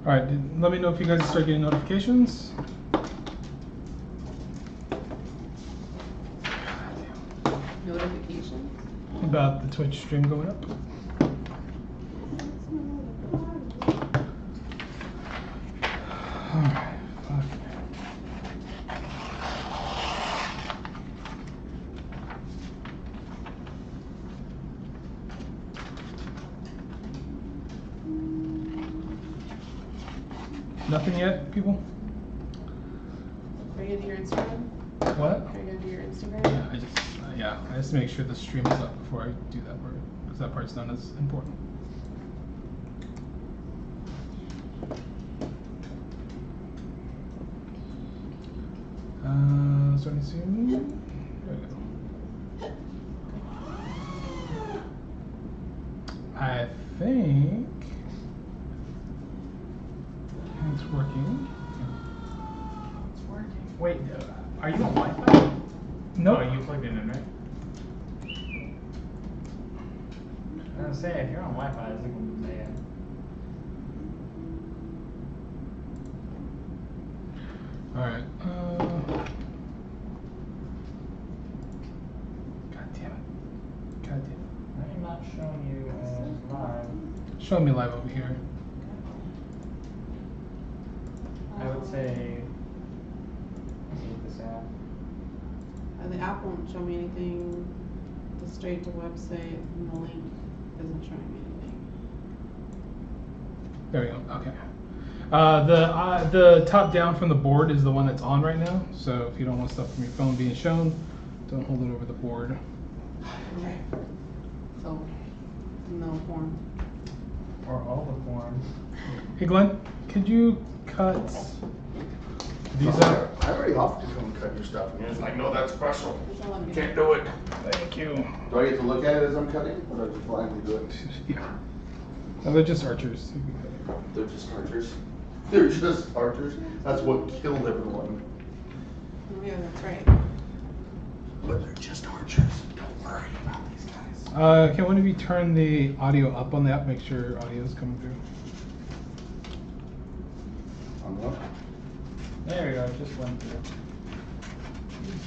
Alright, let me know if you guys start getting notifications. Notifications? About the Twitch stream going up. Alright, fuck. Nothing yet, people? Are you gonna do your Instagram? What? Are you gonna do your Instagram? Yeah, I just make sure the stream is up before I do that part, because that part's not as important. Starting soon. There we go. I think it's working. It's working. Wait, are you on Wi-Fi? No. Oh, you plugged it in, right? I was gonna say, if you're on Wi-Fi, it's gonna be bad. Alright. God damn it. God damn it. I am not showing you as live. Show me live over here. I would say, let's see this app. The app won't show me anything. The straight to website and the link isn't showing me anything. There we go. Okay. The top down from the board is the one that's on right now. So if you don't want stuff from your phone being shown, don't hold it over the board. Okay. So, no form. Or all the forms. Hey Glenn, could you cut these out? I already offered to come and cut your stuff, and he's like, no, that's special. It's not letting me Can't do it. Thank you. Do I get to look at it as I'm cutting, or do I just blindly do it? Yeah. No, they're just archers. They're just archers. They're just archers. That's what killed everyone. Oh, yeah, that's right. But they're just archers. Don't worry about these guys. Can one of you turn the audio up on the app? Make sure audio is coming through. I'm up. There we go, it just went through. It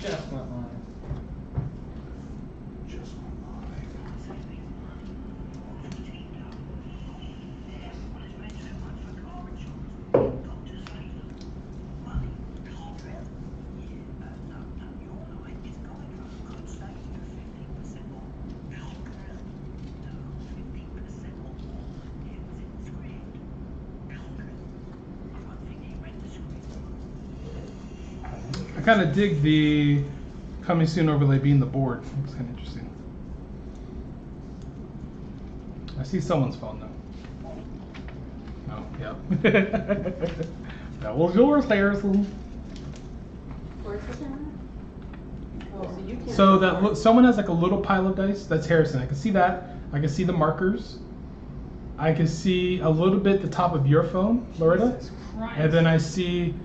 just went live. Just went live. I kind of dig the coming soon overlay being the board. Looks kind of interesting. I see someone's phone though. Oh, yeah. That was yours, Harrison. Where's the camera? Oh, so you can't. So that someone has like a little pile of dice. That's Harrison. I can see that. I can see the markers. I can see a little bit the top of your phone, Loretta. And then I see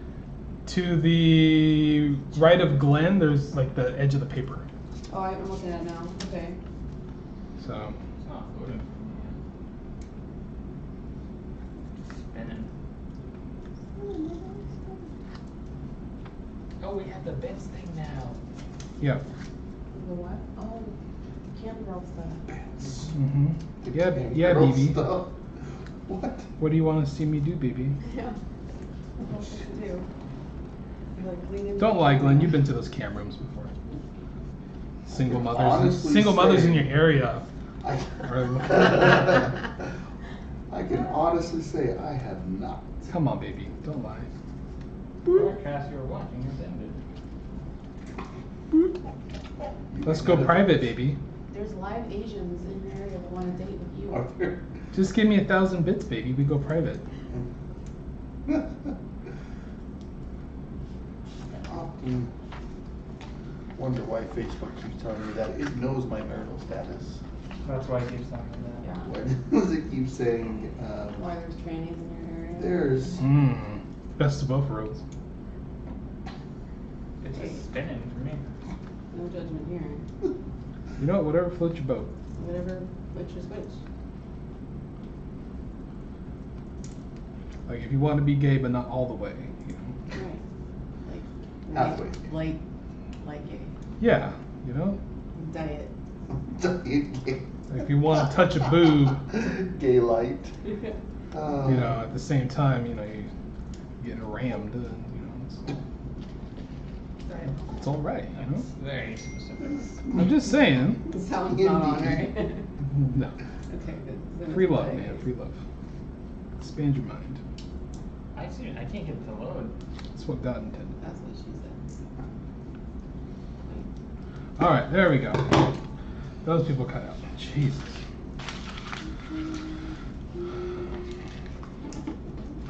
to the right of Glen, there's like the edge of the paper. Oh, I'm looking at it now. Okay. So. It's not loading for me yet. Spinning. Oh, we have the bits thing now. Yeah. The what? Oh, camera stuff. Mm-hmm. Yeah, yeah, Girl BB. stuff. What? What do you want to see me do, BB? Yeah. What should you do? Like cleaning. Don't lie, Glenn. You've been to those cam rooms before. Single mothers, honestly single mothers say- in your area. I can honestly say I have not. Come on, baby. Don't lie. Broadcast you were watching has ended. Let's go private, baby. There's live Asians in your area that want to date with you. Are there? Just give me 1,000 bits, baby. We go private. Often wonder why Facebook keeps telling me that. It knows my marital status. That's why I keep telling you that. Yeah. Why does it keep saying Why there's trannies in your area? there's Best of both worlds. It's just spinning for me. No judgment here. You know what? Whatever floats your boat. Whatever, which is which. Like if you want to be gay, but not all the way. You know? Right. Like Halfway. Like gay. Yeah. You know. Diet. If you want to touch a boob, Gay light. you know, at the same time, you know, you're getting rammed. You know, it's all right. You know. That's very specific. I'm just saying. Sounds not on, right? No. Okay, good. Then Free it's love, like- man. Free love. Expand your mind. I can't get it to load. That's what God intended. That's what she said. All right, there we go. Those people cut out. Jesus.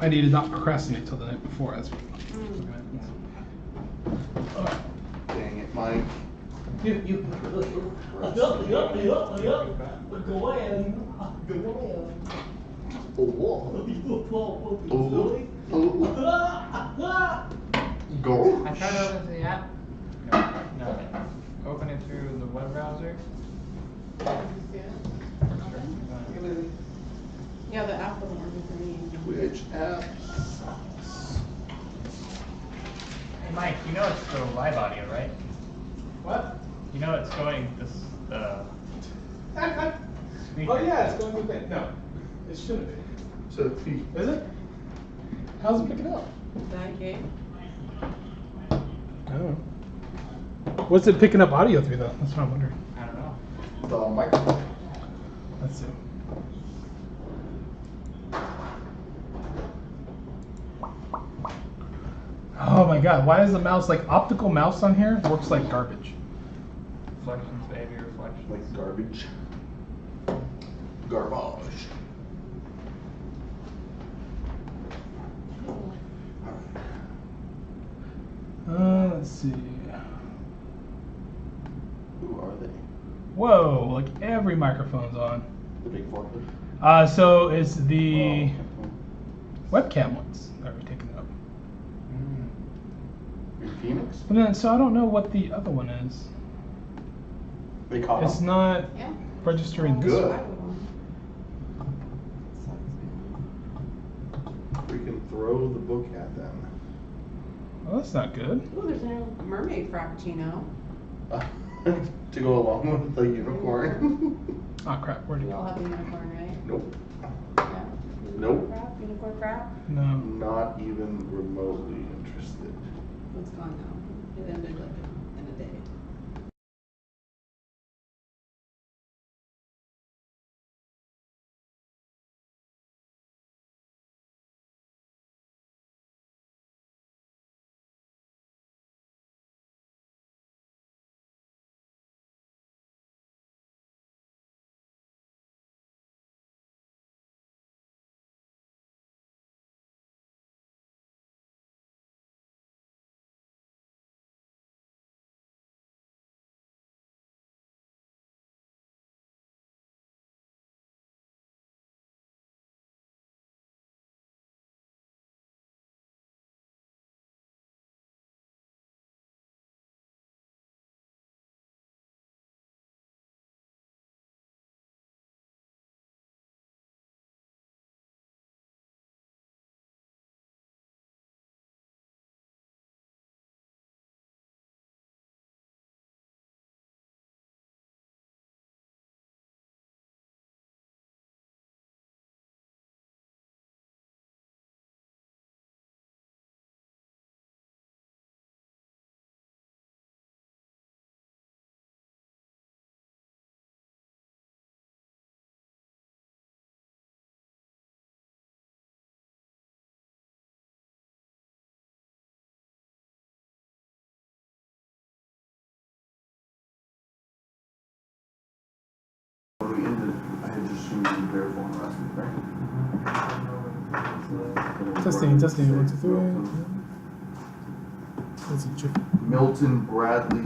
I need to not procrastinate till the night before. That's what. Dang it, Mike. Go. I tried to open the app. No. Open it through the web browser. Yeah, the app wasn't working for me. Twitch app. Hey Mike, you know it's the live audio, right? What? You know it's going this speaker. Oh yeah, it's going to be. No, it shouldn't be. So, Is it? How's it picking up? Is that gay? I don't know. What's it picking up audio through though? That's what I'm wondering. I don't know. the microphone. Let's see. Oh my god, why is the mouse like optical mouse on here? Works like garbage. Reflections, baby, reflections. Like garbage. Garbage. Let's see. Who are they? Whoa, like every microphone's on. The big forklift? So it's the Oh, webcam ones that are taking it up. Your Phoenix? But then, so I don't know what the other one is. They caught It's him? not Yeah. registering this Good. way. We can throw the book at them. Well, that's not good. Ooh, there's a mermaid frappuccino. To go along with the unicorn? Oh crap, where'd it We all go? have a unicorn, right? Nope. Yeah. Nope. Crap, unicorn crap. No. Not even remotely interested. It's gone now. It ended like in a day. When we ended, I had just seen you bear phone last week, right? Testing, 1, 2, 3. That's a chicken. Milton Bradley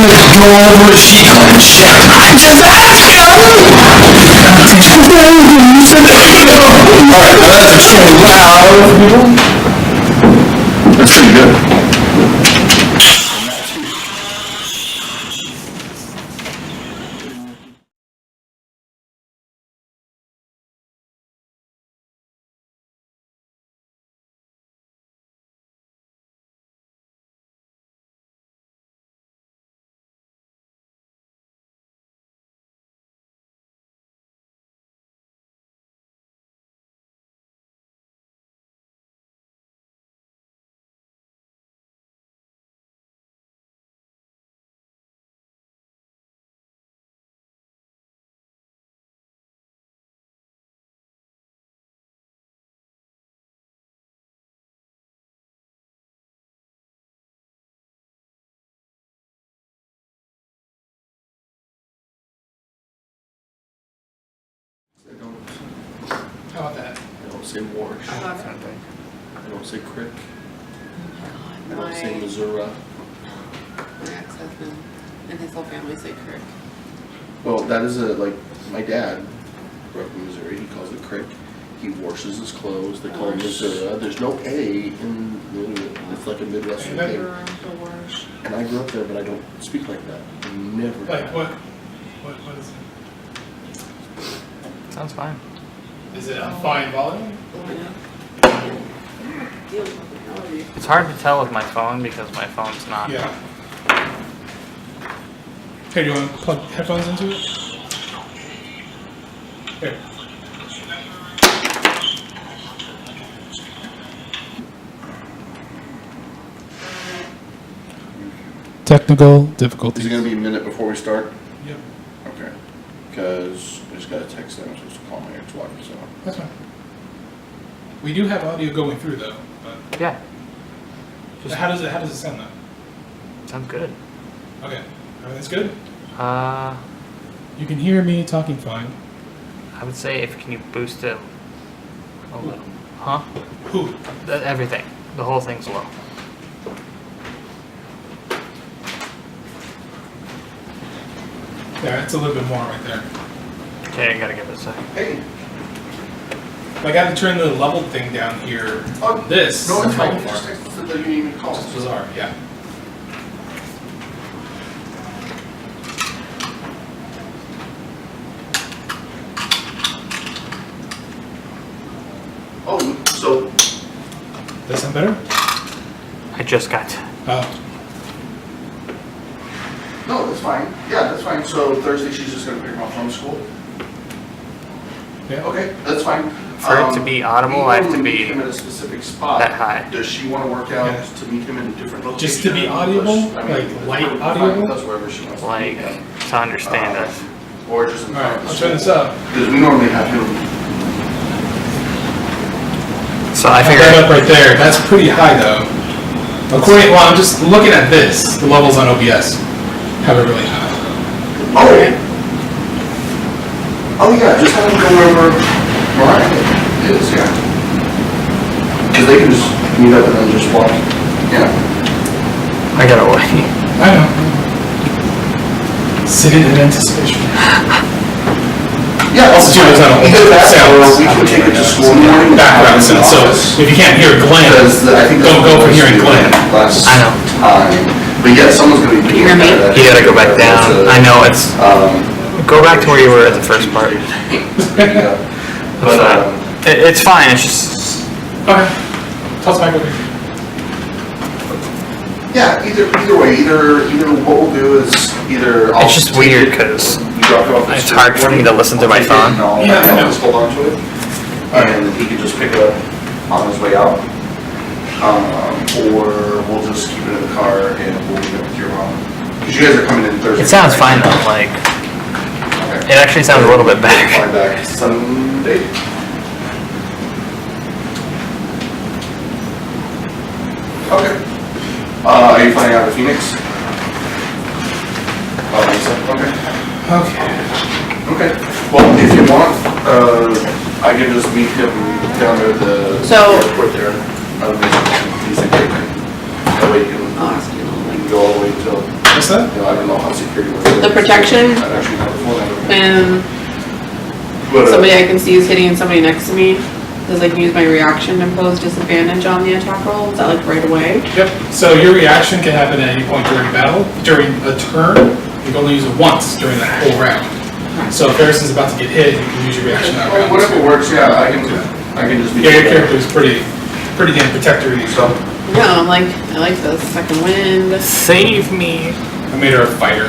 let's go over to Chico and check. Just ask him! Alright, that's so loud. That's pretty good. How about that? I don't say Warsh. I got it. I don't say Crick. I My don't say Missouri. ex-husband and his whole family say Crick. Well, that is like, my dad grew up in Missouri, he calls it Crick. He washes his clothes, they call it Missouri. There's no A in, it's like a Midwestern thing. And I grew up there, but I don't speak like that. Never. Like what is it? Sounds fine. Is it a fine volume? It's hard to tell with my phone because my phone's not. Yeah. Here, do you want to plug headphones into it? Here. Technical difficulties. Is it gonna be a minute before we start? Yep. Okay. Because I just got a text that I'm supposed to call my ex-wife, so. That's fine. We do have audio going through though, but Yeah. how does it sound though? Sounds good. Okay. Everything's good? Uh, You can hear me talking fine. I would say can you boost it a little? Huh? Who? Everything. The whole thing's low. Yeah, it's a little bit more right there. Okay, I gotta give it a second. Hey. I got to turn the level thing down here. Oh, This. No, it's fine. You How just far? texted that you didn't even call. It's bizarre, yeah. Oh, so. That sound better? I just got. Oh. No, that's fine. Yeah, that's fine. So Thursday she's just gonna pick him up from school? Yeah. Okay, that's fine. For it to be audible, I have to meet be him at a specific spot. that high. Does she want to work out Yeah. to meet him in a different location? Just to be audible? Like light audible? That's wherever she wants to Like meet him. to understand us. Or just in front Alright, of the I'll turn this school. up. Because we normally have him. So I I got figured. up right there. That's pretty high though. According, well, I'm just looking at this. The levels on OBS have it really high. Oh, yeah. Oh, yeah, just have him go wherever Mariah is, yeah. Because they can just meet up and then just walk. Yeah. I gotta wait. I know. Sitting in anticipation. Yeah, Also, too, there's not a whole either that or sounds. we can take it to school in the morning. Background in the sound. So office. if you can't hear Glen, Because I think don't go for hearing Glen. Last I know. time. But yeah, someone's gonna be. Can you hear me? You gotta go back down. I know it's. Go back to where you were at the first part. Yeah. But, It's fine. It's just. Okay. Toss back over here. yeah, either way, either what we'll do is either. I'll It's just take weird it, because you drop it off at it's school hard for me to listen to my I'll take it phone. and I'll- Yeah, I know. I'll just hold on to it. And he can just pick it up on his way out. Or we'll just keep it in the car and we'll leave it with your mom. Because you guys are coming in Thursday. It sounds right? fine though. Like Okay. it actually sounds a little bit better. Fly back Sunday. Okay. Are you flying out of Phoenix? Lisa? Okay. Okay. Okay. Well, if you want, I can just meet him down there at the airport there. He's a great man. That way you can, I'll ask you in a you little can go all the way till. That's What's that? You know, I don't know how security works. The protection? I've actually never flown out of it. And But, somebody I can see is hitting somebody next to me. Does I can use my reaction to impose disadvantage on the attack roll? Is that like right away? Yep. So your reaction can happen at any point during battle. During a turn, you can only use it once during that whole round. So if Harrison's about to get hit, you can use your reaction that round. whatever works, yeah, I can just be. Yeah, your character is pretty damn protectory. So Yeah, I like this. Second wind. Save me. I made her a fighter.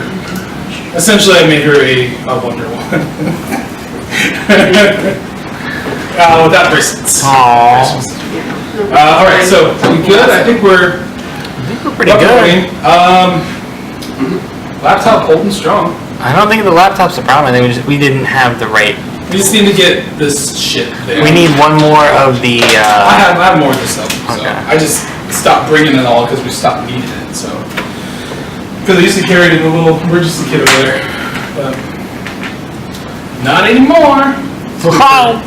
Essentially, I made her a Wonder Woman. Without bracelets. Aww. All right, so we good? I think we're Pretty good. Laptop holding strong. I don't think the laptop's a problem. I think we didn't have the right. We just need to get this shit there. We need one more of the. I have more of this stuff. So Okay. I just stopped bringing it all because we stopped needing it. So because I used to carry it in a little emergency kit over there, but not anymore. Wow.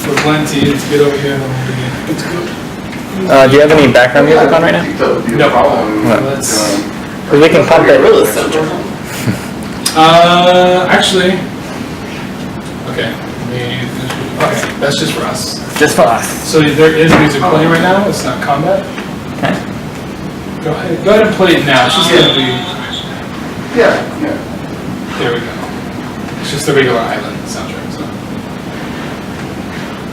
For Glen to get over here and hold again. It's good. Do you have any background music on right now? No. What? Let's. Because we can pump it. Actually. Okay. Okay, that's just for us. Just for us. So there is music playing right now. It's not combat. Okay. Go ahead and play it now. It's just gonna be. Yeah. There we go. It's just the regular island soundtrack. So.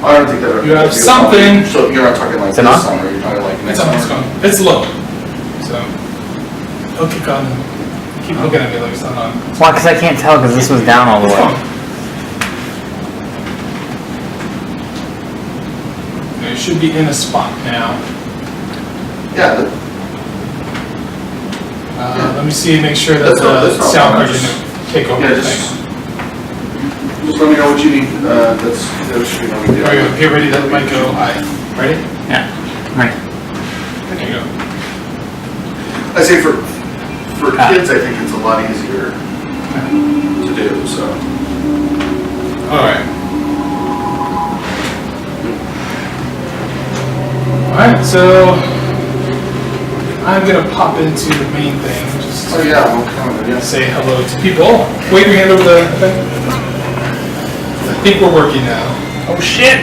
I don't think that. You have something. So you're not talking like Is it this on? summer, you're talking like next It's on. It's summer. gone. It's low. So. It'll kick on. Keep looking at me like it's not on. Why? Because I can't tell because this was down all the It's way. on. It should be in a spot now. Yeah. Let me see. Make sure that That's the not sound bad. card didn't take over. Yeah, the just thing. let me know what you need. That should be no big deal. Are you get ready? That might go high. Ready? Yeah. Right. There you go. I say for kids, I think it's a lot easier to do. So. All right. Alright, so I'm gonna pop into the main thing, just Oh yeah, I'm coming. Yeah. say hello to people. Wave your hand over the thing. I think we're working now. Oh shit!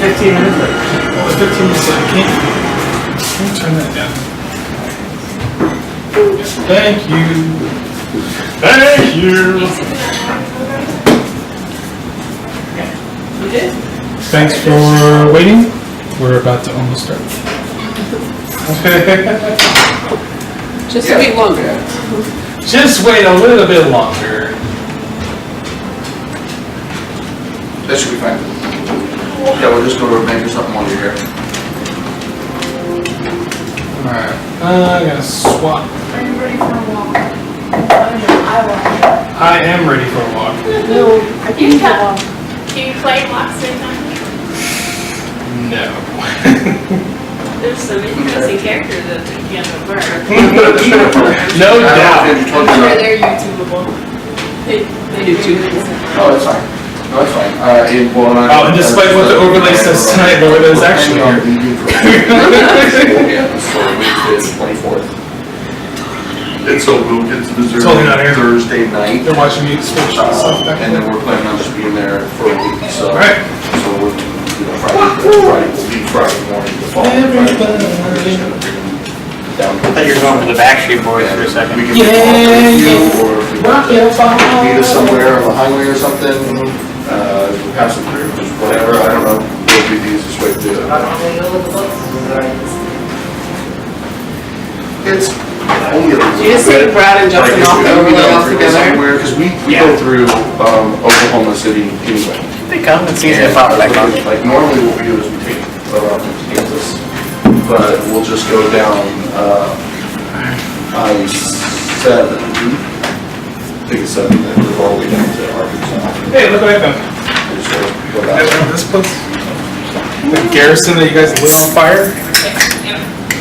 15 minutes later. Oh, 15 minutes late. Can you turn that down? Thank you. Thank you. You did? Thanks for waiting. We're about to almost start. Just a bit longer. Just wait a little bit longer. That should be fine. Yeah, we'll just go to a bank or something while you're here. Alright, I'm gonna swap. Are you ready for a walk? I am ready for a walk. No, I You can't can walk. Can you play last night? No. There's some interesting characters at the end of work. No doubt. You told I'm me sure that. they're YouTubeable. They YouTube. Oh, that's fine. No, that's fine. Oh, and despite what the overlay says tonight, Loretta is actually here. Yeah, so Wednesday is 24th. And so we'll get to the Totally not here. Thursday night. They're watching me switch stuff back And then we're planning on just being there for a week, so. Alright. So we're, Friday will be Friday morning, the following Friday. We're just gonna bring them down. I thought you were going for the Backstreet Boys for a second. We can walk with you, or if you want to meet us somewhere on the highway or something, have some food, just whatever, I don't know, what would be the easiest way to do it. It's only a little You just take bit. Brad and Justin Like, if off we the go overlay down altogether. somewhere, cause we go through, Oklahoma City anyway. They come and see if pop back on. Like normally what we do is we take around to Kansas, but we'll just go down, I-7, take a 7, then we're all the way down to Arkansas. Hey, look what I found. We just go You guys down. remember this place? The garrison that you guys lit on fire?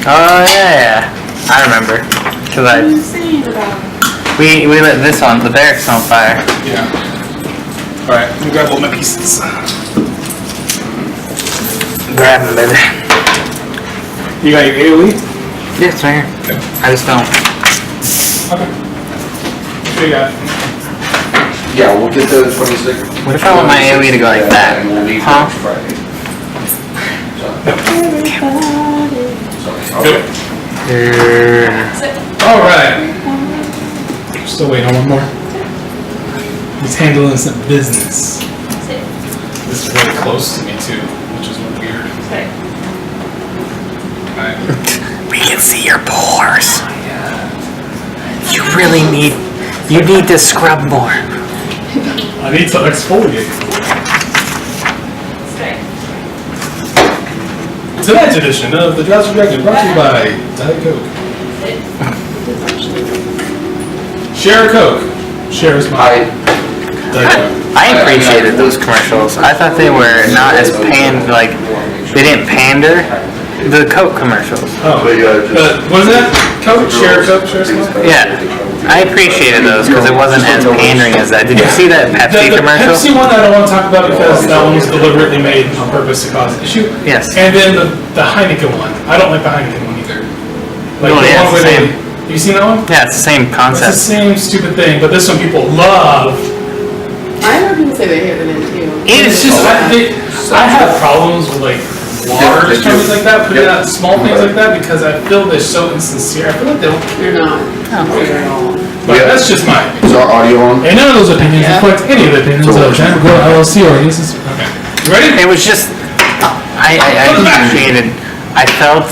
Oh yeah, I remember. Cause What are you saying about? we lit this on the barracks on fire. Yeah. Alright, let me grab all my pieces. Grab them, baby. You got your AoE? Yeah, it's right here. I just don't. Okay. What you got? Yeah, we'll get the 26th. What if I want my AoE to go like that? And we'll leave Huh? next Friday. Good. Alright. Still waiting on one more. He's handling some business. This is really close to me too, which is weird. Alright. We can see your pores. You really need to scrub more. I need to exfoliate. Tonight's edition of the Drowsy Dragon brought to you by DyGo. Share a Coke. Share a smile. DyGo. I appreciated those commercials. I thought they were not as they didn't pander the Coke commercials. Oh, what is that? Coke? Share a Coke, share a smile? Yeah, I appreciated those because it wasn't as pandering as that. Did you see that Pepsi The commercial? Pepsi one I don't want to talk about because that one was deliberately made on purpose to cause an issue. Yes. And then the Heineken one. I don't like the Heineken one either. Like Oh, the yeah, one it's where the they. You seen that one? Yeah, it's the same It's the concept. same stupid thing, but this one people love. I heard people say they hate it in too. It's just I have problems with like large companies like that putting out small things like that because I feel they're so insincere. I feel like they don't care. You're not. At all. But that's just my opinion. Is our audio on? And none of those opinions reflect any of the opinions of DyGo LLC or ACES. Okay. You ready? It was just, I appreciated, I felt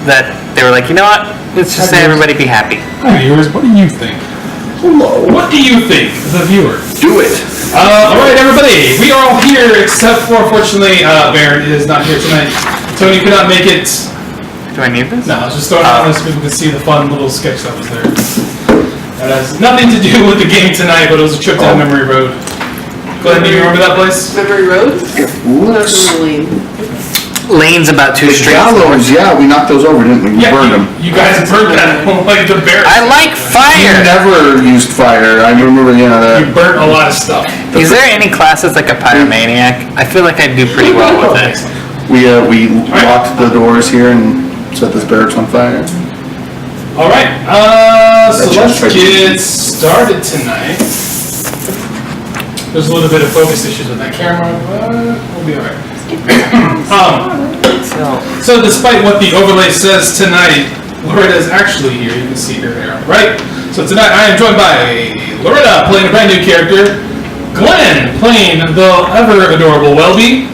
that they were like, you know what, let's just say everybody be happy. Hi viewers, what do you think? Hello. What do you think, the viewer? Do it. Alright everybody, we are all here except for, unfortunately, Baern is not here tonight. Tony could not make it. Do I need this? No, I was just throwing it on so people could see the fun little sketch that was there. That has nothing to do with the game tonight, but it was a trip down memory road. Glen, do you remember that place? Memory Road? Looks. Lane's about 2 The streets. gallows, yeah, we knocked those over, didn't we? We burned them. You guys burned that like the bear. I like We fire! never used fire. I remember, You that. burnt a lot of stuff. Is there any class that's like a pyromaniac? I feel like I'd do pretty well with it. We locked the doors here and set this barracks on fire. Alright, so let's get started tonight. There's a little bit of focus issues with that camera, but we'll be alright. So despite what the overlay says tonight, Loretta is actually here. You can see her there, right? So tonight I am joined by Loretta playing a brand new character, Glen playing the ever adorable Wellby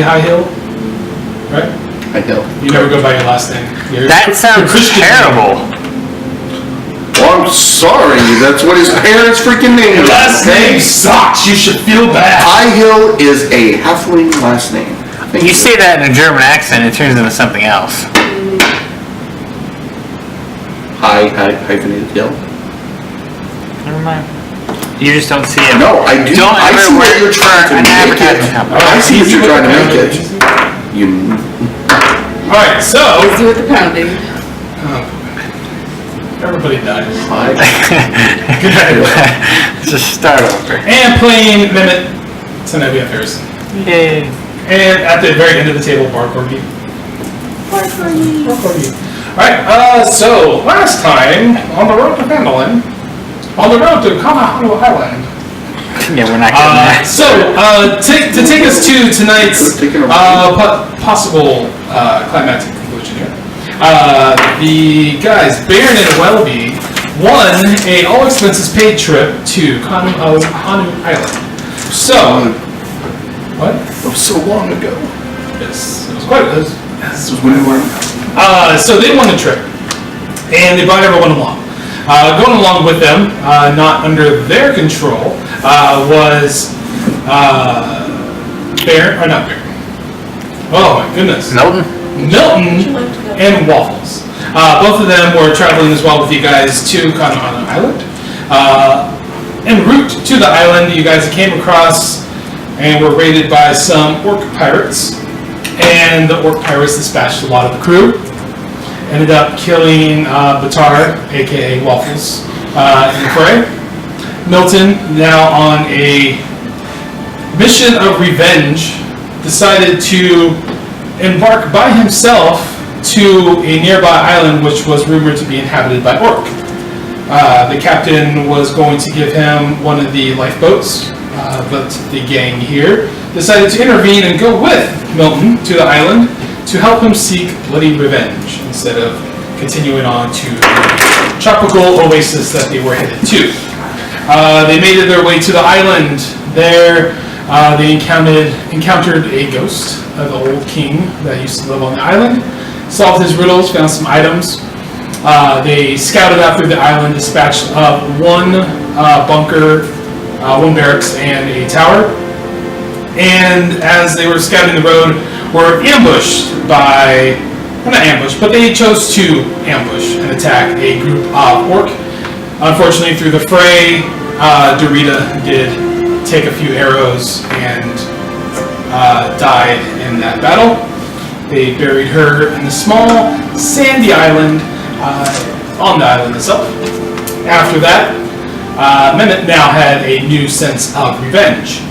High Hill, right? I know. You never go by your last name. That sounds terrible. Well, I'm sorry. That's what his parents' freaking name Your is. last name sucks. You should feel bad. High Hill is a halfling last name. You say that in a German accent, it turns into something else. Hyphenated Hill. Never mind. You just don't see it. No, I do. Don't I ever see what work you're trying for to an make advertising it. company. I see what you're trying to make it. You. Alright, so Easy with the pounding. everybody dies. Good Just start over. And playing Mement. Tonight we have Harrison. Yay. And at the very end of the table, Bar Corgi. Alright, so last time on the road to Benton, on the road to Kamahanu Island. Yeah, we're not getting that. So, to take us to tonight's possible climactic conclusion here, the guys, Baern and Wellby, won a all-expenses-paid trip to Kamahanu Island. So, what? That was so long ago. Yes, it was quite. This was when we were. So they won the trip, and they brought everyone along. Going along with them, not under their control, was Baern, or not Baern. Oh my goodness. Milton? Milton and Waffles. Both of them were traveling as well with you guys to Kamahanu Island. En route to the island, you guys came across and were raided by some orc pirates. And the orc pirates dispatched a lot of the crew. Ended up killing Batar, aka Waffles, in the fray. Milton, now on a mission of revenge, decided to embark by himself to a nearby island which was rumored to be inhabited by orc. The captain was going to give him one of the lifeboats, but the gang here decided to intervene and go with Milton to the island to help him seek bloody revenge instead of continuing on to the tropical oasis that they were headed to. They made their way to the island. There, they encountered a ghost of the old king that used to live on the island, solved his riddles, found some items. They scouted out through the island, dispatched one bunker, one barracks, and a tower. And as they were scouting the road, were ambushed by, well, not ambushed, but they chose to ambush and attack a group of orc. Unfortunately, through the fray, Dorita did take a few arrows and died in that battle. They buried her in a small sandy island on the island itself. After that, Mement now had a new sense of revenge.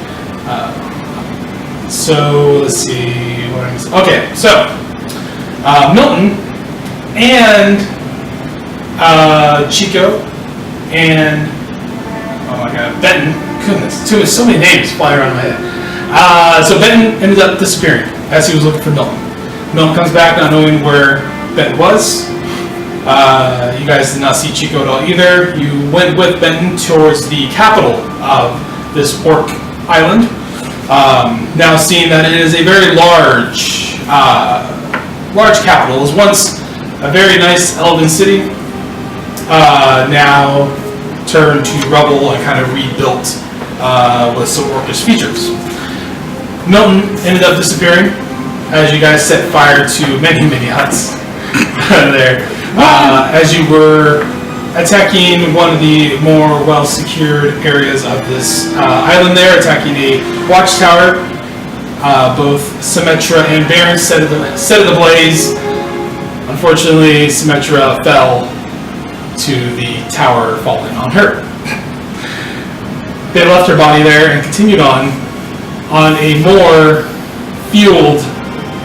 So let's see. Okay, so Milton and Chico and oh my God, Benton. Goodness, so many names fly around my head. So Benton ended up disappearing as he was looking for Milton. Milton comes back not knowing where Benton was. You guys did not see Chico at all either. You went with Benton towards the capital of this orc island. Now seeing that it is a very large capital. It was once a very nice elven city, now turned to rubble and kind of rebuilt with some orcish features. Milton ended up disappearing as you guys set fire to many huts there. As you were attacking one of the more well-secured areas of this island there, attacking a watchtower. Both Simetra and Baern set it ablaze. Unfortunately, Simetra fell to the tower, falling on her. They left her body there and continued on a more fueled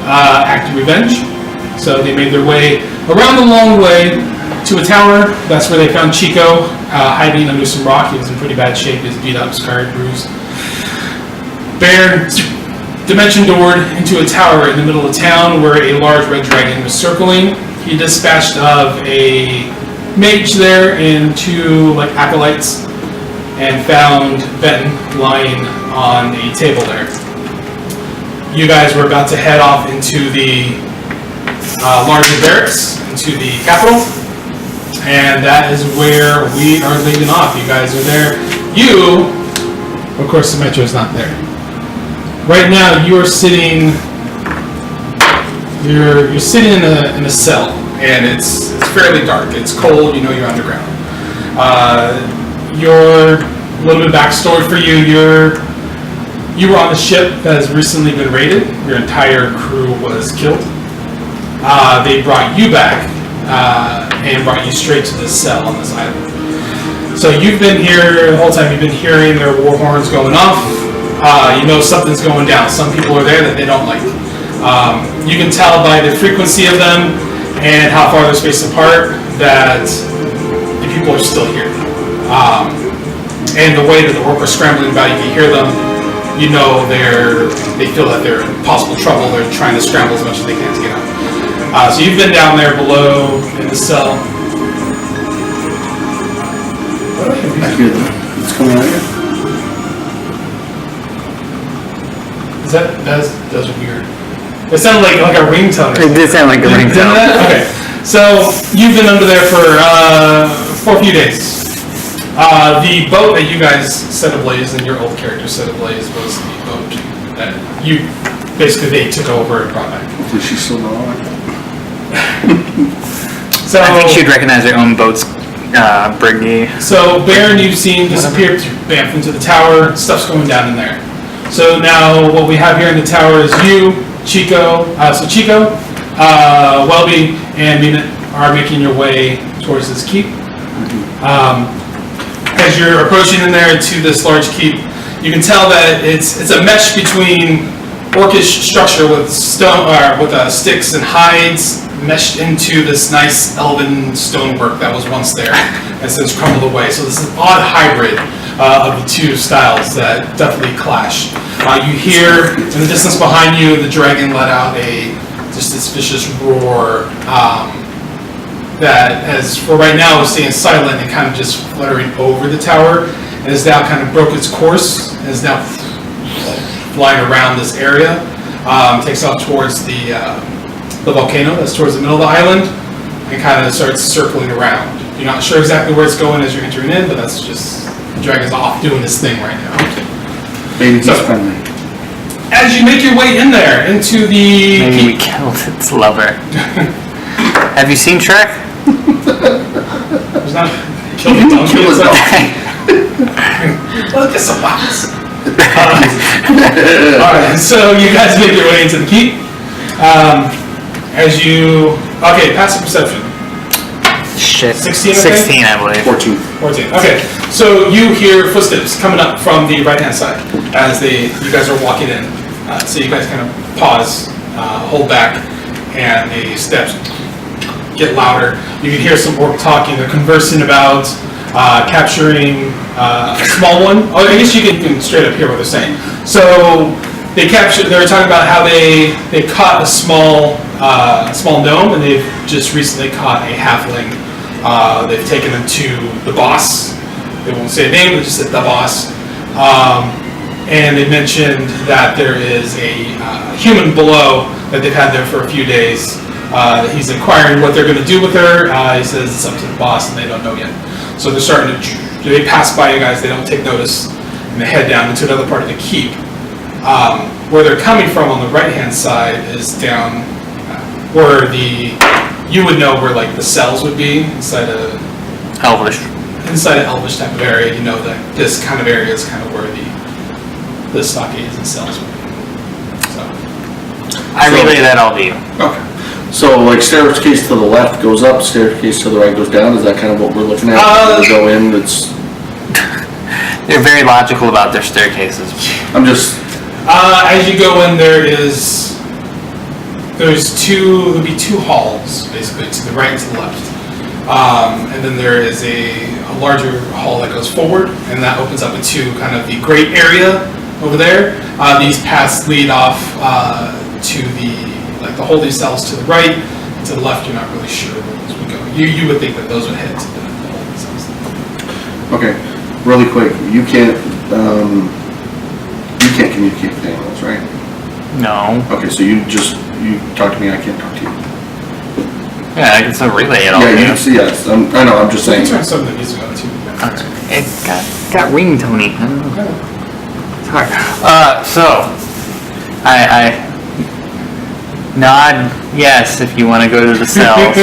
act of revenge. So they made their way around the long way to a tower. That's where they found Chico hiding under some rock. He was in pretty bad shape. He was beat up, scarred, bruised. Baern dimension doored into a tower in the middle of town where a large red dragon was circling. He dispatched of a mage there and two acolytes and found Benton lying on a table there. You guys were about to head off into the larger barracks, into the capital, and that is where we are leaving off. You guys are there. You, of course, Simetra is not there. Right now, you are sitting. You're sitting in a cell, and it's fairly dark. It's cold. You know you're underground. Your little bit of backstory for you. You were on a ship that has recently been raided. Your entire crew was killed. They brought you back and brought you straight to this cell on this island. So you've been here the whole time. You've been hearing their war horns going off. You know something's going down. Some people are there that they don't like. You can tell by the frequency of them and how far they're spaced apart that the people are still here. And the way that the orc are scrambling about, you can hear them. You know they feel that they're in possible trouble. They're trying to scramble as much as they can to get out. So you've been down there below in the cell. I hear them. It's coming out here. That's weird. It sounded like a ringtone. It did sound like a ringtone. Okay, so you've been under there for a few days. The boat that you guys set ablaze and your old character set ablaze was the boat that they took over and brought back. Is she still alive? So I think she'd recognize her own boat's brigade. So Baern, you've seen disappear, bamf into the tower. Stuff's going down in there. So now what we have here in the tower is you, Chico. Chico, Wellby, and Mement are making your way towards this keep. As you're approaching in there to this large keep, you can tell that it's a mesh between orcish structure with stone, with sticks and hides, meshed into this nice elven stonework that was once there and since crumbled away. So this is an odd hybrid of the two styles that definitely clash. You hear in the distance behind you the dragon let out just this vicious roar that, as for right now, is staying silent and kind of just fluttering over the tower, and has now kind of broke its course and is now flying around this area. Takes off towards the volcano that's towards the middle of the island and kind of starts circling around. You're not sure exactly where it's going as you're entering in, but that's just the dragon's off doing his thing right now. Maybe he's friendly. As you make your way in there into the Maybe we killed its lover. Have you seen Shrek? There's not kill the donkey. Kill the donkey. Look at some box. Alright, so you guys make your way into the keep. Okay, passive perception. Shit. 16, okay? 16, I believe. 14. 14. Okay, so you hear footsteps coming up from the right-hand side as you guys are walking in. So you guys kind of pause, hold back, and the steps get louder. You can hear some orc talking. They're conversing about capturing a small one. Oh, I guess you can straight up hear what they're saying. So they were talking about how they caught a small gnome, and they've just recently caught a halfling. They've taken them to the boss. They won't say a name, they just said the boss. And they mentioned that there is a human below that they've had there for a few days. He's inquiring what they're going to do with her. He says it's up to the boss, and they don't know yet. So they're starting to. They pass by you guys. They don't take notice, and they head down into another part of the keep. Where they're coming from on the right-hand side is down where you would know where like the cells would be inside a Elvish. Inside an Elvish type of area. You know that this kind of area is kind of where the stockades and cells would be. So I relay that all to you. Okay. So, like, staircase to the left goes up, staircase to the right goes down. Is that kind of what we're looking at? We go in. They're very logical about their staircases. I'm just. As you go in, there'll be two halls, basically, to the right and to the left. And then there is a larger hall that goes forward, and that opens up into kind of the great area over there. These paths lead off to the holding cells to the right. To the left, you're not really sure where those would go. You would think that those would head to the holding cells. Okay, really quick. You can't communicate with animals, right? No. Okay, so you talk to me. I can't talk to you. Yeah, I can still relay it all Yeah, to you you. can see us. I know. I'm just You saying. can turn some of the music on too. Okay. It got ringtone-y. I don't know. It's hard. So I nod yes if you want to go to the cells.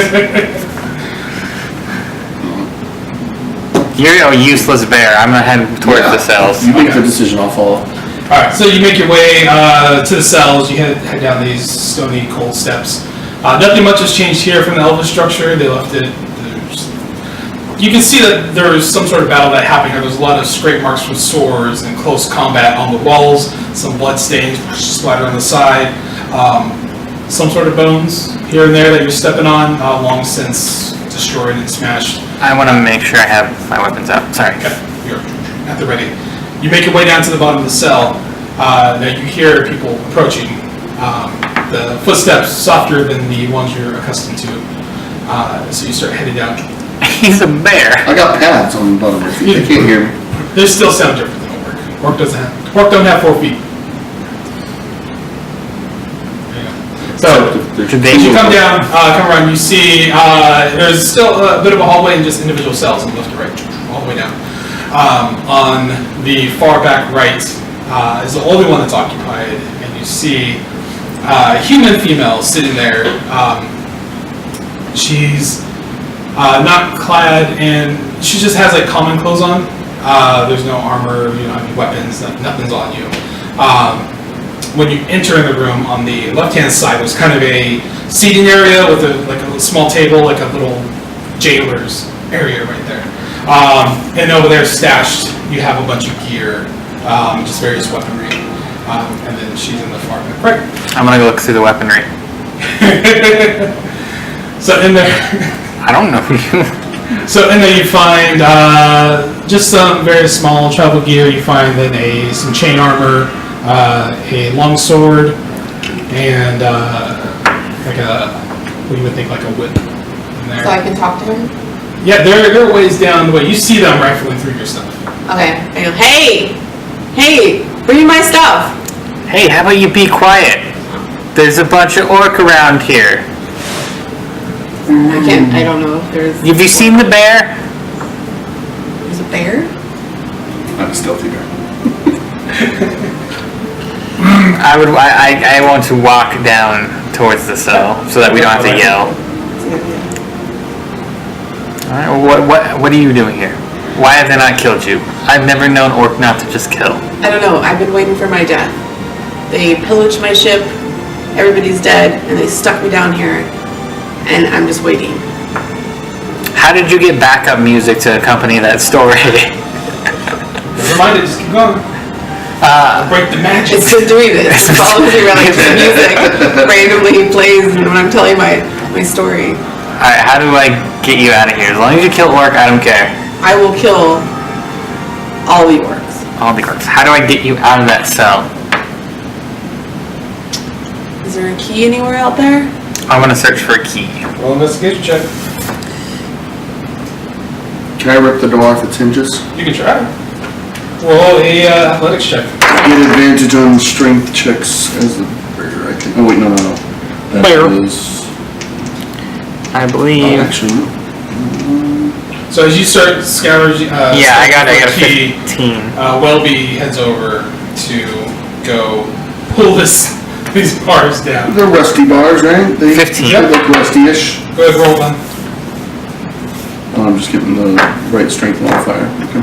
You're a useless bear. I'm gonna head towards the cells. You make the decision. I'll follow. Alright, so you make your way to the cells. You head down these stony, cold steps. Nothing much has changed here from the Elvish structure. They left it. You can see that there was some sort of battle that happened here. There's a lot of scrape marks from swords and close combat on the walls. Some blood stains splattered on the side. Some sort of bones here and there that you're stepping on, long since destroyed and smashed. I want to make sure I have my weapons out. Sorry. Okay, you're at the ready. You make your way down to the bottom of the cell. Now you hear people approaching. The footsteps softer than the ones you're accustomed to. So you start heading down. He's a bear. I got pads on the bottom of my feet. They can't hear me. They still sound different than orc. Orc don't have 4 feet. So as you come down, come around, you see there's still a bit of a hallway and just individual cells on the left and right, all the way down. On the far back right is the only one that's occupied, and you see a human female sitting there. She's not clad, and she just has like common clothes on. There's no armor, any weapons, nothing's on you. When you enter in the room, on the left-hand side, there's kind of a seating area with a small table, like a little jailer's area right there. And over there, stashed, you have a bunch of gear, just various weaponry. And then she's in the far back right. I'm gonna go look through the weaponry. So in there, I don't know you. so in there you find just some very small travel gear. You find then some chain armor, a long sword, and like a what you would think like a whip. In there. So I can talk to him? Yeah, they're ways down the way. You see them rifling through your stuff. Okay. I go, hey! Hey! Bring me my stuff! Hey, how about you be quiet? There's a bunch of orc around here. I don't know if there's... Have you seen the bear? There's a bear? I'm a stealthy bear. I want to walk down towards the cell so that we don't have to yell. Alright, well, what are you doing here? Why have they not killed you? I've never known orc not to just kill. I don't know. I've been waiting for my death. They pillaged my ship, everybody's dead, and they stuck me down here, and I'm just waiting. How did you get backup music to accompany that story? Never mind it, just keep going. Break the magic. It's been doing this. It's all of the music randomly plays when I'm telling my story. Alright, how do I get you out of here? As long as you kill orc, I don't care. I will kill all the orcs. All the orcs. How do I get you out of that cell? Is there a key anywhere out there? I'm gonna search for a key. Roll investigation check. Can I rip the door off its hinges? You can try. Roll a athletics check. Get advantage on strength checks as a bear, I think. Oh wait, no. That Bear. was I believe. action. So as you start scouring, Yeah, I got a key. 15. Wellby heads over to go pull these bars down. They're rusty bars, right? They 15. They look rusty-ish. Go ahead, roll them. Oh, I'm just getting the right strength modifier. Okay.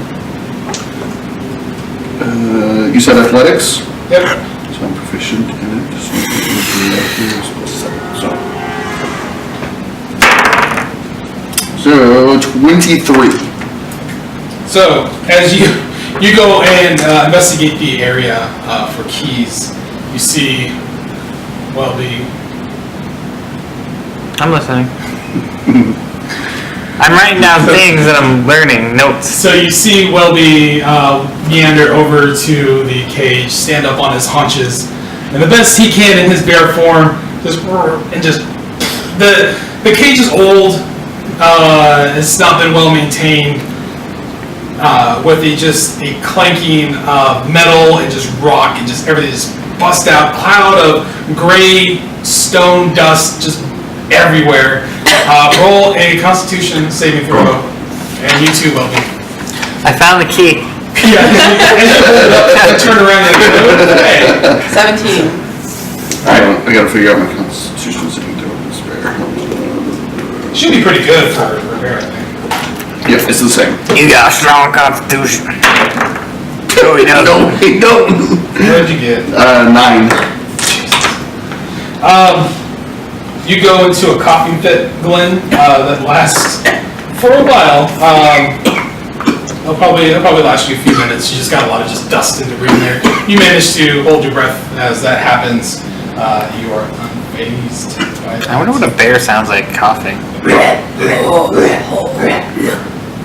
You said athletics? Yep. So I'm proficient in it. Just want to so 23. So as you go and investigate the area for keys, you see Wellby. I'm listening. I'm writing down things and I'm learning notes. So you see Wellby meander over to the cage, stand up on his haunches, and the best he can in his bear form, just the cage is old. It's not been well maintained. With a clanking metal and just rock and just everything just bust out. Cloud of gray stone dust just everywhere. Roll a Constitution saving throw, and you too, Wellby. I found the key. Yeah, and turn around and hey. 17. Alright, I gotta figure out my Constitution saving throw with this bear. Should be pretty good for a bear, I think. Yeah, it's the same. You got a strong constitution. No, he doesn't. No, he don't. What did you get? 9. You go into a coughing fit, Glen, that lasts for a while. It'll probably last you a few minutes. You just got a lot of just dust and debris in there. You manage to hold your breath as that happens. You are unfazed by that. I wonder what a bear sounds like coughing.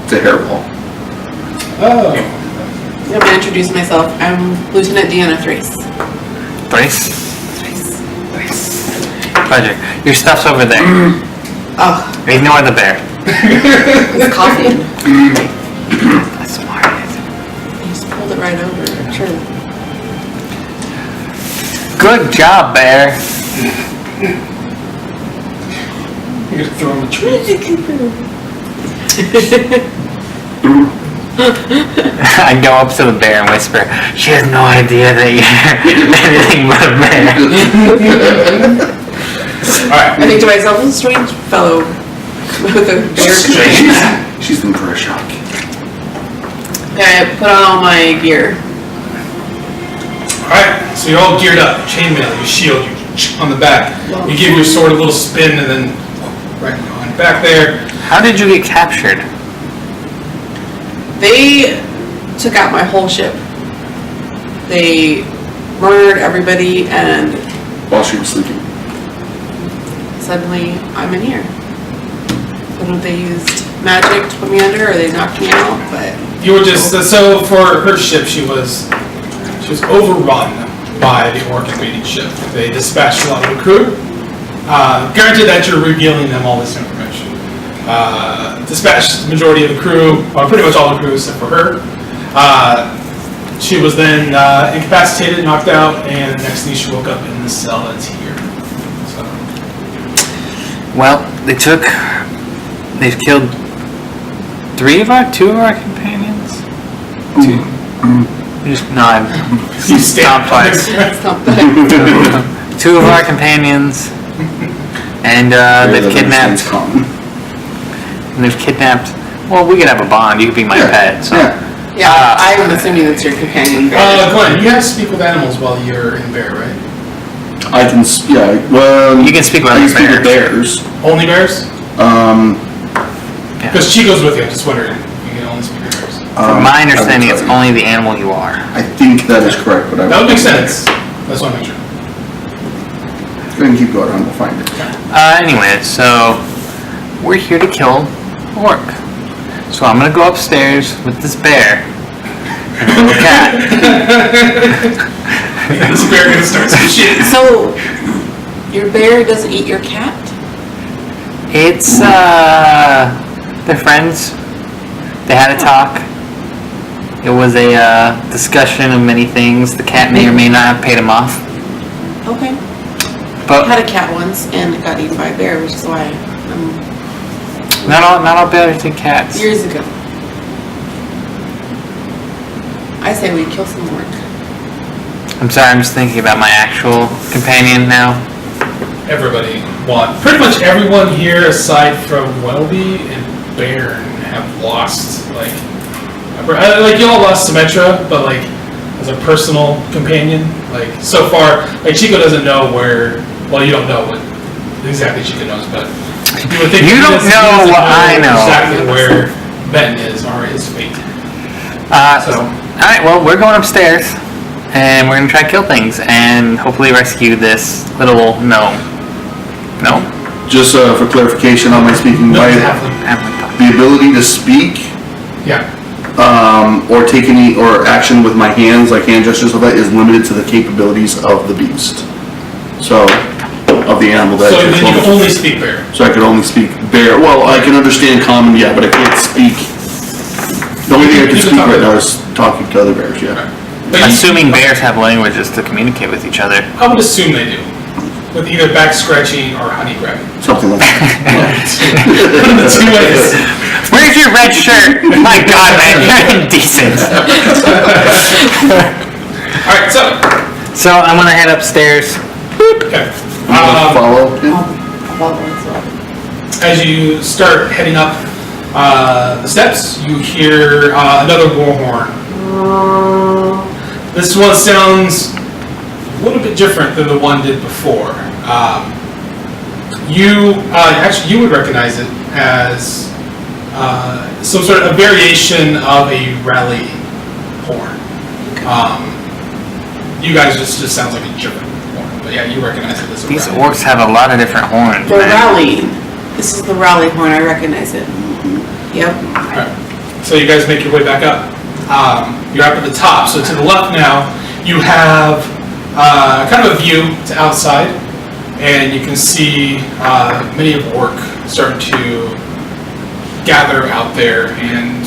It's a hairball. Oh. I'm going to introduce myself. I'm Lieutenant Deanna Thrace. Thrace? Pleasure. Your stuff's over there. Oh, Ignore the bear. it's coughing. That's smart. You just pulled it right over. Sure. Good job, bear. You're gonna throw him a tree. I go up to the bear and whisper, she has no idea that you're anything but a bear. Alright. I think to myself, this strange fellow with a beard. She's in for a shock. Okay, I put on all my gear. Alright, so you're all geared up. Chainmail, your shield, you on the back. You give your sword a little spin and then right on your back there. How did you get captured? They took out my whole ship. They murdered everybody, and While she was sleeping. suddenly I'm in here. I don't know if they used magic to put me under or they knocked me out, but You were just so for her ship. She was overrun by the orc invading ship. They dispatched a lot of the crew. Granted that you're revealing them all this information. Dispatched the majority of the crew, or pretty much all the crew except for her. She was then incapacitated, knocked out, and the next thing she woke up in the cell that's here. So. Well, they've killed two of our companions? Two. You stamped twice. it's not bad. Two of our companions, and they've kidnapped. And they've kidnapped. Well, we could have a bond. You could be my pet. So. Yeah, I'm assuming that's your companion. Glen, you have to speak with animals while you're in bear, right? I can, well... You can speak with I can speak with bears. bears. Only bears? Because Chico's with you, I'm just wondering. You can only speak with bears. From my understanding, it's only the animal you are. I think that is correct, but that would make sense. That's what I make sure. Go ahead and keep going on, we'll find it. Anyway, so we're here to kill orc. So I'm gonna go upstairs with this bear and a little cat. This bear gonna start some shit. So, your bear doesn't eat your cat? It's they're friends. They had a talk. It was a discussion of many things. The cat may or may not have paid him off. Okay. But I had a cat once and it got eaten by a bear, which is why not all bears eat cats. years ago. I say we kill some orc. I'm sorry, I'm just thinking about my actual companion now. Everybody won. Pretty much everyone here, aside from Wellby and Baern, have lost. Like you all lost Simetra, but like as a personal companion, like so far, like Chico doesn't know where. Well, you don't know what exactly Chico knows, but you would think You don't know what I know. exactly where Benton is or his fate. So, all right. Well, we're going upstairs, and we're gonna try to kill things, and hopefully rescue this little gnome. No? Just for clarification on my speaking, No, my, halfling. the ability to speak, Yeah. or take any, or action with my hands, like hand gestures, all that, is limited to the capabilities of the beast. So, of the animal that So I then you control. can only speak bear. So I could only speak bear. Well, I can understand common, yeah, but I can't speak. The only thing I can You can speak talk right to now is talking to other bears, yeah. But you- Assuming bears have languages to communicate with each other. I would assume they do. With either back scratching or honey grabbing. Something like that. One of the two ways. Where's your red shirt? My God, man, you're indecent. Alright, So I'm gonna head upstairs. okay. You wanna follow him? As you start heading up the steps, you hear another war horn. This one sounds a little bit different than the one did before. Actually, you would recognize it as some sort of a variation of a rally horn. You guys just sounds like a different horn, but yeah, you recognize it as a These rally. orcs have a lot of different horns. The man. rallying. This is the rally horn, I recognize it. Yep. Alright, so you guys make your way back up. You're up at the top, so to the left now, you have kind of a view to outside, and you can see many of orc starting to gather out there and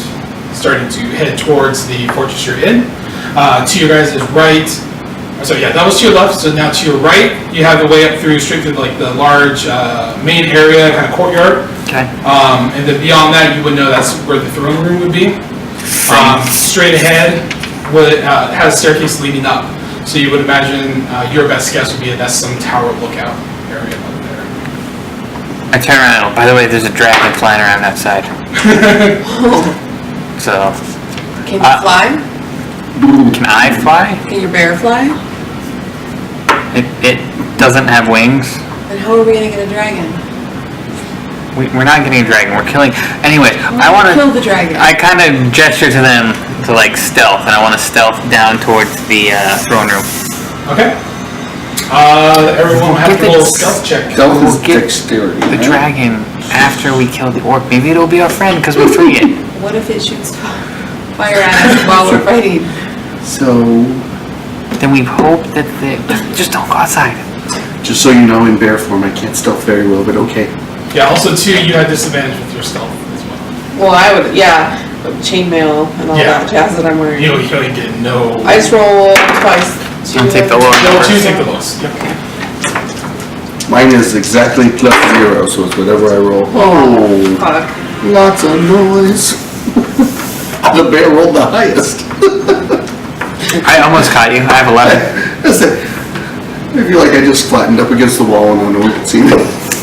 starting to head towards the fortress you're in. To your guys' right, so yeah, that was to your left, so now to your right, you have the way up through straight through like the large main area, kind of courtyard. Okay. And then beyond that, you would know that's where the throne room would be. Straight ahead has a staircase leading up. So you would imagine your best guess would be that's some tower lookout area up there. I turn around. By the way, there's a dragon flying around outside. So, Can you fly? can I fly? Can your bear fly? It doesn't have wings. Then how are we gonna get a dragon? We're not getting a dragon. We're killing. Anyway, I want Kill to. the dragon. I kind of gesture to them to like stealth, and I want to stealth down towards the throne room. Okay. Everyone will have to roll a stealth check. Stealth is We'll get dexterity. The right? dragon after we kill the orc. Maybe it'll be our friend because we free it. What if it shoots fire at us while we're fighting? So, Then we hope that they just don't go outside. just so you know, in bear form, I can't stealth very well, but okay. Yeah, also too, you had disadvantage with your stealth as well. Well, I would, yeah, chainmail and all Yeah. that jazz that I'm wearing. You only get no. I just roll twice. Don't take the lower No, number. two take the lowest. Yep. Mine is exactly +0, so it's whatever I roll. Oh, Fuck. lots of noise. The bear rolled the highest. I almost caught you. I have 11. That's it. I feel like I just flattened up against the wall and no one could see me.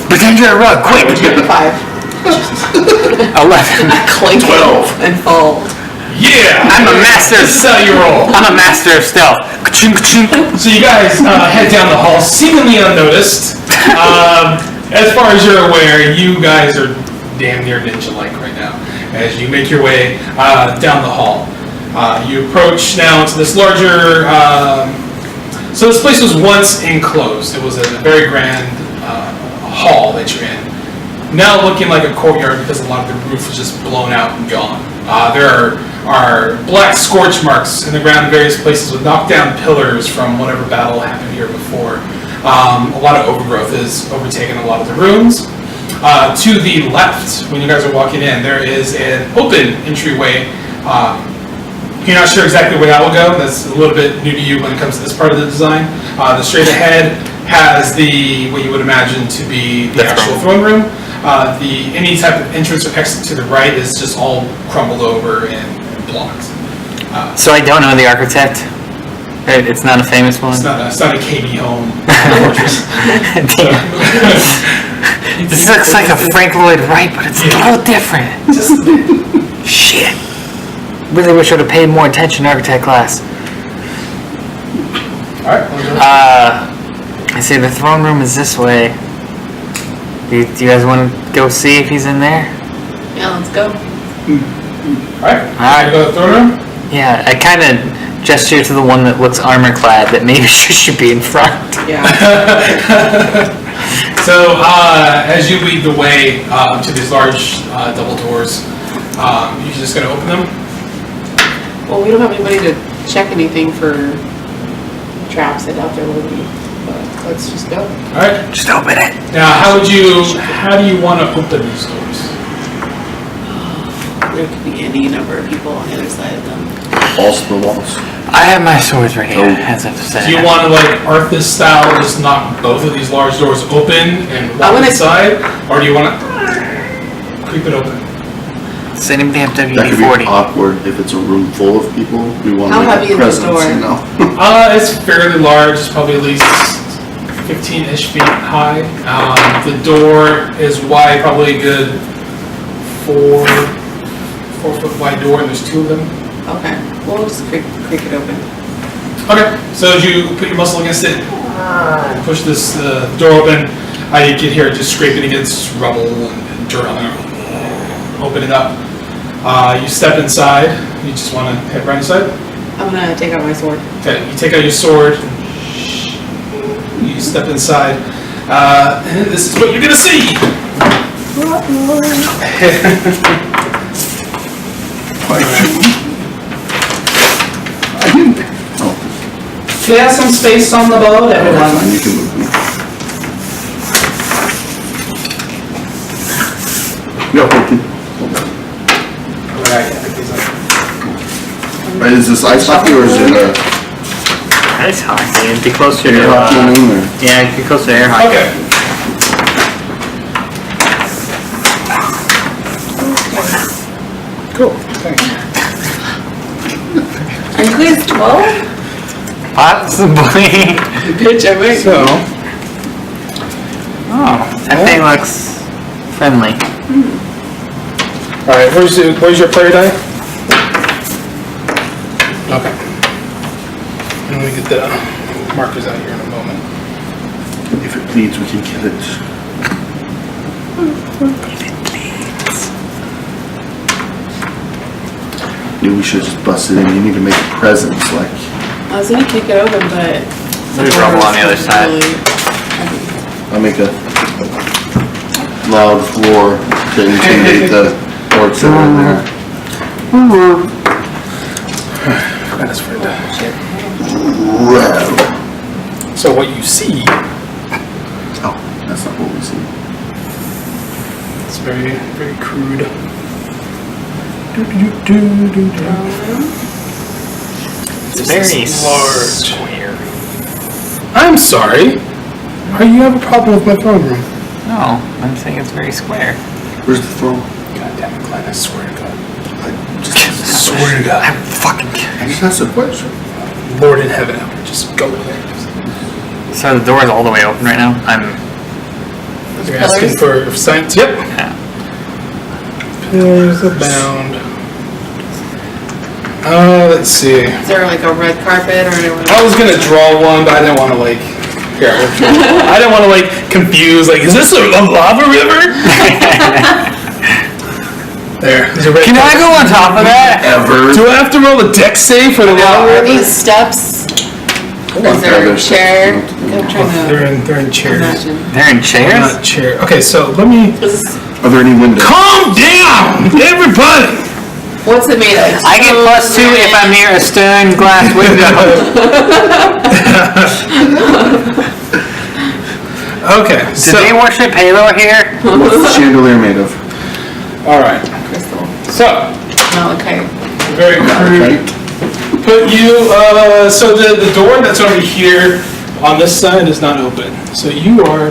Pretend you're a rug, quick! 5. 11. Clink 12. and fold. Yeah! I'm a master. This is how you roll. I'm a master of stealth. Ka-ching, ka-ching. So you guys head down the hall, seemingly unnoticed. As far as you're aware, you guys are damn near ninja-like right now. As you make your way down the hall, you approach now to this larger. So this place was once enclosed. It was a very grand hall that you're in. Now looking like a courtyard because a lot of the roof was just blown out and gone. There are black scorch marks in the ground in various places with knocked down pillars from whatever battle happened here before. A lot of overgrowth has overtaken a lot of the rooms. To the left, when you guys are walking in, there is an open entryway. You're not sure exactly where that will go. That's a little bit new to you when it comes to this part of the design. The straight ahead has what you would imagine to be the actual throne room. Any type of entrance or exit to the right is just all crumbled over and blocked. So I don't know the architect. It's not a famous one. It's not a KB home. This looks like a Frank Lloyd Wright, but it's a little different. Shit. Really wish I would have paid more attention in architect class. Alright. I say the throne room is this way. Do you guys want to go see if he's in there? Yeah, let's go. Alright. Alright. Go to the throne room? Yeah, I kind of gesture to the one that looks armor clad that maybe she should be in front. Yeah. So, as you lead the way to these large double doors, you're just going to open them? Well, we don't have anybody to check anything for traps. I doubt there will be. But let's just go. Alright. Just open it. Now, how do you want to open these doors? There could be any number of people on the other side of them. Balls to the walls. I have my swords right here. Oh. As I've said. Do you want to, like, Arthas style, just knock both of these large doors open and walk inside? Or do you want to creep it open? Does anybody have That could be WD-40? awkward if it's a room full of people. We want How to heavy is this presence, door? you know. It's fairly large. It's probably at least 15-ish feet high. The door is wide, probably a good 4 foot wide door, and there's 2 of them. Okay. Well, we'll just creak it open. Okay, so as you put your muscle against it, push this door open, you can hear it just scraping against rubble and dirt on there. Open it up. You step inside. You just want to head right inside? I'm gonna take out my sword. Okay, you take out your sword. You step inside. And this is what you're going to see. Clear some space on the board, everyone. Fine, you can move me. No. Right, is this ice hockey or is it Ice hockey. It'd be closer air to. hockey? Yeah, it'd be closer to air hockey. Okay. Cool. Thanks. Are you guys 12? Possibly. Bitch, I might. So, Oh, that thing looks friendly. alright, where's your player die? Okay. And we get the markers out here in a moment. If it bleeds, we can kill it. Maybe we should just bust it in. You need to make a presence, like. I was gonna kick it open, but There's rubble on the other side. I'll make a. loud roar to intimidate the orcs that are in there. That is for that. Wow. So what you see, Oh, that's not what we see. it's very, very crude. It's very large. square. I'm sorry. Why do you have a problem with my throne room? No, I'm saying it's very square. Where's the throne? God damn it, Glenn, I swear to God. I just Swear to God. I'm fucking I just asked a question. Lord in heaven, I would just go there. So the door is all the way open right now? You're asking for science? Yep. Yeah. Pillars abound. Let's see. Is there like a red carpet or anyone? I was gonna draw one, but I didn't want to like. Here, I didn't want to like confuse. Like, is this a lava river? There. There's a red Can I carpet. go on top of that? Ever. Do I have to roll a dex save for the Now, lava are river? these steps? Is there a chair? I'm trying They're in to chairs. imagine. They're in chairs? Not chair. Okay, so let me. Is this, Are there any windows? Calm down, everybody. what's it made of? I get +2 if I'm near a stone glass window. Okay, Did so they worship Halo here? What's the chandelier made of? all right. Crystal. So Malachite. very crude. Put you. So the door that's over here on this side is not open. So you are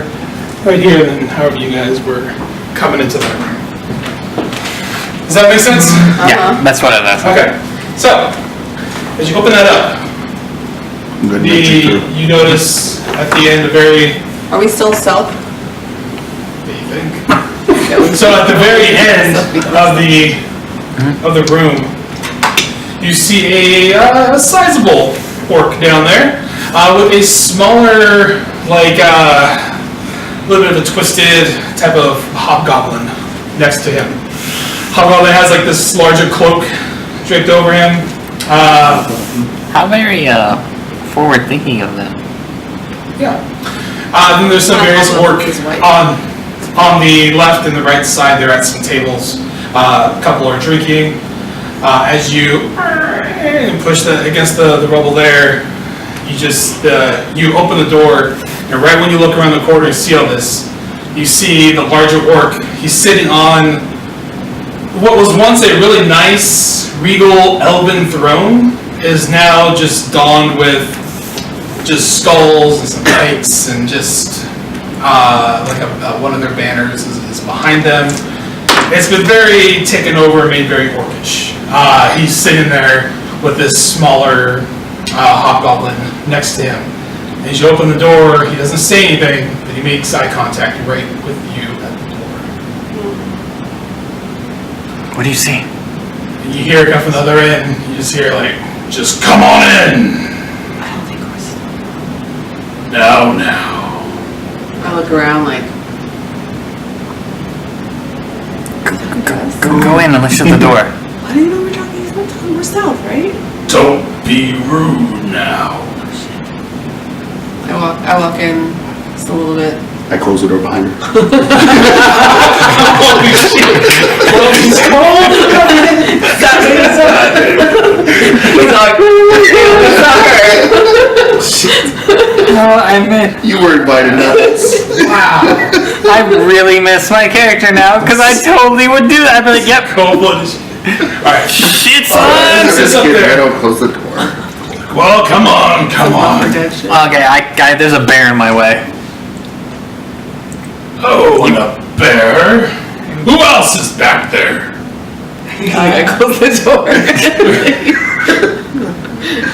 right here, and however you guys were coming into that room. Does that make sense? Yeah, that's what it is. Okay. So as you open that up, Good magic through. you notice at the end a very. Are we still south? What do you think? So at the very end of the room, you see a sizable orc down there with a smaller, like little bit of a twisted type of hobgoblin next to him. Hobgoblin has like this larger cloak draped over him. How very forward thinking of them. Yeah. Then there's some various orc on the left and the right side. They're at some tables. A couple are drinking. As you push against the rubble there, you just you open the door, and right when you look around the corner and see all this, you see the larger orc. He's sitting on what was once a really nice, regal, elven throne is now just donned with just skulls and some pikes and just like one of their banners is behind them. It's been very taken over and made very orcish. He's sitting there with this smaller hobgoblin next to him. As you open the door, he doesn't say anything, but he makes eye contact right with you at the door. What do you see? And you hear it come from the other end. You just hear like, "Just come on in." I don't think we're still. Now. I look around like. Go in and let's shut the door. Why do you know we're talking? He's not talking. We're south, right? Don't be rude now. I walk in just a little bit. I close the door behind her. Holy shit! Well, he's cold. He's like, it's not her. No, I meant. You were invited nuts. Wow. I really miss my character now because I totally would do that. I'd be like, yep. Cold-blooded. Alright. Shit, Oh, son. It's up there. I don't close the door. Well, come on. Okay, there's a bear in my way. Oh, and a bear. Who else is back there? I close the door.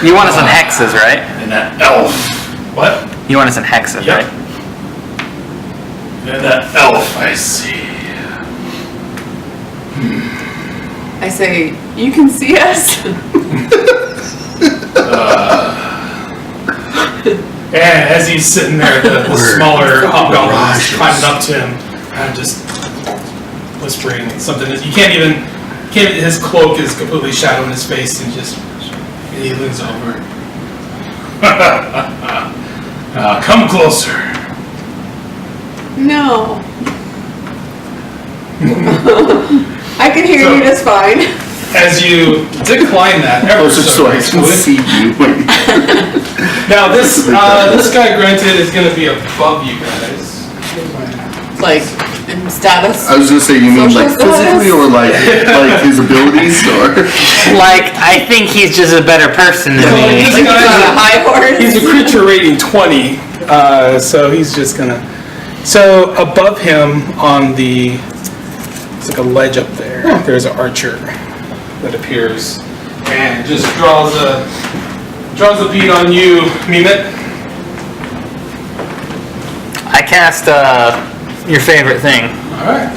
You want us in hexes, right? And that elf. What? You want us in hexes, Yep. right? And that elf, I see. I say, you can see us. And as he's sitting there, the smaller hobgoblin is climbing up to him and just whispering something. You can't even, his cloak is completely shadowing his face, and he leans over. Come closer. No. I can hear So- you just fine. As you decline that, ever Closer so I can see you. Now this guy, granted, is going to be above you guys. Like, in status. I was gonna say, you mean Social like physically status? or like his abilities or? Like, I think he's just a better person than me. Like he's on a high horse. He's a creature rating 20, so he's just gonna. So above him on the, it's like a ledge up there. There's an archer that appears and just draws a bead on you, Mement. I cast your favorite thing. All right.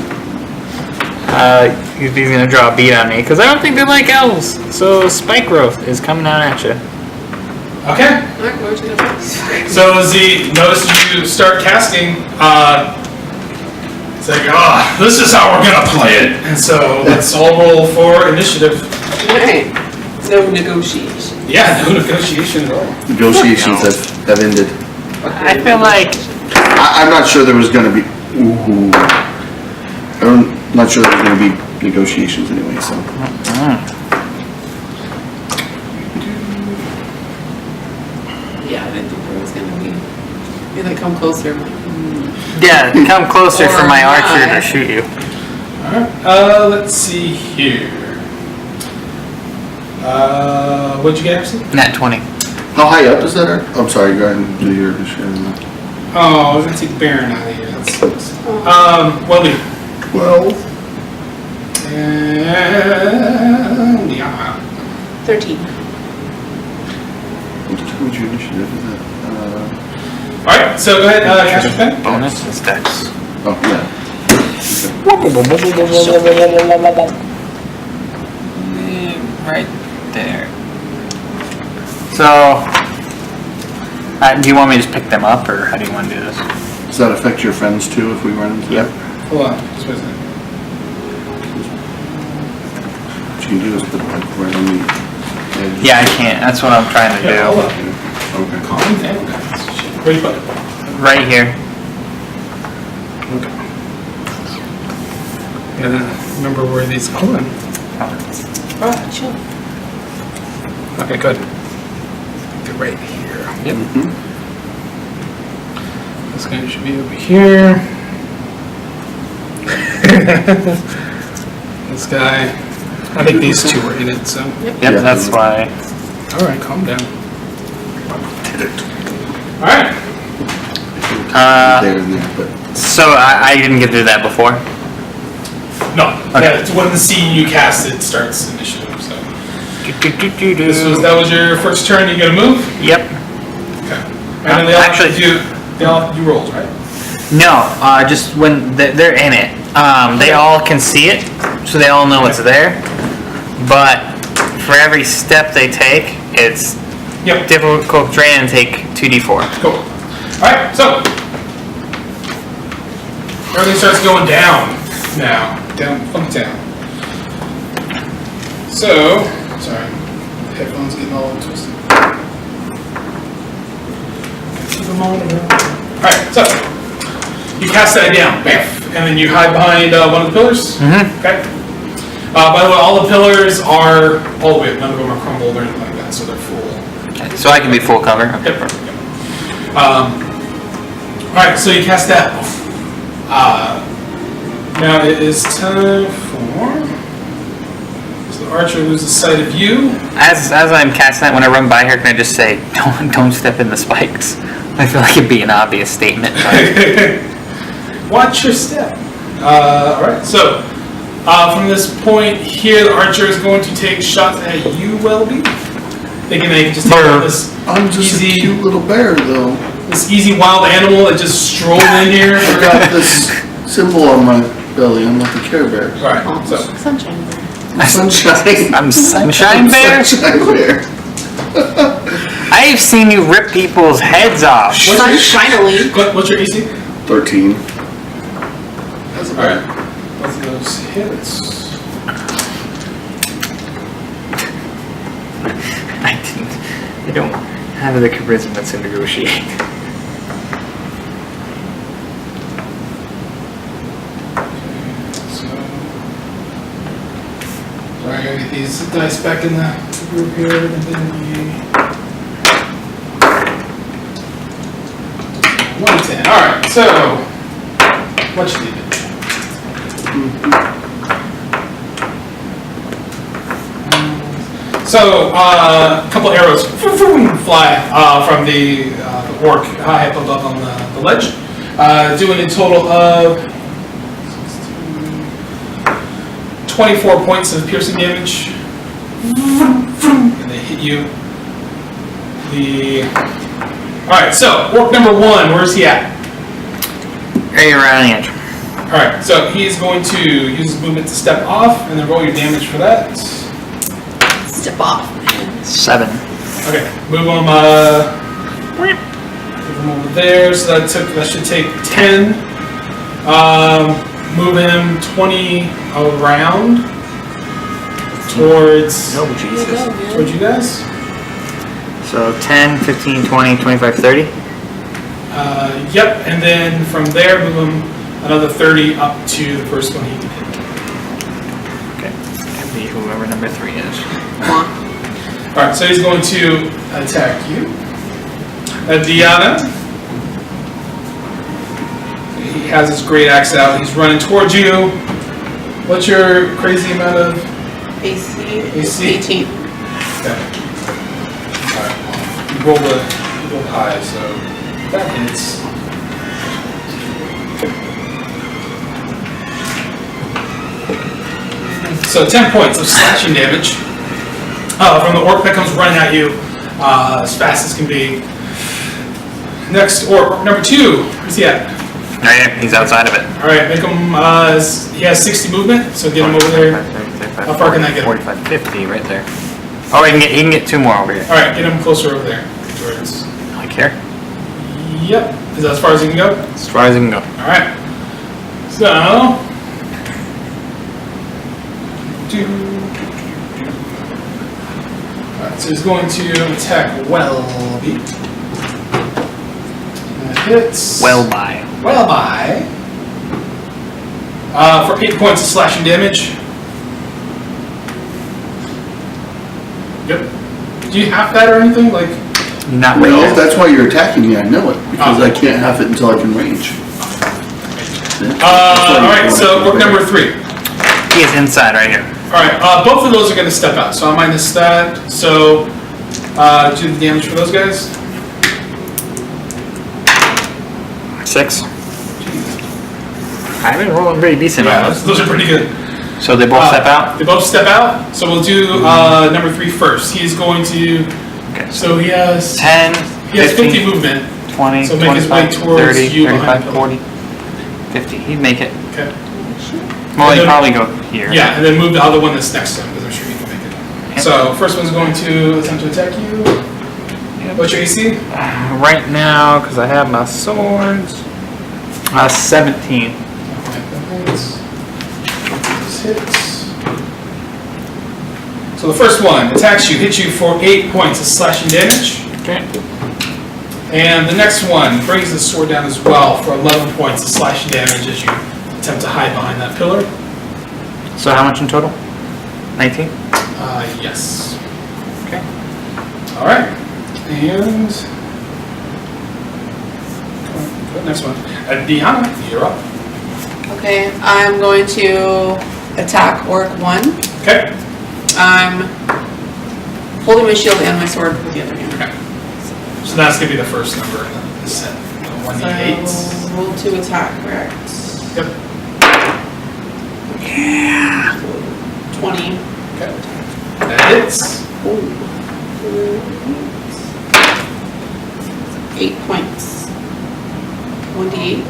He's gonna draw a bead on me because I don't think they like elves. So spike growth is coming out at you. Okay. Alright, where'd you go? So as he notices you start casting, it's like, this is how we're gonna play it. And so let's all roll for initiative. Alright. No negotiation. Yeah, no negotiation at all. Negotiations have ended. I feel like I'm not sure there was gonna be. Ooh. I'm not sure there was gonna be negotiations anyway. So. Yeah, I didn't think there was gonna be. You're like, come closer. I'm like, yeah, come closer for Or my archer not. to shoot you. Alright, let's see here. What'd you get, Ashley? Nat 20. How high up is that? I'm sorry, go ahead and do your initiative. Oh, I was gonna take Baern out of here. That sucks. Wellby. 12. And yeah. 13. What determines your initiative? Is that? Alright, so go ahead, cast your pen. Bonus is dex. Oh yeah. Right there. So, do you want me to just pick them up, or how do you want to do this? Does that affect your friends too if we run into that? Hold on, just wait a second. What you can do is put it like right on the edge. Yeah, I can't. That's what I'm trying to Yeah, hold do. on. Okay. Calm down, guys. Where do you put it? Right here. Okay. Gotta remember where these. Hold on. Oh, chill. Okay, good. They're right here. Yep. This guy should be over here. This guy. I think these two were in it, so. Yep, Yeah. that's why. Alright, calm down. Alright. There and there, but So I didn't get to do that before. No, Okay. yeah, it's when the scene you cast it starts initiative, so. That was your first turn, you gonna move? Yep. Okay. And then they all Actually- have to do rolls, right? No, just when they're in it. They all can see it, so they all know it's there. But for every step they take, it's Yep. difficult terrain and take 2d4. Cool. Alright, so. Everything starts going down now. Down, down. So, sorry. Headphones getting all twisted. Keep them all around. Alright, so. You cast that down, bam, and then you hide behind one of the pillars. Mm-hmm. Okay. By the way, all the pillars are all the way up. None of them are crumbled or anything like that, so they're full. Okay, so I can be full cover. Okay. Yep, perfect. Yep. Alright, so you cast that. Now it is time for. So the archer loses sight of you. As I'm casting that, when I run by her, can I just say, don't step in the spikes? I feel like it'd be an obvious statement. But Watch your step. Alright, so from this point here, the archer is going to take shots at you, Wellby. Thinking they can just take out this I'm just a easy, cute little bear though. this easy wild animal that just strolled in here. I got this symbol on my belly. I'm like a Care Bear. Alright, so. Sunshine. Sunshine. I'm Sunshine Bear? Sunshine Bear. I've seen you rip people's heads off. Sunshinily. What's your AC? 13. Alright. Both of those hits. I don't have the charisma to negotiate. So these dice back in the group here. And then 110. All right. So what you need? So a couple arrows fly from the orc high up on the ledge, doing a total of 24 points of piercing damage, and they hit you. All right, so orc number 1, where's he at? Right around the edge. All right, so he's going to use his movement to step off, and then roll your damage for that. Step off. 7. Okay, move him over there. So that should take 10. Move him 20 around towards Oh, Jesus. towards you guys. So 10, 15, 20, 25, 30. Yep, and then from there move him another 30 up to the first one he can hit. Okay. Can be whoever number 3 is. All right, so he's going to attack you. Diana. He has his great axe out. He's running towards you. What's your crazy amount of AC. AC? 18. Okay. Alright, you rolled high, so that hits. So 10 points of slashing damage from the orc that comes running at you as fast as can be. Next orc number 2. Where's he at? Right here. He's outside of it. Alright, make him, he has 60 movement, so get him over there. How far can I get him? 45, 50, right there. Oh, he can get 2 more over here. Alright, get him closer over there. Towards. Like here? Yep. Is that as far as you can go? As far as he can go. Alright. So. Alright, so he's going to attack Wellby. That hits. Wellby. Wellby. For 8 points of slashing damage. Yep. Do you have that or anything? Like. Not Well, really. that's why you're attacking me. I know it because I can't have it until I can range. Alright, so orc number 3. He is inside right here. Alright, both of those are going to step out, so I'll minus that. So, do the damage for those guys. 6. I've been rolling pretty decent on those. Those are pretty good. So they both step out? They both step out, so we'll do number 3 first. He's going to, Okay. so he has 10, he has 50 15, movement. 20, So make his way 25, towards 30, you behind 35, 40, 50. He'd make it. Okay. Well, And he'd then- probably go here. Yeah, and then move the other one that's next to him, because I'm sure he can make it. Yep. So, first one's going to attempt to attack you. What's your AC? Right now, because I have my swords, 17. This hits. So the first one attacks you, hits you for 8 points of slashing damage. Okay. And the next one brings the sword down as well for 11 points of slashing damage as you attempt to hide behind that pillar. So how much in total? 19? Yes. Okay. All right. And next one. Diana, you're up. Okay, I'm going to attack Orc 1. Okay. I'm holding my shield and my sword with the other hand. Okay. So that's going to be the first number in the set. The 1d8. So roll to attack, correct? Yep. Yeah. 20. Okay. That hits. 8 points. 1d8.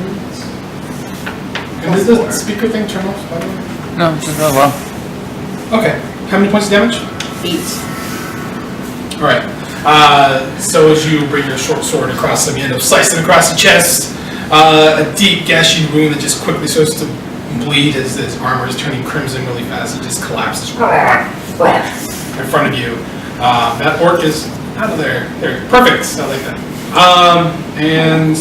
And did the speaker thing turn off, by the way? No, just really well. Okay. How many points of damage? 8. All right. So as you bring your short sword across him, you end up slicing across the chest. A deep gashing wound that just quickly starts to bleed as his armor is turning crimson really fast. It just collapses in front of you. That orc is out of there. There. Perfect. I like that. And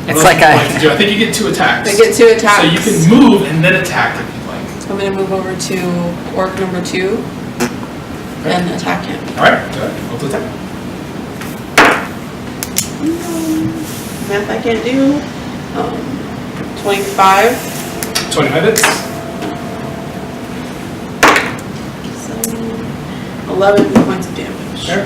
what It's else like would you like to do? I think you get 2 attacks. I get 2 attacks. So you can move and then attack if you'd like. I'm going to move over to Orc number 2. and attack him. Alright, go ahead. Roll to attack. Math I can't do. 25. 25 hits. So 11 points of damage. Okay.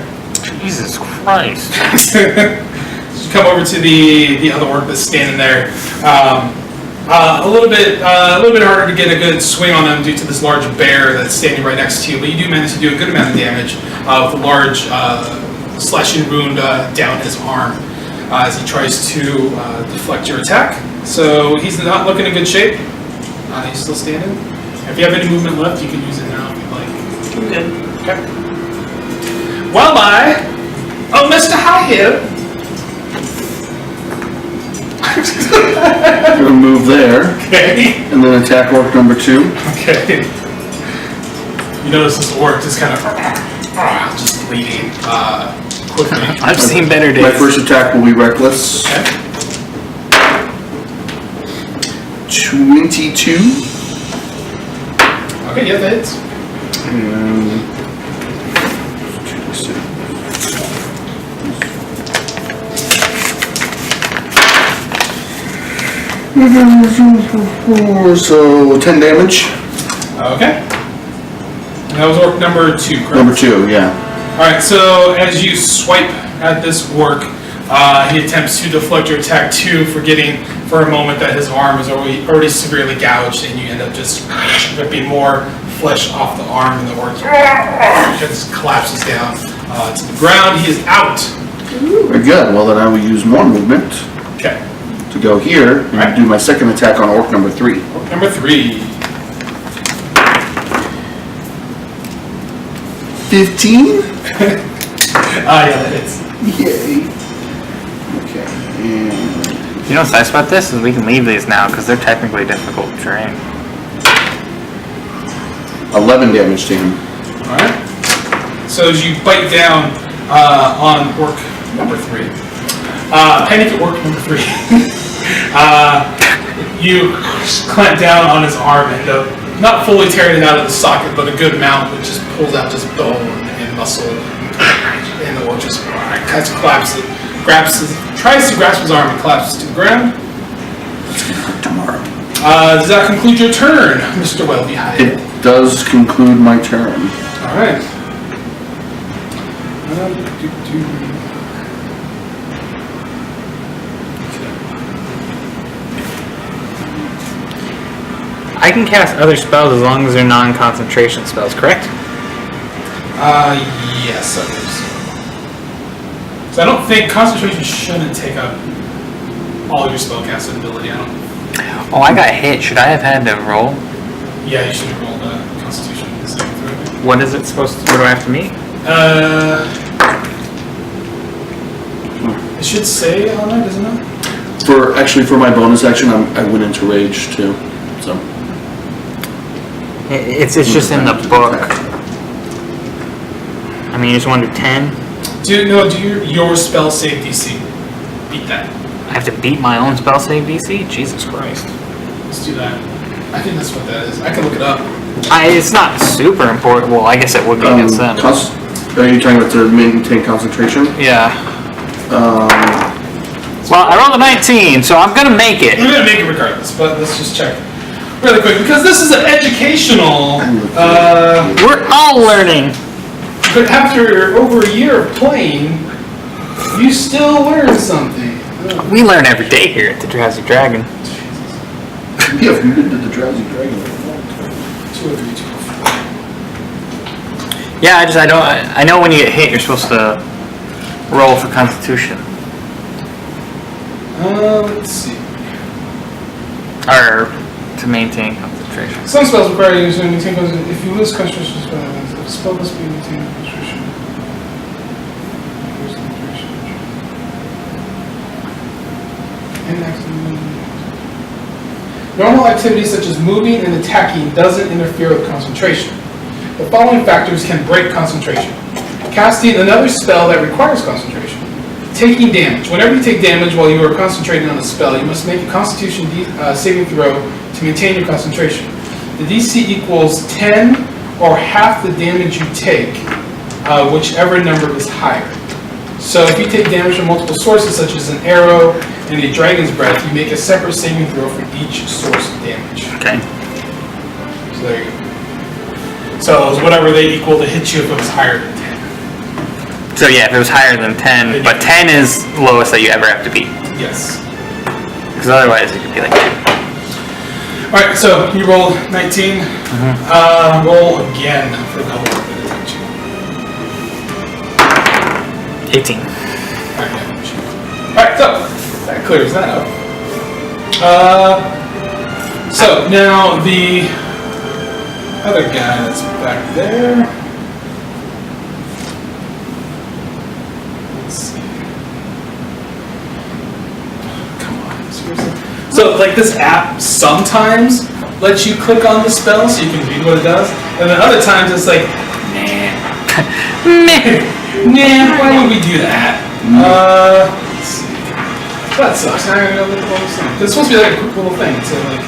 Jesus Christ. You come over to the other orc that's standing there. A little bit harder to get a good swing on him due to this large bear that's standing right next to you, but you do manage to do a good amount of damage with a large slashing wound down his arm as he tries to deflect your attack. So he's not looking in good shape. He's still standing. If you have any movement left, you can use it now if you'd like. I'm good. Okay. Wellby! Oh, Mr. High Heel! I'm gonna move there. Okay. And then attack orc number 2. Okay. You notice this orc is kind of just bleeding quickly. I've seen better days. My first attack will be reckless. Okay. 22. Okay, yeah, that hits. And 2, so 10 damage. Okay. And that was orc number 2, correct? Number 2, yeah. Alright, so as you swipe at this orc, he attempts to deflect your attack 2, forgetting for a moment that his arm is already severely gouged, and you end up just ripping more flesh off the arm, and the orc just collapses down to the ground. He is out. Very good. Well, then I will use more movement Okay. to go here and Right. do my second attack on orc number 3. Orc number 3. 15? Yeah, that hits. Yay. Okay, and You know what's nice about this is we can leave these now because they're technically difficult terrain. 11 damage to him. Alright. So as you bite down on orc number 3, panic at orc number 3, you clamp down on his arm and not fully tearing it out of the socket, but a good amount, which just pulls out just bone and muscle, and the orc just collapses, tries to grasp his arm and collapses to the ground. Tomorrow. Does that conclude your turn, Mr. Wellby? It does conclude my turn. Alright. I can cast other spells as long as they're non-concentration spells, correct? Yes, others. So I don't think concentration shouldn't take up all your spellcasting ability. I don't. Oh, I got hit. Should I have had to roll? Yeah, you should have rolled a Constitution saving throw. What is it supposed to? What do I have to meet? It should say on there, doesn't it? For my bonus action, I went into rage too. So It's just in the book. I mean, you just want to do 10? Do your spell save DC. Beat that. I have to beat my own spell save DC? Jesus Christ. Let's do that. I think that's what that is. I can look it up. It's not super important. Well, I guess it would be against them. Are you talking about to maintain concentration? Yeah. Well, I rolled a 19, so I'm gonna make it. We're gonna make it regardless, but let's just check really quick because this is an educational. We're all learning. But after over a year of playing, you still learn something. We learn every day here at the Drowsy Dragon. Yeah, we did the Drowsy Dragon. 2 or 3, 2 or 4. Yeah, I know when you get hit, you're supposed to roll for Constitution. Let's see. Or to maintain concentration. Some spells require you to maintain concentration. If you lose concentration, the spell must be maintained concentration. Normal activities such as moving and attacking doesn't interfere with concentration. The following factors can break concentration. Casting another spell that requires concentration. Taking damage. Whenever you take damage while you are concentrating on a spell, you must make a Constitution saving throw to maintain your concentration. The DC equals 10 or half the damage you take whichever number is higher. So if you take damage from multiple sources, such as an arrow and a dragon's breath, you make a separate saving throw for each source of damage. Okay. So there you go. So it was whatever they equal to hit you if it was higher than 10. So yeah, if it was higher than 10, but 10 is lowest that you ever have to beat. Yes. Because otherwise it could be like that. Alright, so you roll 19. Roll again for a couple more minutes. 18. Alright, so that clears that up. So now the other guy that's back there. Let's see. Come on, seriously. So like this app sometimes lets you click on the spell so you can read what it does, and then other times it's like, nah, why would we do that? Let's see. That sucks. Now I gotta go look at all this thing. It's supposed to be like a quick little thing. So like,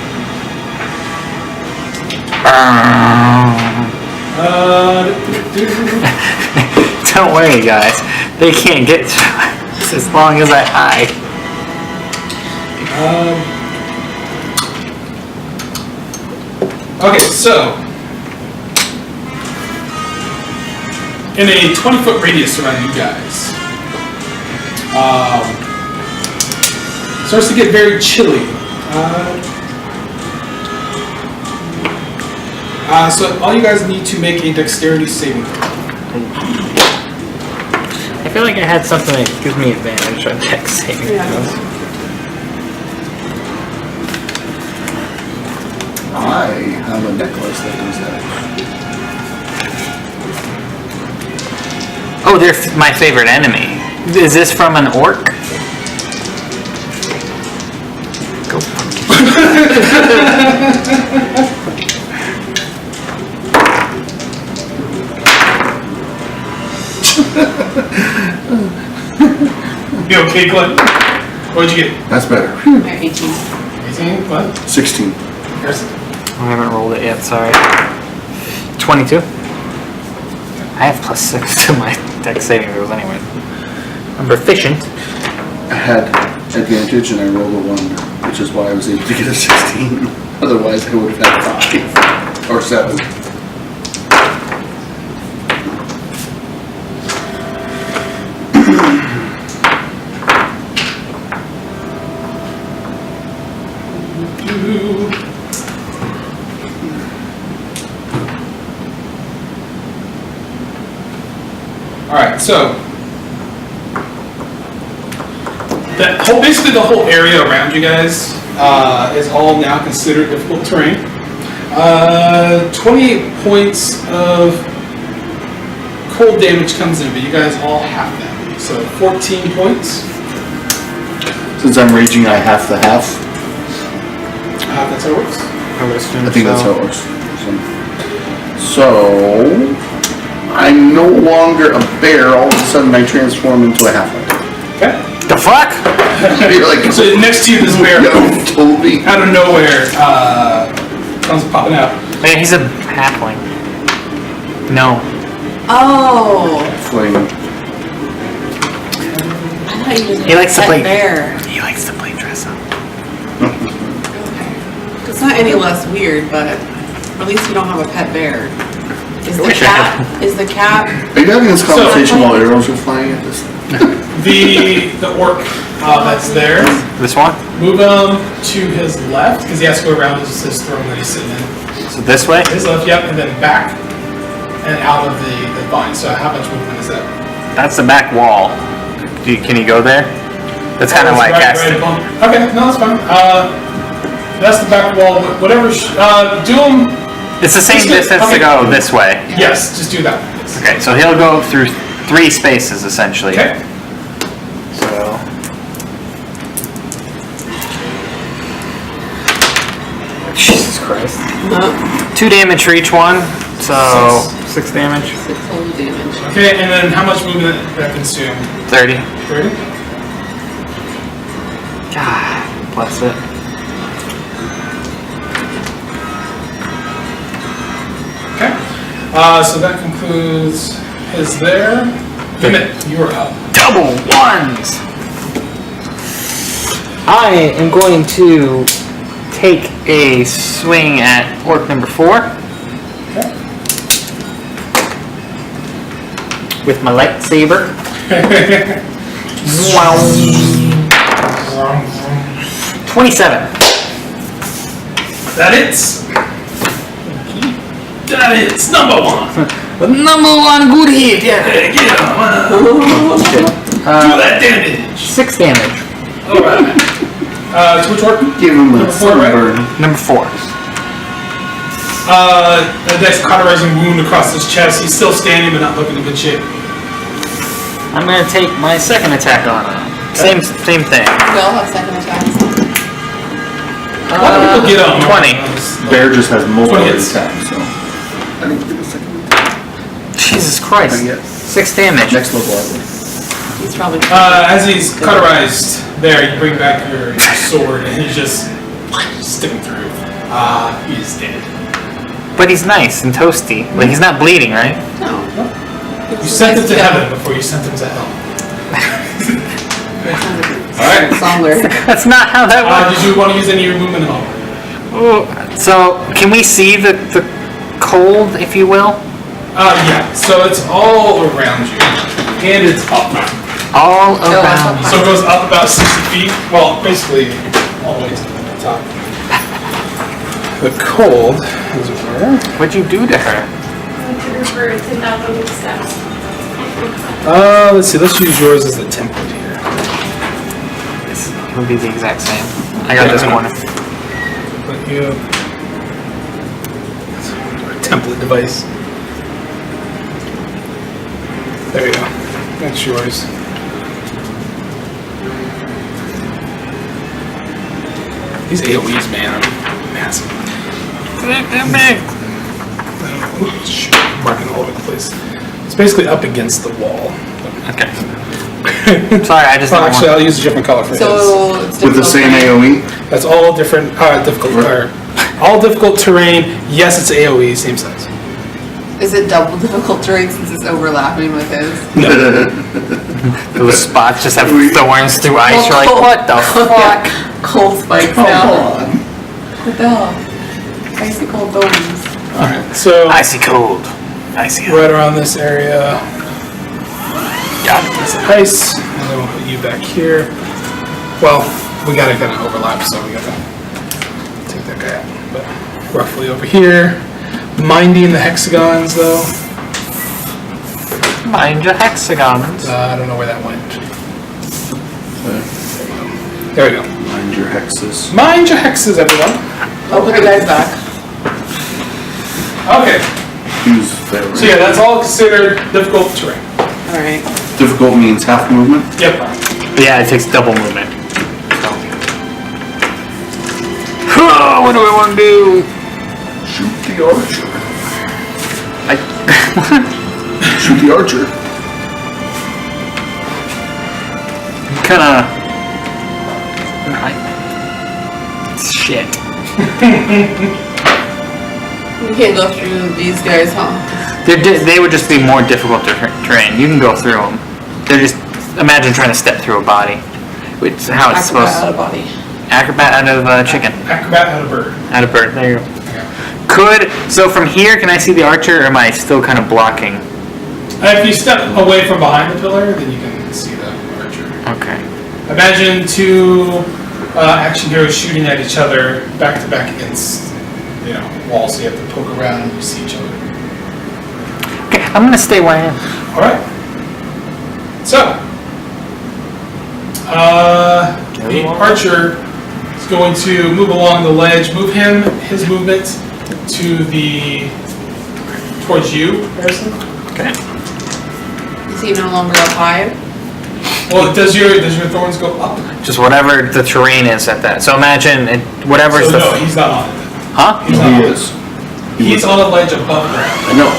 Don't worry, guys. They can't get through as long as I hide. Okay, so in a 20-foot radius around you guys, starts to get very chilly. So all you guys need to make a dexterity saving throw. I feel like I had something that gives me advantage on dex saving throws. I have a necklace that does that. Oh, they're my favorite enemy. Is this from an orc? Go You okay, Glen? What'd you get? That's better. 18. 18? What? 16. Harrison? I haven't rolled it yet, sorry. 22? I have +6 to my dex saving throws anyway. I'm proficient. I had advantage and I rolled a 1, which is why I was able to get a 16. Otherwise I would have had 5 or 7. Alright, so that whole, basically the whole area around you guys is all now considered difficult terrain. 28 points of cold damage comes in, but you guys all have that. So 14 points. Since I'm raging, I half the half. That's how it works. I think that's how it works. So I'm no longer a bear. All of a sudden, I transform into a halfling. Okay. The fuck? You're like, So next to you, this bear totally. out of nowhere comes popping out. Yeah, he's a halfling. No. Oh, Flame. I thought you was He likes to play. bear. He likes to play dress up. It's not any less weird, but at least you don't have a pet bear. Is I the wish I cat? had. Is the cat? Are you having this conversation while arrows are flying at this? The orc that's there, This one? move him to his left because he has to go around his throne that he's sitting in. So this way? His left, yep, and then back and out of the vine. So how much movement is that? That's the back wall. Can you go there? That's kind of like right casting. above. Okay, no, that's fine. That's the back wall. Whatever. Do him. It's the same distance to go this way. Yes, just do that. Okay, so he'll go through 3 spaces essentially. Okay. So. Jesus Christ. 2 damage for each one, so 6 damage. 6 total damage. Okay, and then how much movement that consumed? 30. 30. God bless it. Okay. So that concludes is there. Mement, you are up. Double ones! I am going to take a swing at orc number 4. Okay. With my lightsaber. Wow. 27. That hits. That hits. Number 1. The number 1 good hit, yeah. Hey, get him. Do that damage. 6 damage. Alright. So which orc? Give him Number a 4, right? sunburn. Number 4. A nice cauterizing wound across his chest. He's still standing, but not looking in good shape. I'm going to take my second attack on him. Same thing. We all have second attacks. A lot of people get on 20. Bear just has multiple 20 hits. attacks, so I didn't get a second attack. Jesus Christ. Not yet. 6 damage. Next level, I will. He's probably. As he's cauterized there, you bring back your sword, and he's just sticking through. He's dead. But he's nice and toasty. Like, he's not bleeding, right? No. You sent him to heaven before you sent him to hell. Alright. Somber. That's not how that works. Did you want to use any of your movement at all? So, can we see the cold, if you will? Yeah. So it's all around you, and it's up. All around. So it goes up about 60 feet. Well, basically all the way to the top. The cold is where? What'd you do to her? For 10,000 steps. Let's see. Let's use yours as the template here. This would be the exact same. I got this corner. But you. Our template device. There you go. That's yours. These AoEs, man, are massive. They're big. Oops, shoot, marking all over the place. It's basically up against the wall. Okay. Sorry, I just Well, don't actually, want... I'll use a different color for his. So it's With the same AoE? That's all different, difficult, all difficult terrain. Yes, it's AoE, same size. Is it double difficult terrain since it's overlapping with his? Those spots just have thorns through ice. You're like, what the fuck? Cold spikes Come now. on. What the hell? Icy cold bones. Alright, so Icy cold. Icy cold. right around this area. Yeah, it's ice. And then we'll put you back here. Well, we gotta kind of overlap, so we gotta take that guy out. But roughly over here. Minding the hexagons, though. Mind your hexagons. I don't know where that went. There we go. Mind your hexes. Mind your hexes, everyone. I'll put the guys back. Okay. Who's there? So yeah, that's all considered difficult terrain. Alright. Difficult means half movement? Yep. Yeah, it takes double movement. Oh, what do I want to do? Shoot the archer. I... Shoot the archer. Kinda... Shit. You can't go through these guys, huh? They would just be more difficult terrain. You can go through them. They're just... Imagine trying to step through a body. Which is how it's supposed Acrobat out to... of body. Acrobat out of chicken. Acrobat out of bird. Out of bird. There you go. So from here, can I see the archer, or am I still kind of blocking? If you step away from behind the pillar, then you can see the archer. Okay. Imagine two action heroes shooting at each other back to back against, walls. So you have to poke around and you see each other. Okay, I'm gonna stay where I am. All right. So, the archer is going to move along the ledge. Move his movement towards you, Harrison. Okay. Is he no longer up high? Well, does your thorns go up? Just whatever the terrain is at that. So imagine whatever's So the... no, he's not on it. Huh? He's not on He it. is. He's on a ledge above ground. I know.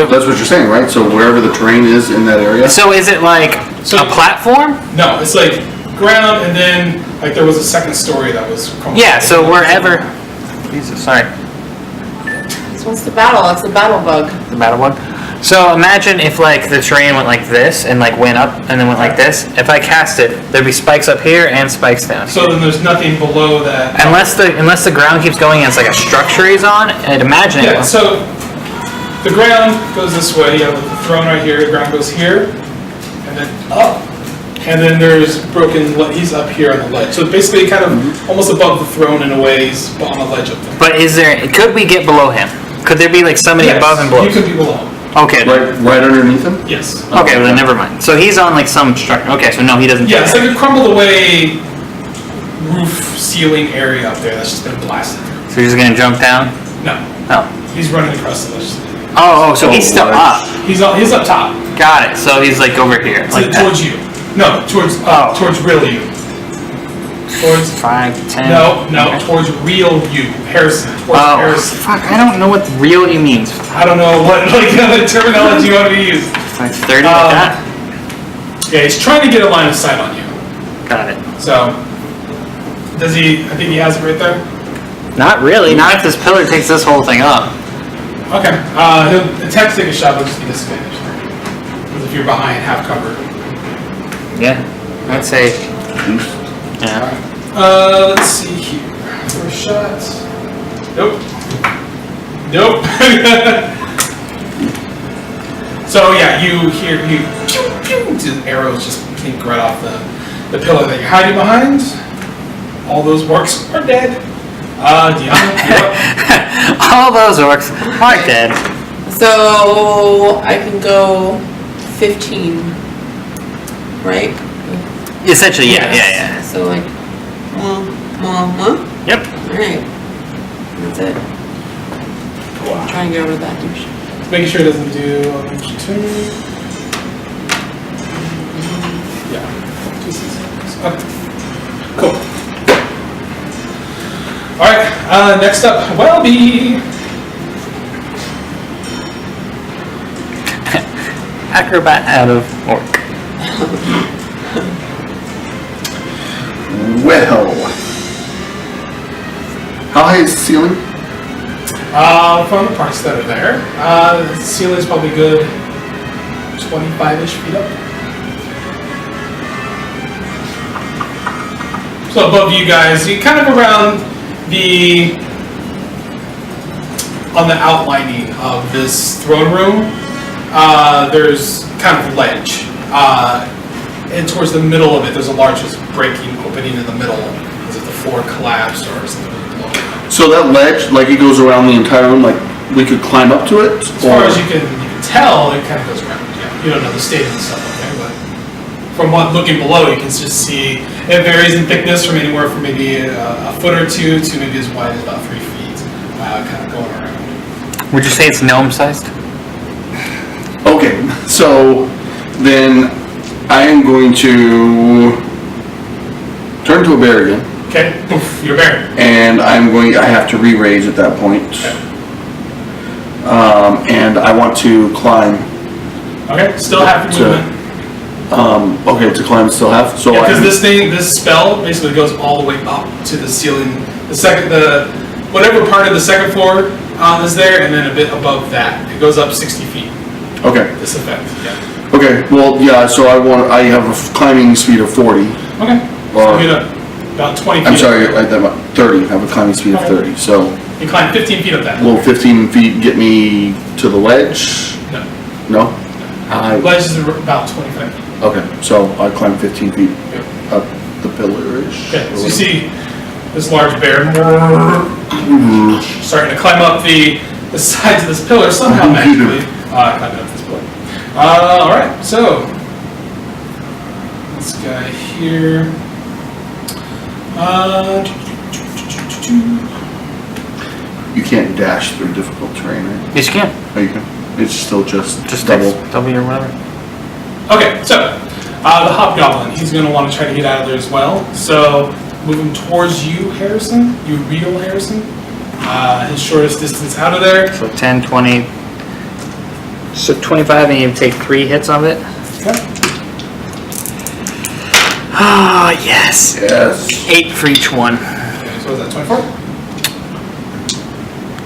That's what you're saying, right? So wherever the terrain is in that area? So is it like a platform? No, it's like ground, and then like there was a second story that was. Yeah, so wherever... Jesus, sorry. This one's the battle. That's the battle bug. The battle one. So imagine if like the terrain went like this and like went up and then went like this. If I cast it, there'd be spikes up here and spikes down. So then there's nothing below that. Unless the ground keeps going and it's like a structure he's on, I'd imagine. Yeah. So the ground goes this way. You have like the throne right here. The ground goes here, and then up, and then there's broken. He's up here on the ledge. So basically, kind of almost above the throne in a way. He's on the ledge up there. But could we get below him? Could there be like somebody above and below? You could be below him. Okay. Right underneath him? Yes. Okay, well then never mind. So he's on like some structure. Okay, so no, he doesn't. Yeah, it's like a crumbled away roof ceiling area up there that's just been blasted. So he's gonna jump down? No. Oh. He's running across the ledge. So he's still up. He's up top. Got it. So he's like over here. Like towards you. No, towards real you. Towards 5, 10. No, towards real you, Harrison. Towards Harrison. Fuck, I don't know what real you means. I don't know what the terminology you want to use. Like 30 like that? Yeah, he's trying to get a line of sight on you. Got it. So, does he? I think he has it right there. Not really. Not if this pillar takes this whole thing up. Okay. He'll attempt to take a shot, but just be disadvantaged. Because if you're behind, half cover. Yeah, I'd say. Yeah. Let's see here. First shot. Nope. So yeah, you hear pew pew. The arrows just pink right off the pillar that you're hiding behind. All those orcs are dead. Deanna, you're up. All those orcs are dead. So I can go 15, right? Essentially, yeah. So like, Yep. Alright. That's it. Try and get over that douche. Making sure it doesn't do elementary 2. Yeah. Okay. Cool. Alright, next up, Wellby. Acrobat out of orc. Well, how high is the ceiling? From the parts that are there, the ceiling's probably good 25-ish feet up. So above you guys, you kind of around on the outlining of this throne room, there's kind of ledge. And towards the middle of it, there's a large breaking opening in the middle. Is it the floor collapsed or something below? So that ledge, like it goes around the entire room, like we could climb up to it? As far as you can tell, it kind of goes around. Yeah, you don't know the state of the stuff up there, but from looking below, you can just see it varies in thickness from anywhere from maybe a foot or two to maybe as wide as about 3 feet, kind of going around. Would you say it's gnome-sized? Okay, so then I am going to turn to a bear again. Okay, poof, you're a bear. And I have to re-raise at that point. Okay. And I want to climb. Okay, still half your movement. Okay, to climb still half. So because this spell basically goes all the way up to the ceiling. Whatever part of the second floor is there, and then a bit above that, it goes up 60 feet. Okay. This effect, yeah. Okay, well, yeah. So I have a climbing speed of 40. Okay. So you get about 20 feet. I'm sorry, I have 30. I have a climbing speed of 30. So you climb 15 feet up that. will 15 feet get me to the ledge? No. No. The ledge is about 25 feet. Okay, so I climb 15 feet Yep. up the pillar-ish. Okay, so you see this large bear starting to climb up the sides of this pillar somehow magically. Climbing up this pillar. Alright, so this guy here. You can't dash through difficult terrain, right? Yes, you can. Oh, you can. It's still just double double. or whatever. Okay, so the hobgoblin, he's going to want to try to get out of there as well. So moving towards you, Harrison, you real Harrison. His shortest distance out of there. So 10, 20. So 25, and you take 3 hits of it. Okay. Ah, yes. Yes. 8 for each one. Okay, so is that 24?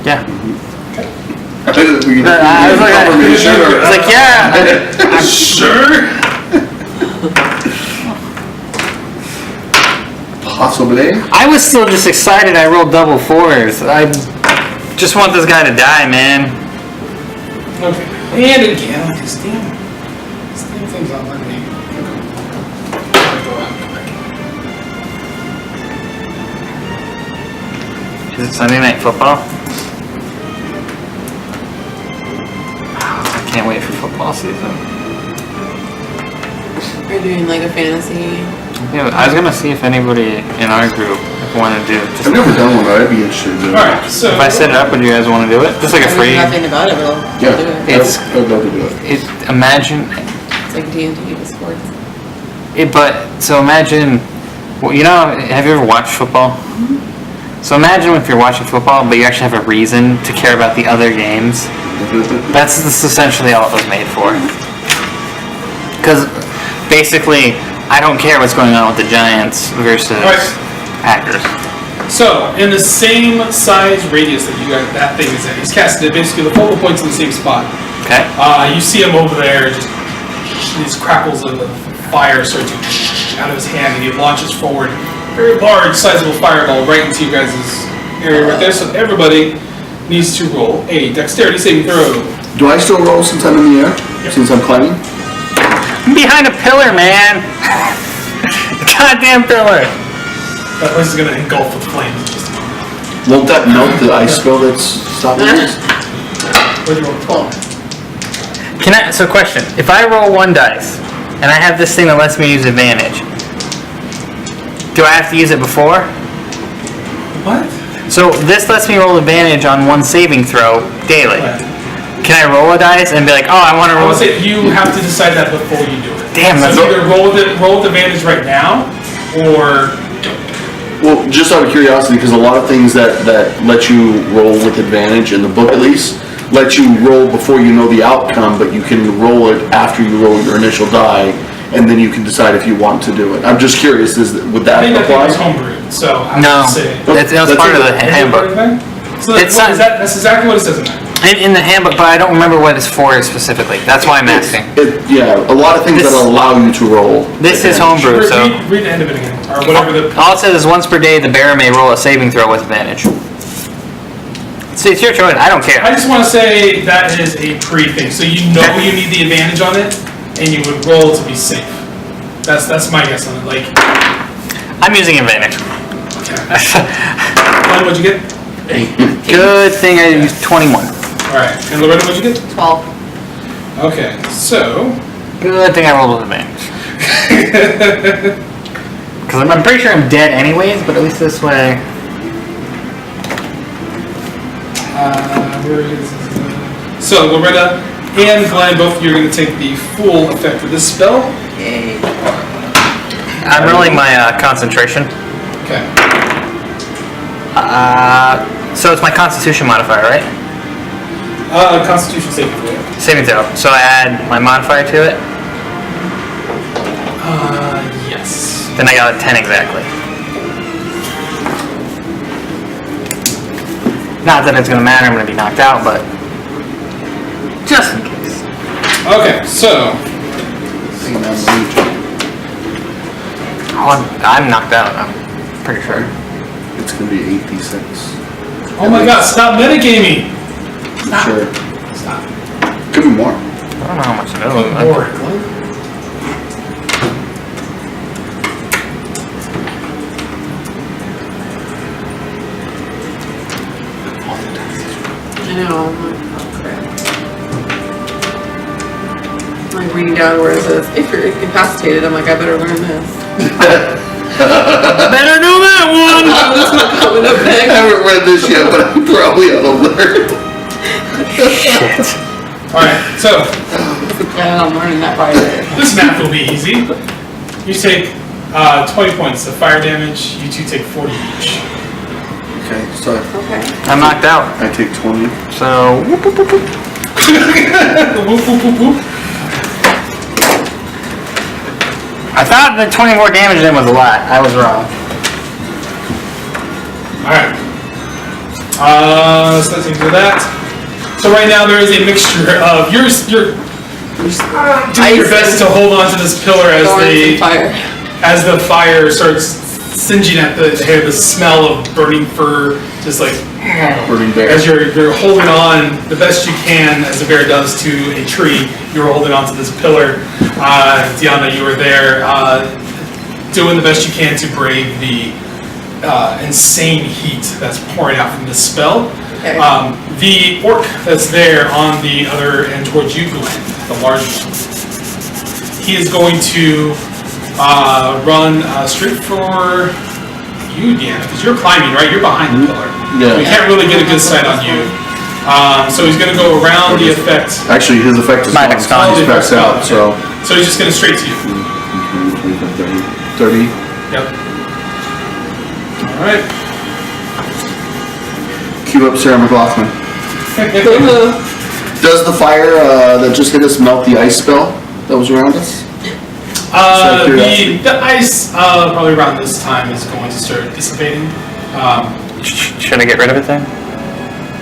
Yeah. Okay. We can I was like, confirmation or- it's like, yeah. Sure. Possibly. I was still just excited I rolled double 4s. I just want this guy to die, man. Okay. And again, this damn thing's not letting me. Is it Sunday Night Football? I can't wait for football season. We're doing like a fantasy. Yeah, I was gonna see if anybody in our group wanted to do it. Just I've never done one, but I'd be interested in it. Alright, so. if I set it up, would you guys want to do it? Just like a I know free. nothing about it, but I'll Yeah, do it. It's- I'd love to do it. Imagine It's like D&D with sports. it, but so imagine. Well, you know, have you ever watched football? So imagine if you're watching football, but you actually have a reason to care about the other games. That's essentially all it was made for. Because basically, I don't care what's going on with the Giants versus Alright. Packers. So, in the same size radius that you got, that thing is at, he's casted it basically the focal point's in the same spot. Okay. You see him over there, just these crackles of fire start to out of his hand, and he launches forward, very large, sizable fireball right into you guys' area right there. So everybody needs to roll a dexterity saving throw. Do I still roll since I'm in the air? Yep. Since I'm climbing? I'm behind a pillar, man. Goddamn pillar. That place is gonna engulf with flames in just a moment. Won't that melt the ice spell that's stopping us? Where'd you roll? 12. Can I? So, question: if I roll 1 dice and I have this thing that lets me use advantage, do I have to use it before? What? So this lets me roll advantage on 1 saving throw daily. Right. Can I roll a dice and be like, oh, I want to I roll? would say you have to decide that before you do it. Damn, that's so either roll with advantage right now, or Well, just out of curiosity, because a lot of things that let you roll with advantage, in the book at least, let you roll before you know the outcome, but you can roll it after you roll your initial die, and then you can decide if you want to do it. I'm just curious, would that I think apply? it's homebrewed. So I No, would say. that's part of the handbook. So It's not- that's exactly what it says in there. In the handbook, but I don't remember what it's for specifically. That's why I'm asking. Yeah, a lot of things This- that allow you to roll. This is advantage. homebrew, so Read the end of it again, or whatever the. all it says is once per day the bearer may roll a saving throw with advantage. See, it's your choice. I don't care. I just want to say that is a pre-thing, so you know you need the advantage on it, and you would roll to be safe. That's my guess on it. Like, I'm using advantage. Glen, what'd you get? Good thing I used 21. All right, and Loretta, what'd you get? 12. Okay, so. Good thing I rolled with advantage. Because I'm pretty sure I'm dead anyways, but at least this way. Where is so Loretta and Glen, both of you are going to take the full effect of this spell. Yay. I'm rolling my concentration. Okay. So it's my Constitution modifier, right? Constitution saving throw. Saving throw. So I add my modifier to it. Yes. Then I got a 10 exactly. Not that it's gonna matter. I'm gonna be knocked out, but just in case. Okay, so Oh, I'm knocked out. I'm pretty sure. It's going to be 8d6. oh my God, stop metagaming. Stop. Sure. Stop. Could be more. I don't know how much it is. More. Glen. I know. I'm like, oh crap. I'm like reading down where it says, if you're incapacitated, I'm like, I better learn this. Better know that one. That's not coming up I next. haven't read this yet, but I'm probably on alert. Shit. Alright, so Yeah, I'm learning that right there. this math will be easy. You take 20 points of fire damage, you two take 40 each. Okay, so Okay. I'm knocked out. I take 20. So whoop, whoop, whoop, whoop. Whoop, whoop, whoop, whoop. I thought the 20 more damage then was a lot. I was wrong. Alright. So that's into that. So right now there is a mixture of you're doing your best to hold on to this pillar as the fire starts singeing at the hair, the smell of burning fur, just like Burning bear. as you're holding on the best you can, as a bear does to a tree. You're holding on to this pillar. Deanna, you were there, doing the best you can to brave the insane heat that's pouring out from this spell. Okay. The orc that's there on the other end towards you, Glen, the large one, he is going to run straight for you, Deanna, because you're climbing, right? You're behind the pillar. Yeah. We can't really get a good sight on you. So he's going to go around the effect. Actually, his effect is Mine gone. is gone. He's backed out, so. So he's just going to straight to you. 30. Yep. All right. Cue up Sarah McLaughlin. Does the fire that just hit us melt the ice spell that was around us? The ice probably around this time is going to start dissipating. Should I get rid of it then?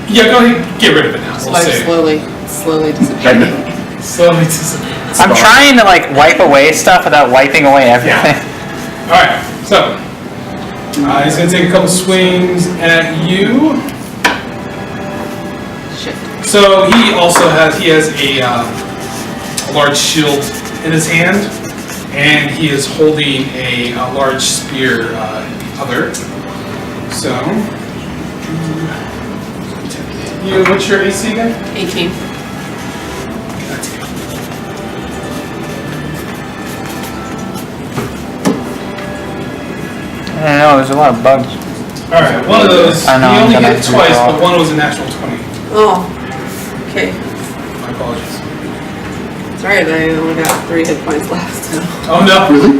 Yeah, go ahead, get rid of it now. We'll say. Slowly dissipating. Slowly dissipating. I'm trying to like wipe away stuff without wiping away everything. All right, so he's going to take a couple swings at you. Shit. So he also has a large shield in his hand, and he is holding a large spear other. So, you, what's your AC again? 18. I don't know, there's a lot of bugs. Alright, one of those, I know, he only I'm gonna hit twice, draw. but one was a natural 20. Oh. Okay. My apologies. It's alright, I only got 3 hit points left. So. Oh no. Really?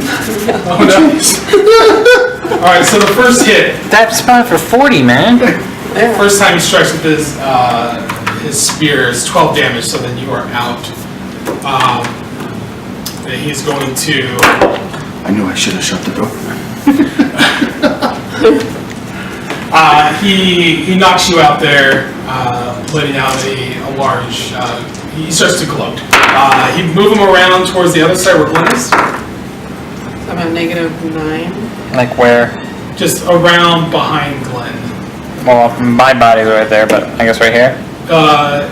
Oh no. Alright, so the first hit, That spot for 40, man. Yeah. first time he strikes with his spear is 12 damage, so then you are out. And he's going to... I knew I should have shut the door. He knocks you out there, letting out a large... he starts to gloat. He move him around towards the other side where Glen is. So I'm at -9. Like where? Just around behind Glen. Well, my body's right there, but I guess right here.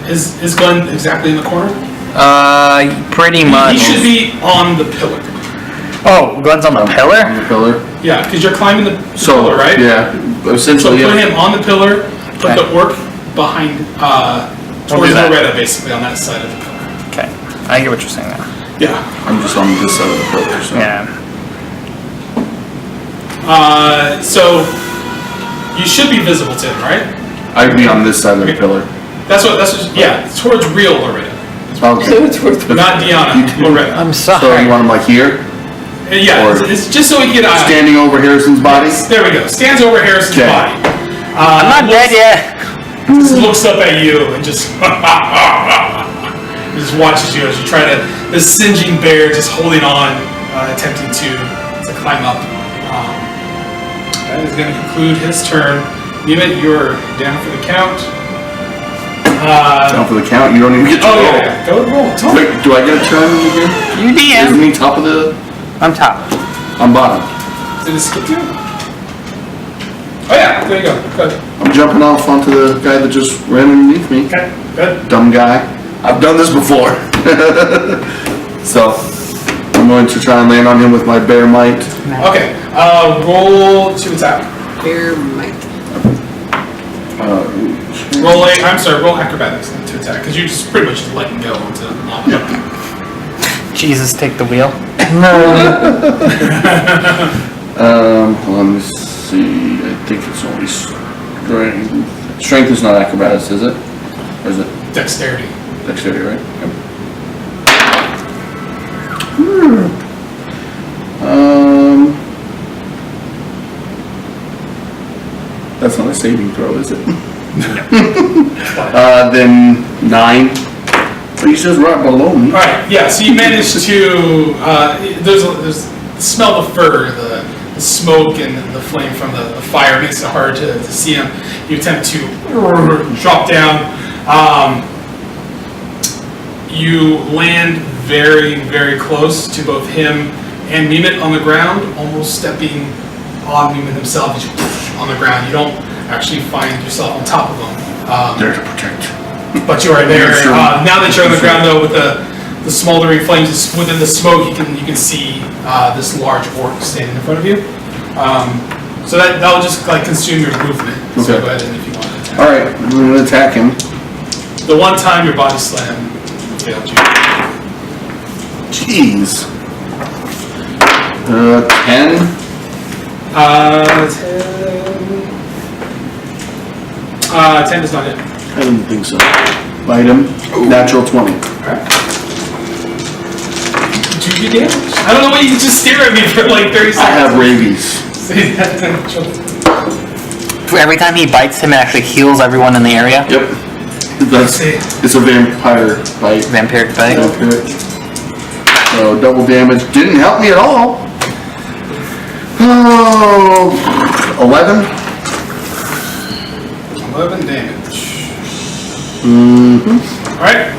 Is Glen exactly in the corner? Pretty He much. should be on the pillar. Oh, Glen's on the pillar? On the pillar. Yeah, because you're climbing the So, pillar, right? yeah, So essentially, put yeah. him on the pillar, put Okay. the orc behind, We'll towards do that. Loretta, basically, on that side of the pillar. Okay, I get what you're saying now. Yeah. I'm just on this side of the pillar, so. Yeah. So you should be visible to him, right? I'd be on this side of the pillar. That's what, yeah, towards real Loretta. Okay. Not Deanna, Loretta. I'm So you sorry. want him like here? Yeah, Or- it's just so he can, Standing over Harrison's body? yes, there we go, stands over Harrison's Okay. body. I'm not dead yet. Just looks up at you and just just watches you as you try to, this singeing bear just holding on, attempting to climb up. That is going to conclude his turn. Mement, you're down for the count. Down for the count, you don't even get to Oh roll. yeah, go roll. Tell me. Wait, do I get a turn again? You Isn't DM. he top of the, I'm top. I'm bottom? Did it skip you? Oh yeah, there you go. Good. I'm jumping off onto the guy that just ran underneath me. Okay, good. Dumb guy. I've done this before. So, I'm going to try and land on him with my bear might. Okay, roll to attack. Bear might. Roll acrobatics to attack, because you're just pretty much just letting go to Jesus, take the wheel. Let me see. I think it's only strength. Strength is not acrobatics, is it? Or is it dexterity. dexterity, right? Yep. That's not a saving throw, is it? Then 9. But he's just right below me. Alright, yeah, so you managed to, there's smell the fur, the smoke and the flame from the fire makes it hard to see him. You attempt to drop down. you land very, very close to both him and Mement on the ground, almost stepping on Mement himself as you on the ground. You don't actually find yourself on top of him. There to protect. But you are there. Sure. Now that you're on the ground, though, with the smoldering flames within the smoke, you can see this large orc standing in front of you. So that'll just like consume your movement. So Okay. go ahead and if you want to attack. All right, I'm gonna attack him. The one time your body slam failed you. Jeez. 10. 10 is not it. I didn't think so. Bite him. Natural 20. Alright. 2d damage. I don't know why you can just stare at me for like 30 seconds. I have rabies. Say that. Every time he bites him, it actually heals everyone in the area. Yep. It's a vampire bite. Vampiric bite. Vampiric. So double damage. Didn't help me at all. Oh, 11. 11 damage. Mm-hmm. Alright.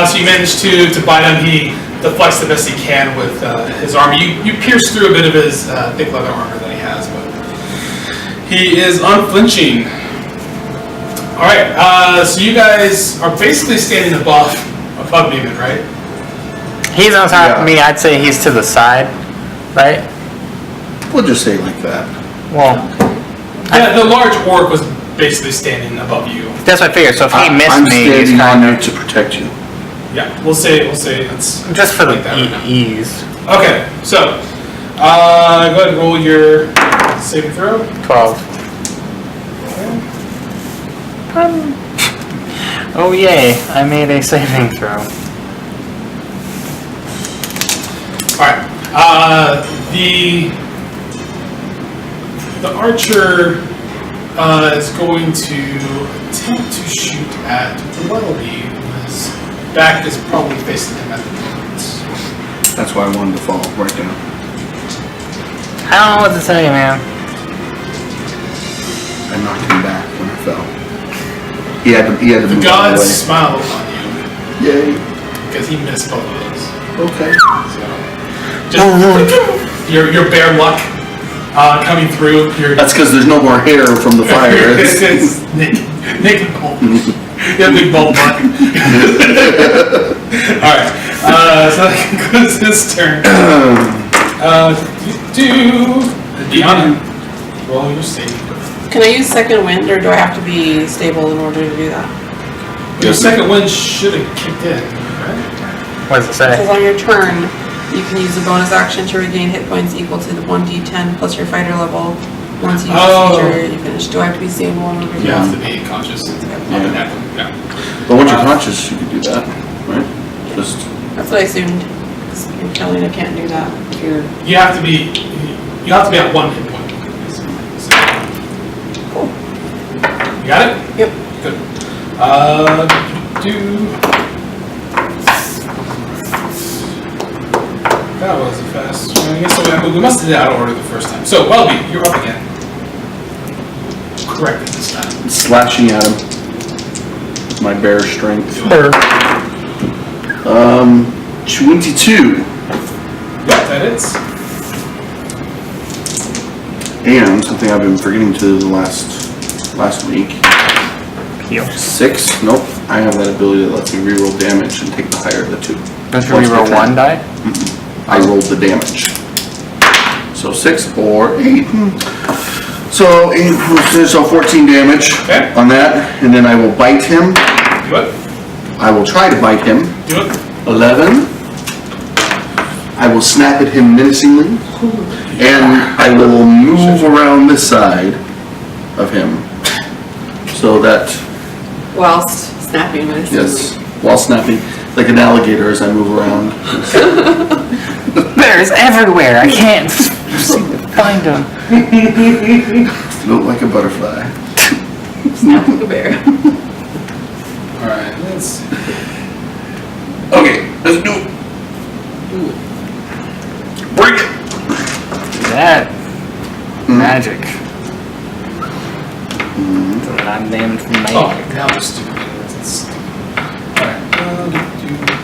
So you manage to bite him. He deflects the best he can with his armor. You pierce through a bit of his thick leather armor that he has, but he is unflinching. Alright, so you guys are basically standing above Mement, right? He's on top of me. I'd say he's to the side, right? We'll just say it like that. Well, Yeah, the large orc was basically standing above you. that's what I figured. So if he missed I'm me, he's standing on kind you to protect you. Yeah, we'll say it's of just for the like that right now. ease. Okay, so go ahead and roll your saving throw. 12. Oh yay! I made a saving throw. Alright. The archer is going to attempt to shoot at Wellby, whose back is probably facing him at the moment. That's why I wanted to fall right down. I don't know what to tell you, man. I knocked him back when I fell. He had to The move out of gods the way. smiled on you Yay. because he missed both of those. Okay. So, just your bare luck coming through. That's because there's no more hair from the fire. It's naked bulb. Yeah, big bulb butt. Alright, so that concludes this turn. Deanna, roll your saving throw. Can I use second wind, or do I have to be stable in order to do that? Your second wind should have kicked in, right? What does it Because say? on your turn, you can use a bonus action to regain hit points equal to the 1d10 plus your fighter level. Once you use the feature, you finish. Do I have to be stable in order to do You have that? to be conscious. Yeah. But once you're conscious, you can do that, right? Just That's what I assumed. 'Cause you're telling me I can't do that if you're... You have to be at 1 hit point. So, Cool. you got it? Yep. Good. That was a fast swing. So we must have did it out of order the first time. So, Wellby, you're up again. Correct this time. slashing at him. With my bear strength. 22. Got that hits. And something I've been forgetting to the last week. Heal. 6. Nope. I have that ability that lets me reroll damage and take the higher of the two. Don't you Once per reroll turn. one die? I rolled the damage. So 6 or 8. So 8, so 14 damage Okay. on that, and then I will bite him. Do it. I will try to bite him. Do it. 11. I will snap at him menacingly, and I will move around this side of him, so that Whilst snapping with yes, while snapping like an alligator as I move around. Bears everywhere. I can't find them. Float like a butterfly. Snap like a bear. Alright, let's see. Okay, let's do it. Break it. That magic. So that I'm named Oh, magic. now I'm stupid. Alright.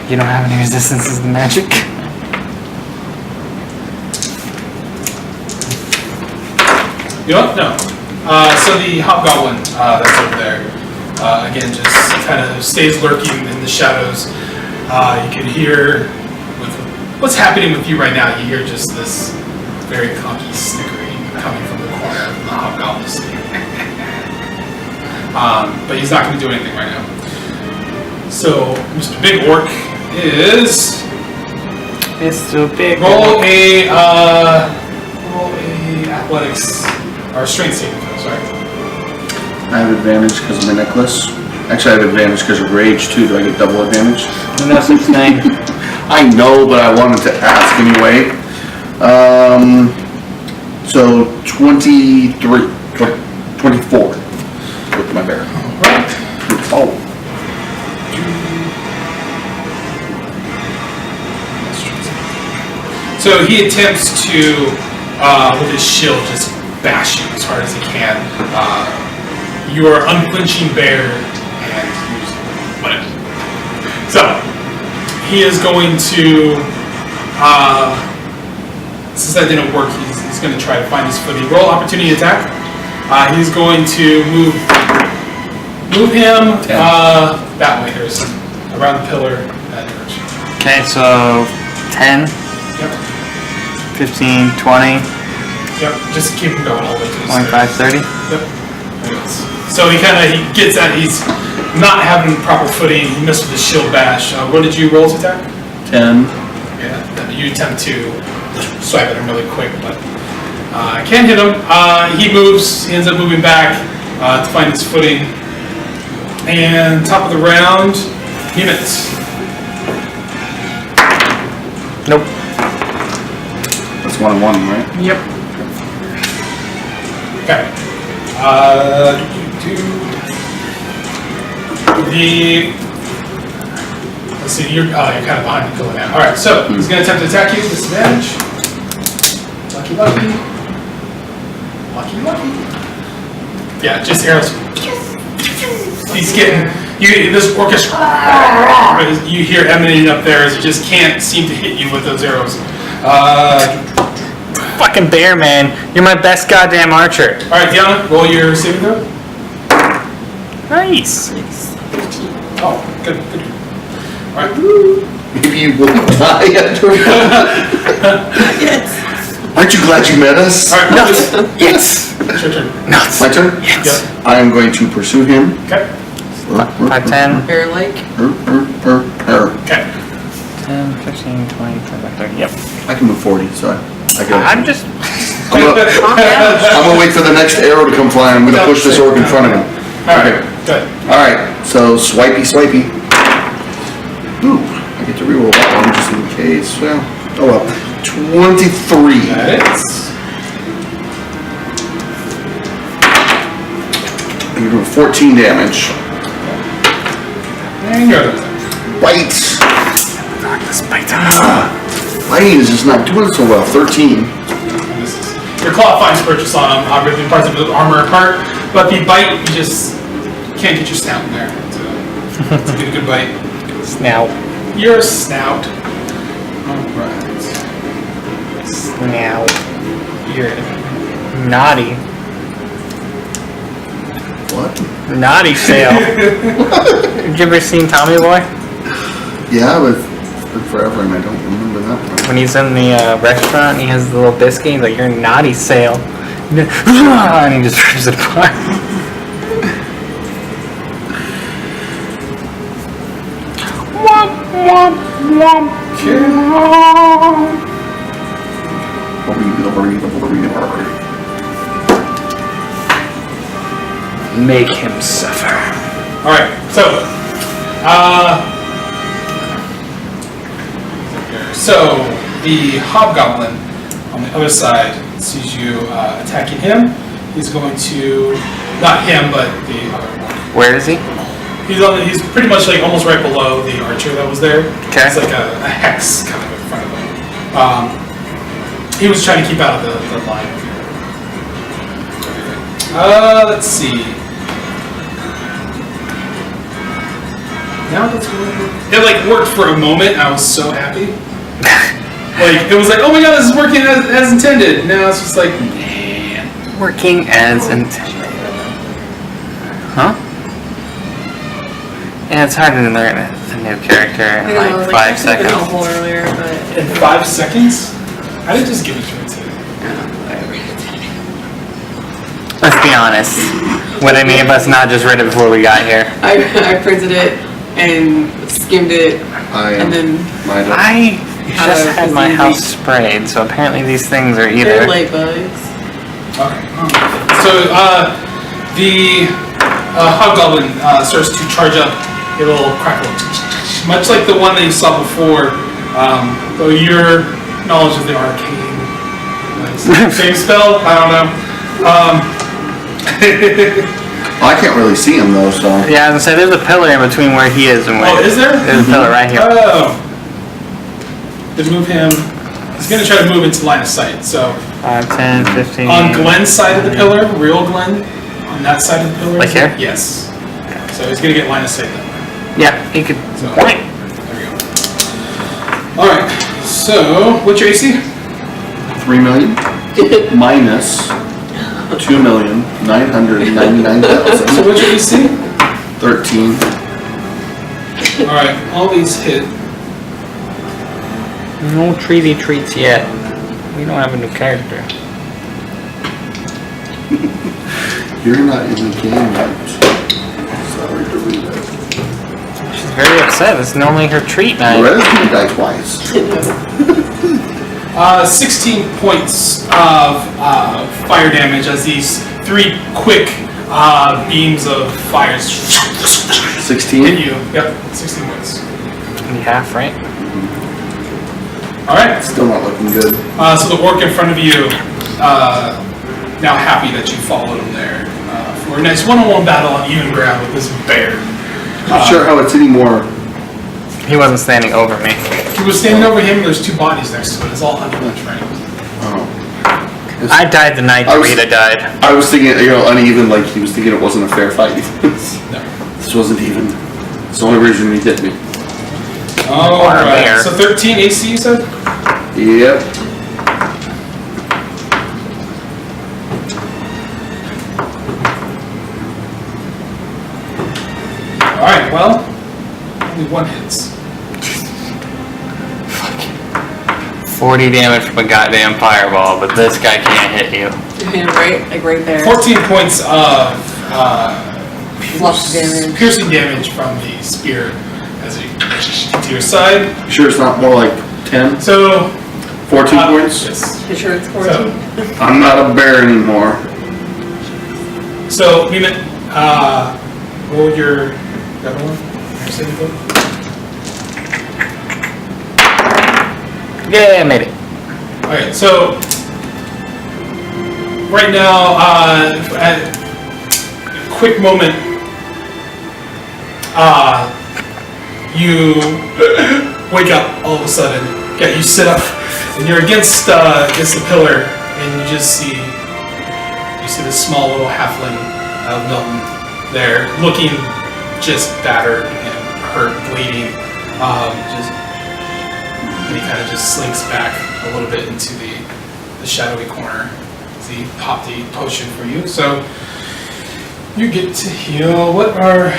You don't have any resistances to magic. You don't? No. So the hobgoblin that's over there, again, just kind of stays lurking in the shadows. You can hear with what's happening with you right now. You hear just this very cocky snickering coming from the corner of the hobgoblin. But he's not going to do anything right now. So Mr. Big Orc is Mr. Big roll a athletics or strength saving throw. Sorry. I have advantage because of my necklace. Actually, I have advantage because of rage too. Do I get double advantage? No such thing. I know, but I wanted to ask anyway. So 24 with my bear. Right. Oh. So he attempts to, with his shield, just bash you as hard as he can. You are unflinching bear, and whatever. So he is going to, since that didn't work, he's going to try to find his footing. Roll opportunity attack. He's going to move him that way, Harrison, around the pillar that direction. Okay, so 10, Yep. 15, 20, Yep. Just keep him going all the way to the 25, stairs. 30. Yep. There it is. So he gets that he's not having proper footing. He missed with his shield bash. What did you roll to attack? 10. Yeah, you attempt to swipe at him really quick, but can't hit him. He moves. He ends up moving back to find his footing. And top of the round, Mement. Nope. That's 1 and 1, right? Yep. Okay. Let's see, you're kind of behind the pillar now. Alright, so he's going to attempt to attack you, disadvantage. Lucky. Yeah, just arrows. He's getting, this orchestra, you hear emanating up there as he just can't seem to hit you with those arrows. Fucking bear, man. You're my best goddamn archer. Alright, Deanna, roll your saving throw. Nice. Oh, good. Alright. Maybe you won't die after. Yes. Aren't you glad you met us? Alright, Nuts. Yes. It's your turn. Nuts. My turn? Yes. Yep. I am going to pursue him. Okay. 5, 10. Bear like. Okay. 10, 15, 20, 25, 30. Yep. I can move 40, so I got I'm just. I'm gonna wait for the next arrow to come flying. I'm gonna push this orc in front of him. Alright, good. Alright, so swipey. Ooh, I get to reroll that one just in case. Well, oh well. 23. That is. And you're doing 14 damage. And you're Bite. This bite. Biting is just not doing so well. 13. Your claw finds purchase on him, ripping parts of the armor apart, but the bite, you just can't get your snout in there. It's a good bite. Snout. Your snout. Alright. Snout. You're naughty. What? Naughty sale. Have you ever seen Tommy Boy? Yeah, but it's been forever and I don't remember that one. When he's in the restaurant and he has the little biscuit, he's like, "You're naughty sale." And he just rips it apart. Make him suffer. Alright, so the hobgoblin on the other side sees you attacking him. He's going to, not him, but the other one. Where is he? He's pretty much like almost right below the archer that was there. Okay. It's like a hex kind of in front of him. He was trying to keep out of the line of everything. Let's see. Now it's working. It like worked for a moment. And I was so happy. Like it was like, oh my god, this is working as intended. Now it's just like, man, Working as intended. Huh? Yeah, it's hard to learn a new character in like 5 seconds. A whole earlier, but in 5 seconds. I didn't just give it to you. Let's be honest. Would any of us not just read it before we got here? I printed it and skimmed it, and then I just had my house sprayed, so apparently these things are either. they're light bugs. Okay. So the hobgoblin starts to charge up a little crackle, much like the one that you saw before. Though your knowledge of the arcane, same spell. I don't know. I can't really see him though, so. Yeah, I was gonna say there's a pillar in between where he is and where. Oh, is there? There's a pillar right here. Oh. To move him, he's gonna try to move into line of sight. So 5, 10, 15. on Glen's side of the pillar, real Glen, on that side of the pillar. Like here? Yes. So he's gonna get line of sight that way. Yeah, he could. So, there we go. All right. So what's your AC? 3 million minus 2,999,000. So what's your AC? 13. All right. All these hit. No treaty treats yet. We don't have a new character. You're not in the game yet. Sorry to read that. She's very upset. It's normally her treat night. Loretta's gonna die twice. 16 points of fire damage as these 3 quick beams of fire 16? hit you. Yep, 16 points. Half, right? Alright. Still not looking good. So the orc in front of you, now happy that you followed him there for a nice one-on-one battle on even ground with this bear. Not sure how it's any more. He wasn't standing over me. He was standing over him, there's 2 bodies next to it. It's all uneven terrain. Oh. I died the night Rita died. I was thinking, uneven, like he was thinking it wasn't a fair fight. No. This wasn't even. It's the only reason he hit me. Alright, so 13 AC you said? Yep. Alright, well, only 1 hits. 40 damage from a goddamn fireball, but this guy can't hit you. Yeah, right there. 14 points of damage. piercing damage from the spear as he to your side. You sure it's not more like 10? So 14 points? Yes. You sure it's 14? I'm not a bear anymore. So Mement, roll your other one. Yeah, I made it. Okay, so right now, at a quick moment, you wake up all of a sudden. Yeah, you sit up, and you're against the pillar, and you just see this small little halfling of Milton there, looking just battered and hurt, bleeding. And he kind of just slinks back a little bit into the shadowy corner as he popped the potion for you. So you get to heal. What are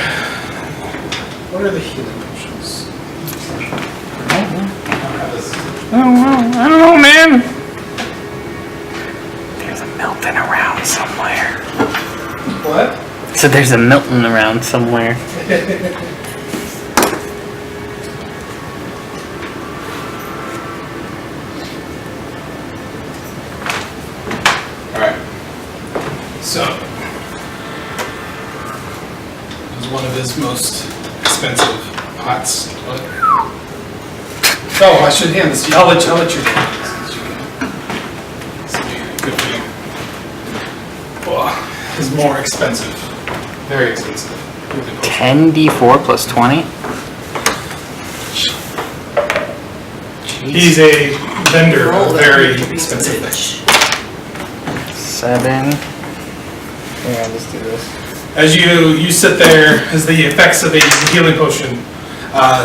the healing potions? I don't know, man. There's a Milton around somewhere. What? So there's a Milton around somewhere. Alright. So it was one of his most expensive pots. What? Oh, I should hand this to you. I'll let you hand this. This will be good for you. Oh, it's more expensive. Very expensive. 10d4 plus 20? Jeez. He's a vendor of very expensive things. 7. Yeah, let's do this. As you sit there, as the effects of a healing potion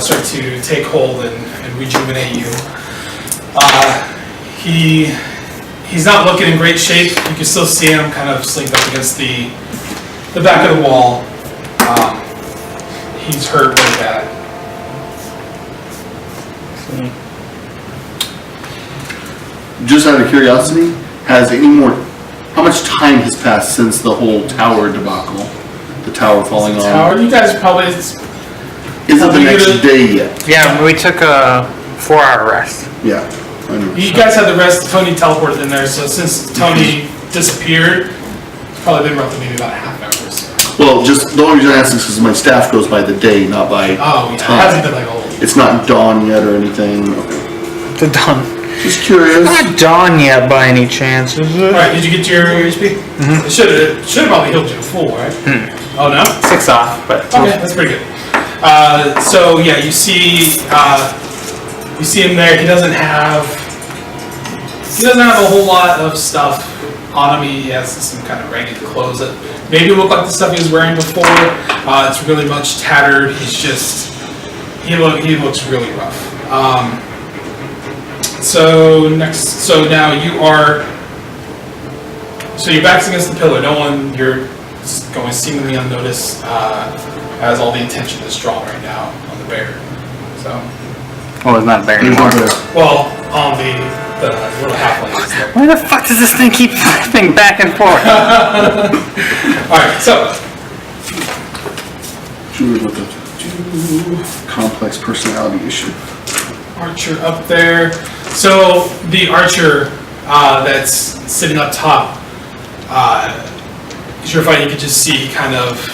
start to take hold and rejuvenate you. He's not looking in great shape. You can still see him kind of slinked up against the back of the wall. He's hurt really bad. Just out of curiosity, how much time has passed since the whole tower debacle? The tower falling on? Tower, you guys probably... Is it the next day yet? Yeah, we took a 4-hour rest. Yeah. I know. You guys had the rest. Tony teleported in there, so since Tony disappeared, it's probably been roughly maybe about a half hour or so. Well, just the only reason I ask is because my staff goes by the day, not by Oh, yeah, it time. hasn't been like a whole... It's not dawn yet or anything. Okay. The dawn. Just curious. Not dawn yet by any chance, is it? Alright, did you get your HP? Mm-hmm. It should have probably healed you to full, right? Oh, no? 6 off, but... Okay, that's pretty good. So, yeah, you see him there. He doesn't have a whole lot of stuff on him. He has some kind of ragged clothes that maybe look like the stuff he was wearing before. It's really much tattered. He looks really rough. So now your back's against the pillar. You're going seemingly unnoticed, as all the attention is drawn right now on the bear. So. Oh, it's not a bear There's anymore. no bear. Well, on the little halfling is there. Why the fuck does this thing keep flipping back and forth? Alright, so. Julie with a complex personality issue. Archer up there. So the archer that's sitting up top, as you're fighting, you can just see kind of,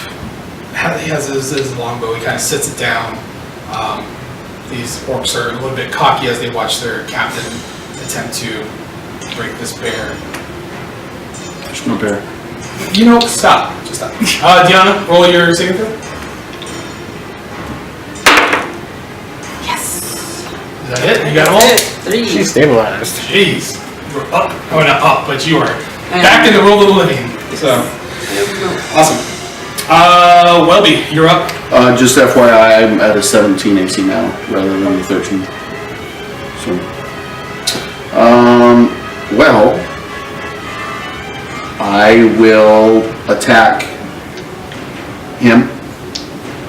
he has his longbow, he kind of sits it down. These orcs are a little bit cocky as they watch their captain attempt to break this bear. There's no bear. Stop. Just stop. Deanna, roll your saving throw. Yes. Is that it? You got them all? 3. She's stabilized. Jeez. You're up. Oh, not up, but you are back in the world of the living. So, awesome. Wellby, you're up. Just FYI, I'm at a 17 AC now, rather than a 13. So, well, I will attack him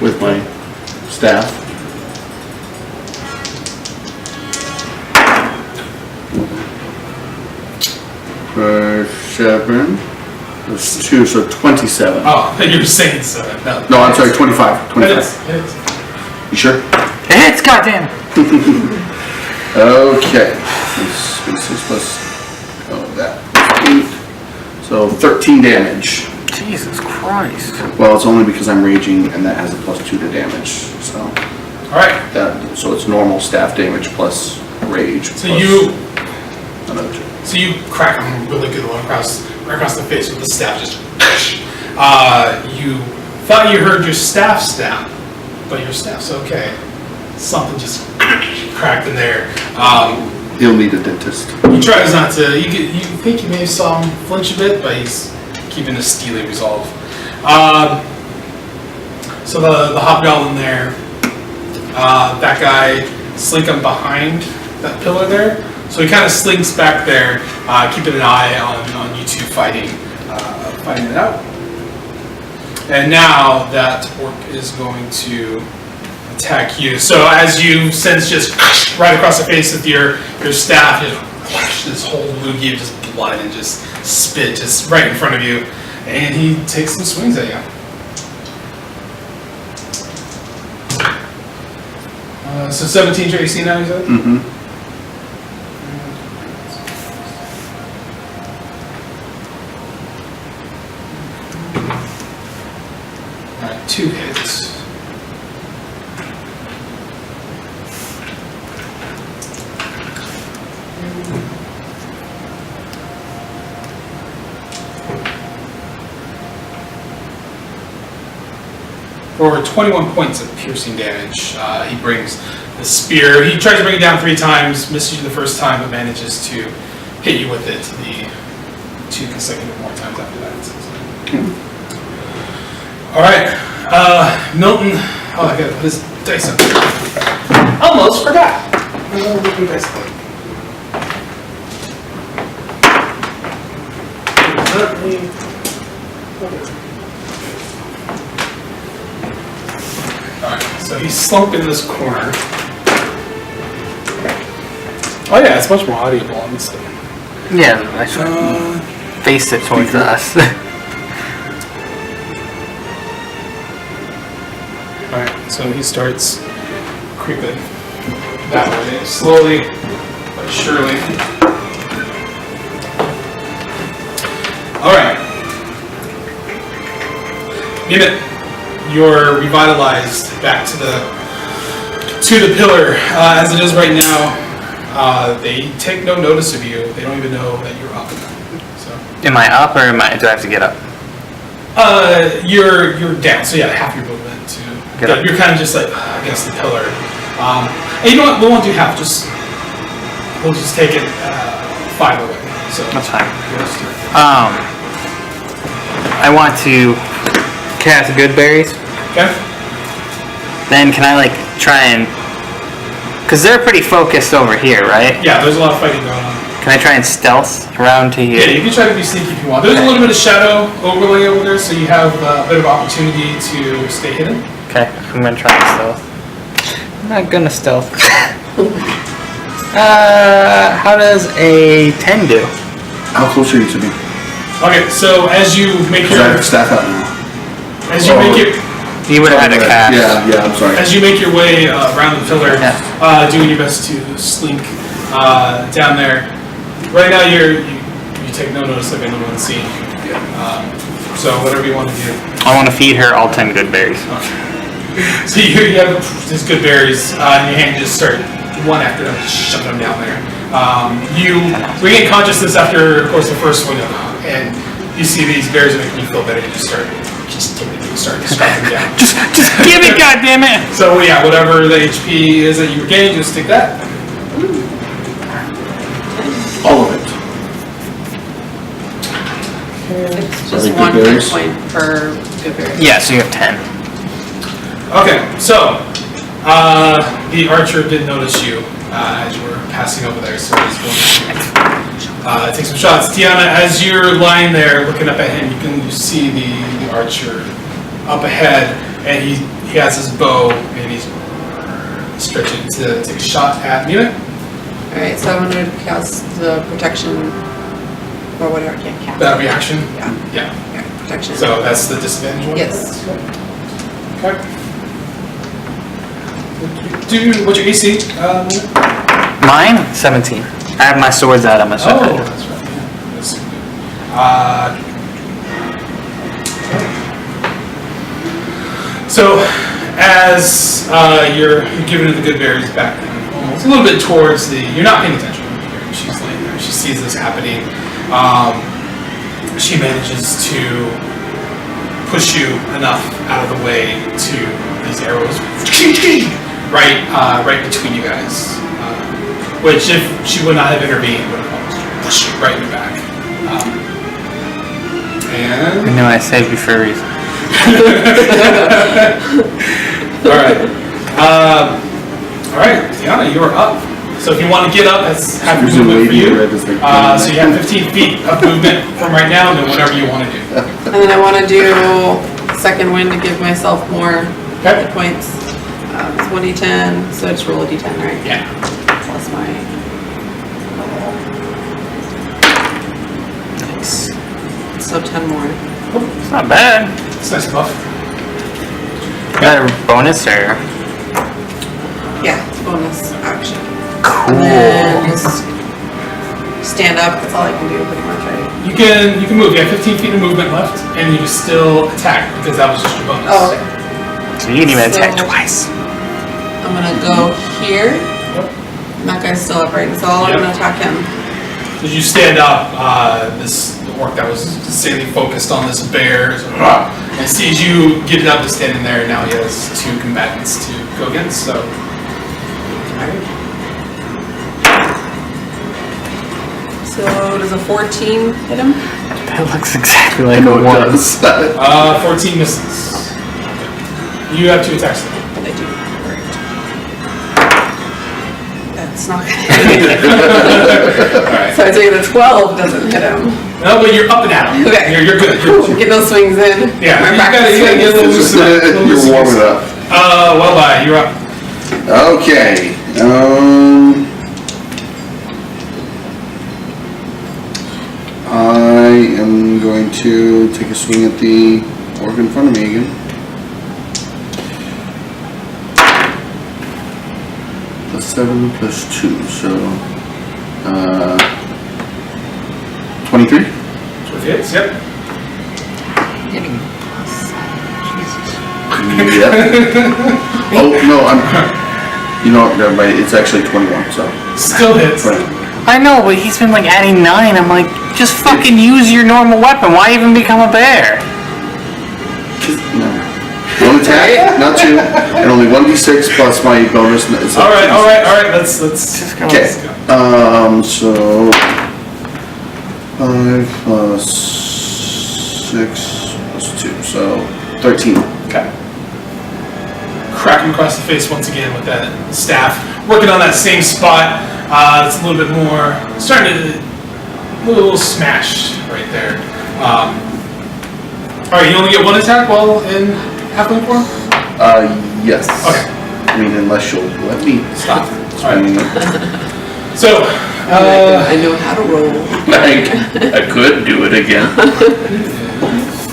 with my staff. For 7. That's 2, so 27. Oh, you were saying 7. No, I'm sorry, 25. 25. It is. You sure? It's goddamn. Okay. This plus, that. 8. So 13 damage. Jesus Christ. Well, it's only because I'm raging and that has a +2 to damage. So Alright. so it's normal staff damage plus rage. So plus you another 2. So you crack him really good right across the face with the staff. Just you thought you heard your staff snap, but your staff's okay. Something just cracked in there. He'll need a dentist. He tries not to. You think you may have saw him flinch a bit, but he's keeping a steely resolve. So the hobgoblin there, that guy slinking behind that pillar there. So he kind of slinks back there, keeping an eye on you two fighting it out. And now that orc is going to attack you. So as you sense just right across the face with your staff, just this whole loogie of just blood and just spit just right in front of you. And he takes some swings at you. So 17 your AC now, you said? Mm-hmm. Alright, 2 hits. For 21 points of piercing damage, he brings the spear. He tries to bring it down 3 times, misses you the first time, but manages to hit you with it the 2 consecutive more times after that. All right, Milton. Oh, I gotta put his dice up. Almost forgot. What do dice play? Alright, so he's slumped in this corner. Oh yeah, it's much more audible on this thing. Yeah, I should face it towards us. Alright, so he starts creeping that way, slowly but surely. Alright. Mement, you're revitalized back to the pillar. As it is right now, they take no notice of you. They don't even know that you're up. So. Am I up or do I have to get up? You're down, so yeah, half your movement to Get up. You're kind of just like against the pillar. And you know what? We won't do half. We'll just take it 5 away. So That's fine. yours too. I want to cast good berries. Okay. Then can I like try and, cause they're pretty focused over here, right? Yeah, there's a lot of fighting going on. Can I try and stealth around to Yeah, here? you can try to be sneaky if you want. There's a little bit of shadow overlay over there, so you have a bit of opportunity to stay hidden. Okay, I'm gonna try and stealth. I'm not gonna stealth. How does a 10 do? How close are you to me? Okay, so as you make Because I have your staff out now. You would have had a cast. Yeah, I'm sorry. as you make your way around the pillar, Yeah. doing your best to slink down there. Right now, you take no notice of anyone seeing you. So whatever you want to do. I want to feed her all 10 good berries. So you have these good berries in your hand. You just start one after another, just shoving them down there. You regain consciousness after, of course, the first one, and you see these berries are making you feel better. You just start strapping them down. Just give it, goddammit! So yeah, whatever the HP is that you regain, just take that. All of it. It's Are just they good 1 hit berries? point per good berry. Yeah, so you have 10. Okay, so the archer did notice you as you were passing over there, so he's going to take some shots. Tiana, as you're lying there looking up at him, you can see the archer up ahead, and he has his bow, and he's stretching to take a shot at Miment. Alright, so I'm gonna cast the protection, or whatever, I can't cast. That'll be action. Yeah, Yeah. protection. So that's the disadvantage one? Yes. Okay. What's your AC? Mine? 17. I have my swords out on my sword. Oh, that's right. Yeah. That's good. So, as you're giving her the good berries back, almost a little bit towards you're not paying attention. She's laying there. She sees this happening. She manages to push you enough out of the way to these arrows, right between you guys. Which, if she would not have intervened, would have almost pushed you right in the back. I know I saved you for a reason. Alright, Tiana, you're up. So if you want to get up, that's half your Usually movement for you. red is like- So you have 15 feet of movement from right now, and then whatever you want to do. And then I wanna do second wind to give myself more Okay. hit points. 2010, so just roll a d10, right? Yeah. Plus my. Nice. So 10 more. It's not bad. It's nice buff. Is that a bonus or? Yeah, it's bonus action. Cool. And then just stand up, that's all I can do pretty much, right? You can move. You have 15 feet of movement left, and you can still attack because that was just your bonus. Oh, okay. So you can even attack So- twice. I'm gonna go here. And that guy's still up, right? So I'm Yep. gonna attack him. As you stand up, the orc that was insanely focused on this bear and sees you get up to standing there. Now he has 2 combatants to go against. So So does a 14 hit him? That looks exactly like No, a it 1. does. 14 misses. You have 2 attacks. I do. Alright. It's not gonna hit him. Alright. So I take the 12 doesn't hit him. No, but you're up and at him. Okay. You're good. Cool. Get those swings in. Yeah, My you practice gotta get a little swings. loosen up. You're warming up. Wellby, you're up. Okay. I am going to take a swing at the orc in front of me again. +7 +2, so 23. With hits, yep. Hitting. Yeah. Oh no, you know what? Never mind. It's actually 21. So. Still hits. 20. I know, but he's been like adding 9. I'm like, just fucking use your normal weapon. Why even become a bear? No. One attack, not 2, and only 1d6 plus my bonus. All right. Let's Just go. Okay. Let's go. So 5 plus 6 plus 2, so 13. Okay. Crack him across the face once again with that staff. Working on that same spot. It's a little bit more, starting to, a little smash right there. Alright, you only get 1 attack while in halfling form? Yes. Okay. I mean, unless you'll let me Stop. I mean, So, I know how to roll. I could do it again.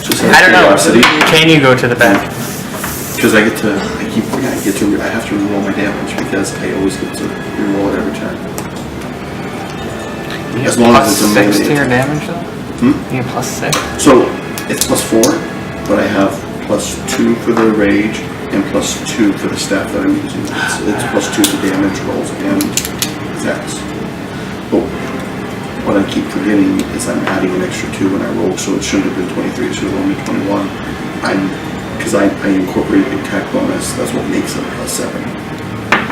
Just out of I don't know. curiosity. Can you go to the back? Because I have to reroll my damage because I always get to reroll it every turn. You As have long plus as it's a 6 to melee. your damage though? You have +6. So it's +4, but I have +2 for the rage and +2 for the staff that I'm using. It's +2 to damage rolls and attacks. But what I keep forgetting is I'm adding an extra 2 when I roll, so it shouldn't have been 23, it should have only 21. Because I incorporated the attack bonus, that's what makes it +7,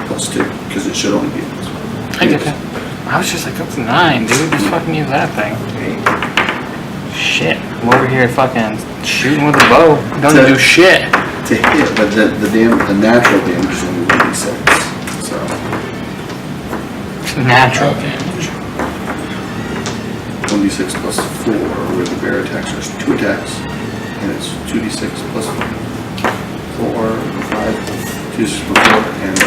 +2, because it should only be +1. I get that. I was just like, that's 9, dude. Just fucking use that thing. Shit. I'm over here fucking shooting with a bow. Don't do shit. To hit, but the natural damage is only 1d6, so. Natural damage. 1d6 plus 4, where the bear attacks are 2 attacks, and it's 2d6 plus 4, 5, 2d6 plus 4, and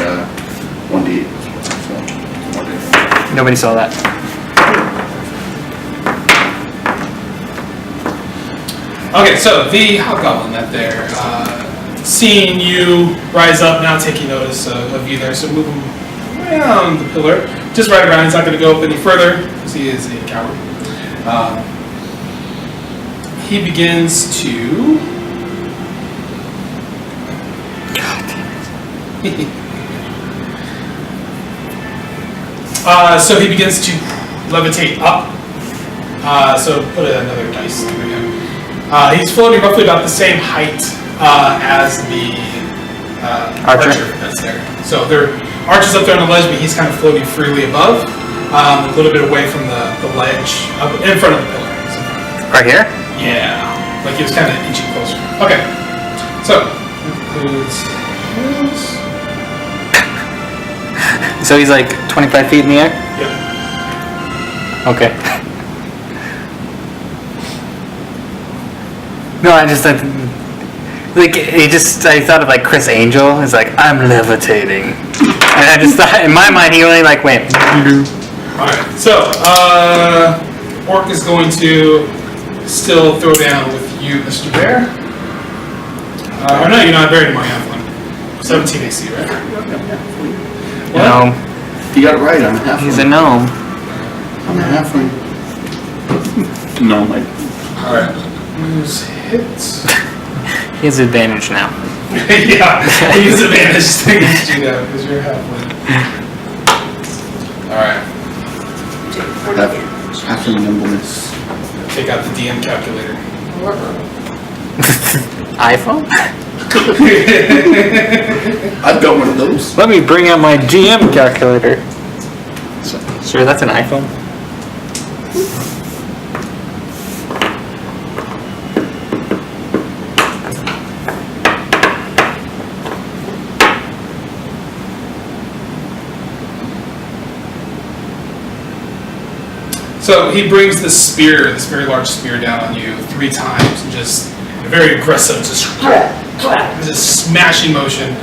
1d8 plus 4, so 1d8. Nobody saw that. okay, so the hobgoblin that they're seeing you rise up, now taking notice of you there, so move him around the pillar, just right around. He's not going to go up any further because he is a coward. He begins to. So he begins to levitate up. So put another dice through him. He's floating roughly about the same height as the archer that's there. So there are archers up there on the ledge, but he's kind of floating freely above, a little bit away from the ledge, up in front of the pillar. So, Right here? yeah, like he was kind of inching closer. Okay, so includes his. So he's like 25 feet in the air? Yep. Okay. No, I just like I thought of like Chris Angel. It's like, I'm levitating. And I just thought, in my mind, he only like went. Alright, so, Orc is going to still throw down with you, Mr. Bear. Or no, you're not Bear anymore, you have one. 17 AC, right? What? No, You got it right, I'm a halfling. he's a gnome. I'm a halfling. No, my. Alright. Use hits. He has advantage now. Yeah, use advantage to do that because you're halfway. Alright, Halfling nimbleness. take out the DM calculator. iPhone? I've got one of those. Let me bring out my GM calculator. Sure, that's an iPhone. So he brings this spear, this very large spear, down on you 3 times, and just very aggressive, just smashing motion.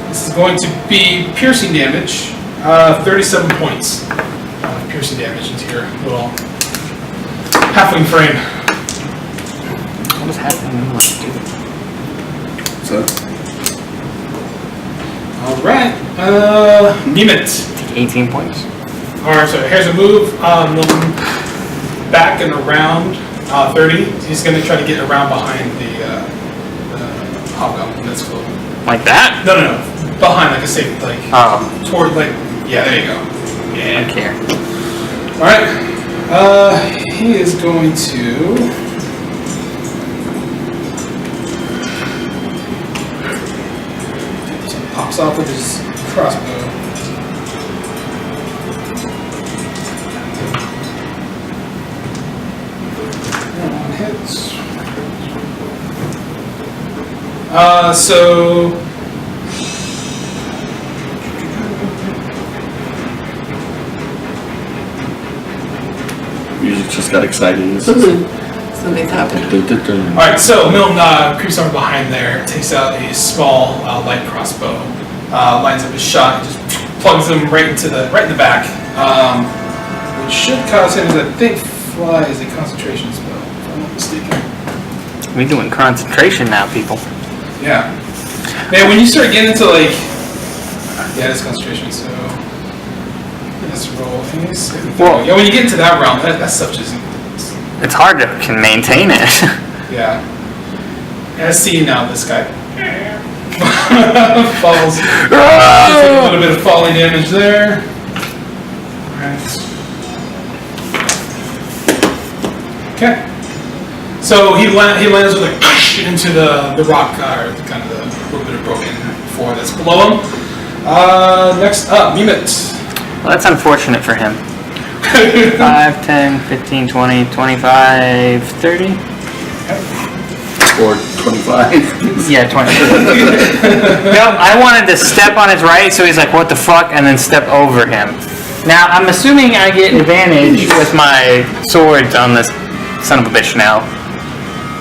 This is going to be piercing damage, 37 points of piercing damage into your little halfling frame. What was happening? So, Alright, Mement. 18 points. Alright, so here's a move, back and around 30. He's going to try to get around behind the hobgoblin that's cool. Like that? No, behind, like I say, like, toward, like, yeah, there you go. Yeah. I don't care. Alright, he is going to... Pops off with his crossbow. One hits. So music just got exciting. Something's happening. Alright, so Milton creeps over behind there, takes out a small light crossbow, lines up his shot, and just plugs him right in the back, which should cause him, I think, fly is a concentration spell, if I'm not mistaken. We're doing concentration now, people. Yeah. Man, when you start getting into like, yeah, it's concentration, so let's roll. Well, yeah, when you get into that realm, that stuff just. It's hard to can maintain it. Yeah. I see now this guy falls. Take a little bit of falling damage there. Alright. Okay. So he lands with a into the rock, or kind of the little bit of broken floor that's below him. Next up, Mement. Well, that's unfortunate for him. 5, 10, 15, 20, 25, 30? Or 25. Yeah, 20. No, I wanted to step on his right, so he's like, what the fuck, and then step over him. Now, I'm assuming I get advantage with my swords on this son of a bitch now,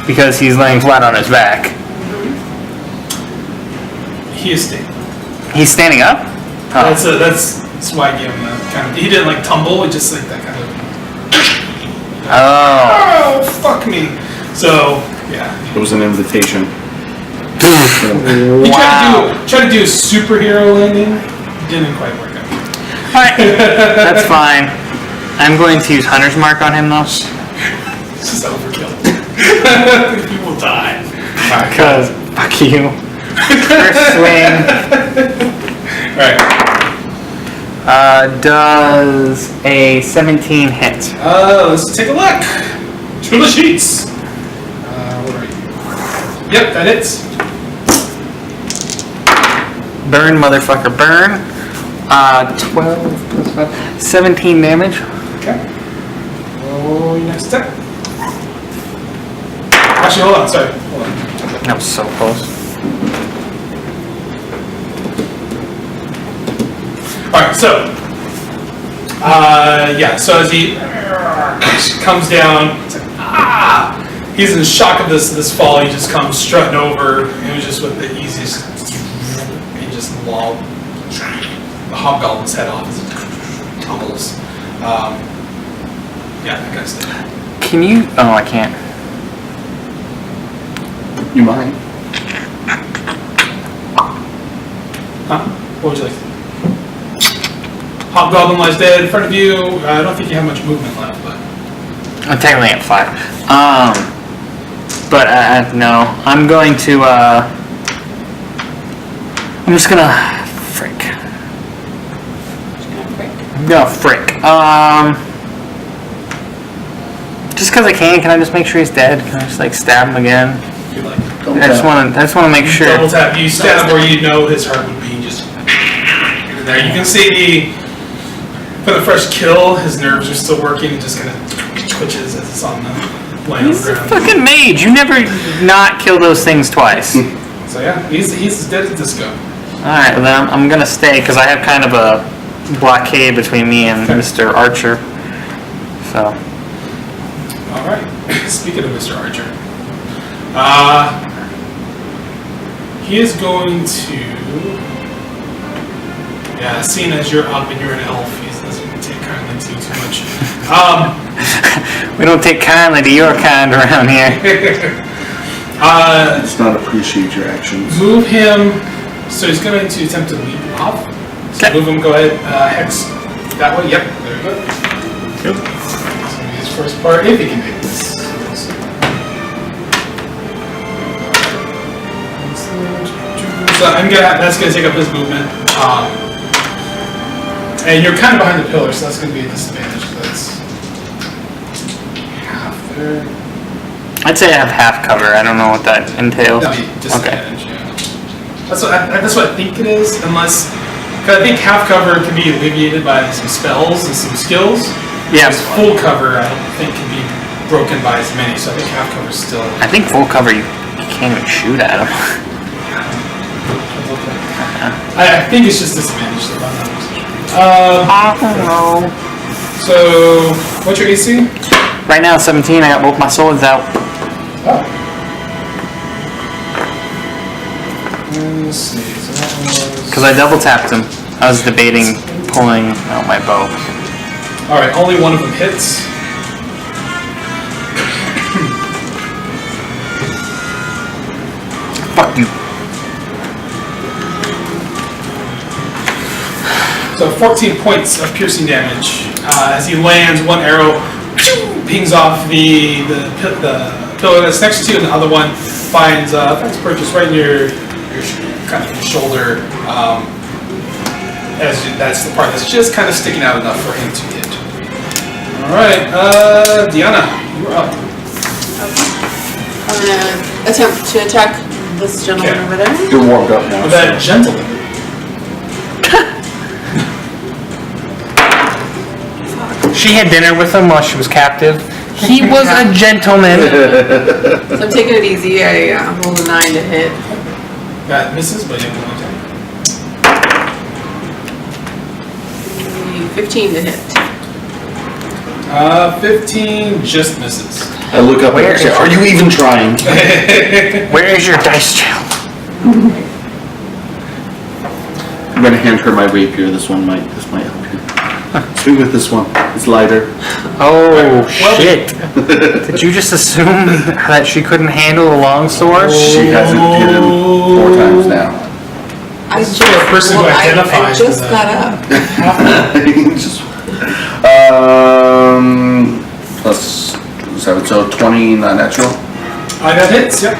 because he's laying flat on his back. He is standing. He's standing up? Oh. That's why I gave him that kind of. He didn't like tumble, it just like that kind of. Oh. Oh, fuck me. So, yeah. It was an invitation. He tried to do a superhero landing. Didn't quite work out. Alright, that's fine. I'm going to use Hunter's Mark on him though. It's just overkill. People die. Because, fuck you. First swing. Right. Does a 17 hit? Let's take a look. To the sheets. What are you? Yep, that hits. Burn, motherfucker, burn. 12 plus 5. 17 damage. Okay. Roll your next attack. Actually, hold on. Sorry. Hold on. That was so close. Alright, so. Yeah, so as he comes down, it's like, he's in shock of this fall. He just comes strutting over. It was just with the easiest. He just lobbed the hobgoblin's head off as it tumbles. Yeah, that kind of stuff. Can you? Oh, I can't. You mind? Huh? What would you like to do? Hobgoblin lies dead in front of you. I don't think you have much movement left, but. I'm technically at 5. But no, I'm going to. I'm just gonna frick. No, frick. Just because I can I just make sure he's dead? Can I just like stab him again? If you like. I just want to make sure. Double tap. You stab where you know his heart would be. Just there. You can see for the first kill, his nerves are still working. It just kind of twitches as it's on the laying on the He's a ground. fucking mage. You never not kill those things twice. So yeah, he's as dead as disco. Alright, well then I'm gonna stay because I have kind of a blockade between me and Mr. Archer. So. Alright. Speaking of Mr. Archer. He is going to... Yeah, seeing as you're up and you're an elf, he doesn't take kindly to you too much. We don't take kindly to your kind around here. Does not appreciate your actions. Move him, so he's going to attempt to leap off. So move him, go ahead, Hex, that way, yep, there we go. Yep. So his first part, if he can make this. So that's gonna take up his movement. And you're kind of behind the pillar, so that's gonna be a disadvantage, so that's half there. I'd say I have half cover. I don't know what that entails. That'd be disadvantage, yeah. That's what I think it is, unless, because I think half cover can be alleviated by some spells and some skills. Yeah. Whereas full cover, I don't think can be broken by as many, so I think half cover is still. I think full cover, you can't even shoot at him. I think it's just disadvantage, so I'm not I don't know. So, what's your AC? Right now, 17. I got both my swords out. Oh. Let's see, so that was... Because I double tapped him. I was debating pulling out my bow. Alright, only one of them hits. Fuck you. So 14 points of piercing damage. As he lands, one arrow pings off the pillar that's next to you, and the other one finds purchase right in your kind of your shoulder. As that's the part that's just kind of sticking out enough for him to hit. All right, Deanna, you're up. I'm gonna attempt to attack this gentleman over there. You're warmed up now. That gentleman. She had dinner with him while she was captive. He was a gentleman. So I'm taking it easy. I rolled a 9 to hit. That misses, but you have one attack. 15 to hit. 15 just misses. I look up and say, are you even trying? Where is your dice jail? I'm gonna hand her my rapier. This might help you. Swing with this one. It's lighter. Oh, shit. Did you just assume that she couldn't handle a long sword? She hasn't hit him 4 times now. I This is for a person who I identifies just as a- got up. Plus 7, so 20 non-natural. That hits, yep.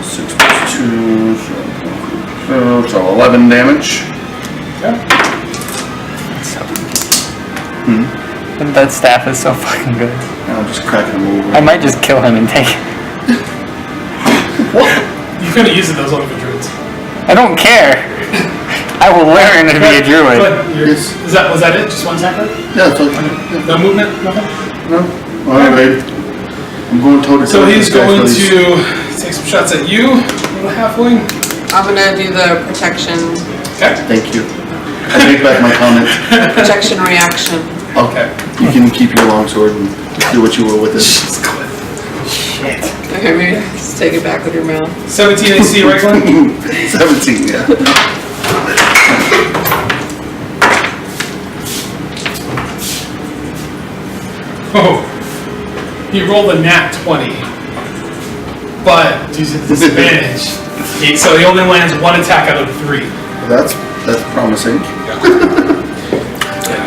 6 plus 2, so 11 damage. Okay. That staff is so fucking good. I'm just cracking him over. I might just kill him and take it. What? You couldn't use it, those only for druids. I don't care. I will learn to be a druid. Yes. Was that it? Just one attacker? Yeah, it's okay. No movement? Nothing? No? Alright, babe. I'm going toe to toe. So he's going to take some shots at you, little halfling. I'm gonna do the protection Okay. Thank you. I take back my comment. protection reaction. Okay. You can keep your longsword and do what you will with it. Shit. Okay, maybe just take it back with your mouth. 17 AC, right, Glen? 17, yeah. Oh. He rolled a nat 20. But, due to the disadvantage, so he only lands 1 attack out of 3. That's promising.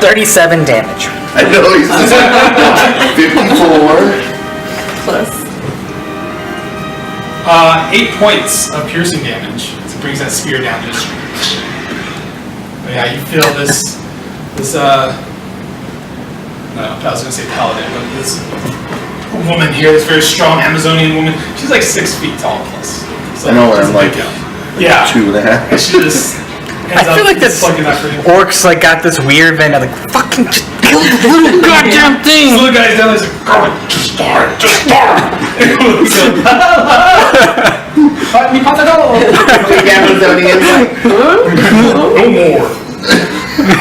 37 damage. I know he's 54. Plus. 8 points of piercing damage. So it brings that spear down just. But yeah, you feel this no, I was gonna say paladin, but this woman here, this very strong Amazonian woman, she's like 6 feet tall plus. So I know, it's I'm a like big gal. Yeah. 2.5. She just I feel like this plugging that for you. orcs like got this weird bend of like fucking Kill the little goddamn This thing! little guy's down there, he's like, just start. No more.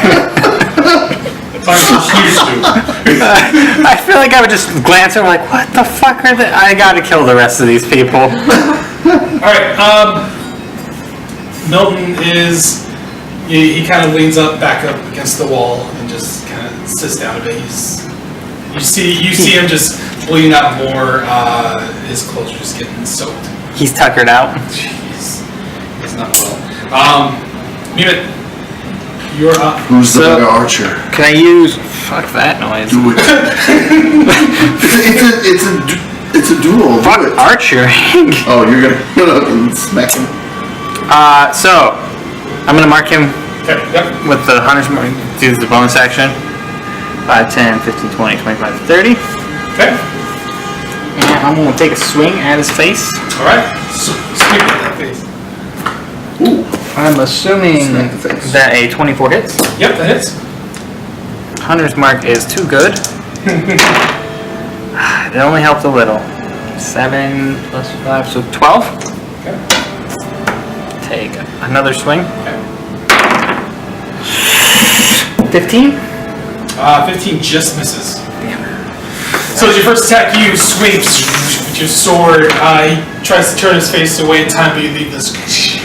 I feel like I would just glance over like, what the fuck are they? I gotta kill the rest of these people. Alright, Milton is, he kind of leans back up against the wall and just kind of sits down a bit. You see him just bleeding out more, his clothes are just getting soaked. He's tuckered out. Jeez, he's not well. Mement, you're up. Who's the better archer? Can I use... Fuck that noise. Do it. it's a duel. Fuck Do it. archer. Oh, you're gonna smack him. So, I'm gonna mark him Okay, yep. with the hunter's mark. Do the bonus action. 5, 10, 15, 20, 25, 30. Okay, And I'm gonna take a swing at his face. alright. Swing at that face. Ooh. I'm assuming Smack the face. that a 24 hits. Yep, that hits. Hunter's mark is too good. It only helped a little. 7 plus 5, so 12. Okay. Take another swing. Okay. 15. 15 just misses. Damn. So as your first attack, you swing with your sword. He tries to turn his face away in time, but you leave this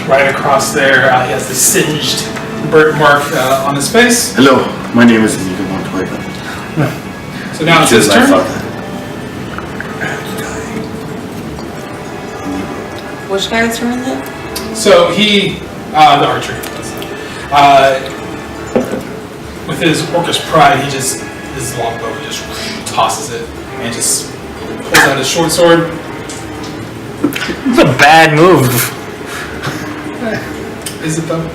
right across there. He has this singed burnt mark on his face. Hello, my name is Amiga Montoya. So now it's his turn. Which guy's turn is it? So he, the archer, with his orcish pride, he just, his longbow, he just tosses it and just pulls out his short sword. It's a bad move. Is it though?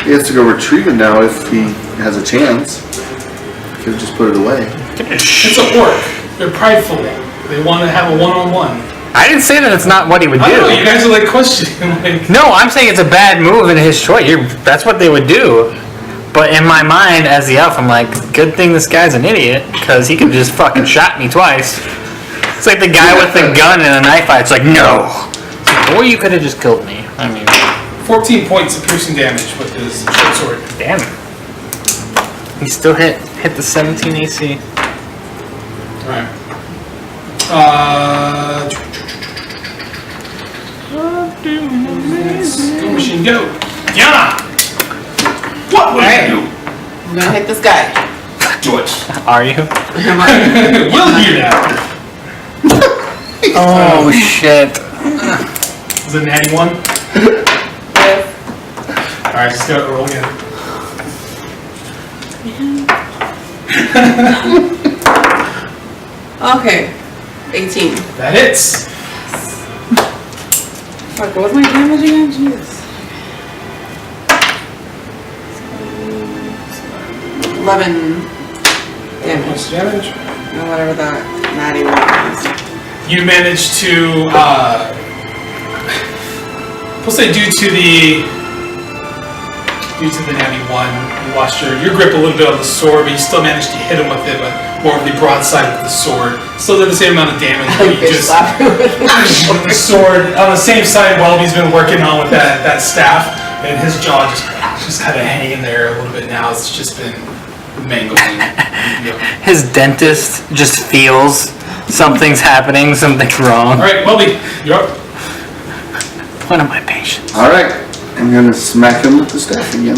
He has to go retrieve it now if he has a chance. Could have just put it away. It's a orc. They're prideful. They want to have a one-on-one. I didn't say that it's not what he would I do. don't know, you guys are like questioning, like... No, I'm saying it's a bad move in his choice. That's what they would do. But in my mind, as the elf, I'm like, good thing this guy's an idiot, because he could just fucking shot me twice. It's like the guy with the gun in a knife fight. It's like, no. Or you could have just killed me. I mean... 14 points of piercing damage with his short sword. Damn. He still hit the 17 AC. Alright. Go machine, go! Diana! What will you do? I'm gonna hit this guy. Do it. Are you? We'll hear that. Oh, shit. Is it an natty one? Alright, just go roll again. Okay. 18. That hits. Fuck, what was my damage again? Jesus. 11 Points of damage. or whatever that natty one was. You managed to, we'll say due to the natty one, you lost your grip a little bit on the sword, but you still managed to hit him with it, but more of the broadside of the sword. Still did the same amount of damage, but you just with the sword on the same side. Wellby's been working on with that staff, and his jaw just kind of hanging there a little bit now. It's just been mangled. His dentist just feels something's happening, something's wrong. All right, Wellby, you're up. One of my patients. Alright, I'm gonna smack him with the staff again.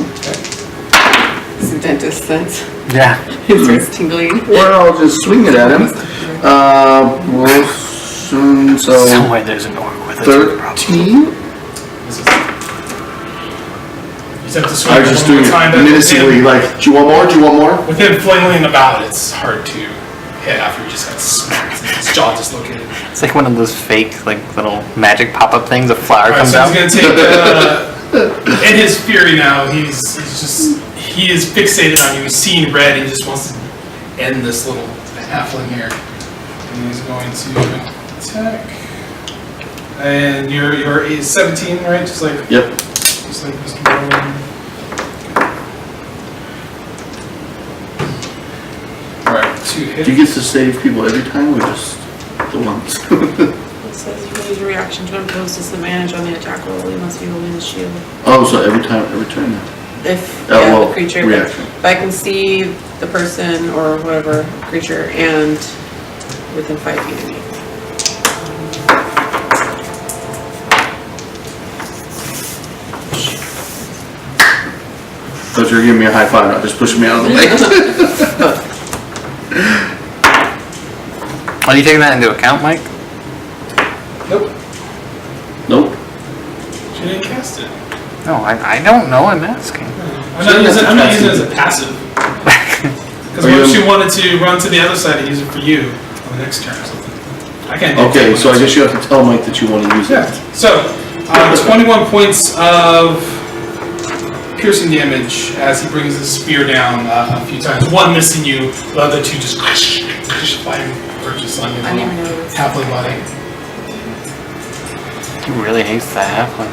It's a dentist sense. Yeah. His starts tingling. Or I'll just swing it at him. So Somewhere there's an orc with a 13? You just have to swing I was just one doing more time. it menacingly, like, do you want more? Do you want more? With him flailing about, it's hard to hit after he just got smacked. His jaw dislocated. It's like one of those fake, like, little magic pop-up things. A flower Alright, comes so out. he's gonna take, in his fury now, he is fixated on you. He's seeing red. He just wants to end this little halfling here. And he's going to attack. And you're 17, right? Just like Yep. Mr. Bowen. 2 hits. Do you get to save people every time or just the once? It says you can use your reaction to impose disadvantage on the attack roll. You must be holding the shield. Oh, so every turn. If well, the creature, reaction. if I can see the person or whatever creature and within 5 feet of me. Thought you were giving me a high five, not just pushing me out of the way. Are you taking that into account, Mike? Nope. Nope. She didn't cast it. No, I don't know. I'm asking. I'm not using it as a passive. Because what if she wanted to run to the other side and use it for you on the next turn or something? I can't do Okay, it. so I guess you have to tell Mike that you want to use Yeah. it. So, 21 points of piercing damage as he brings his spear down a few times. One missing you, the other two just flying or just on I didn't even know it was halfway body. He really hates that halfling.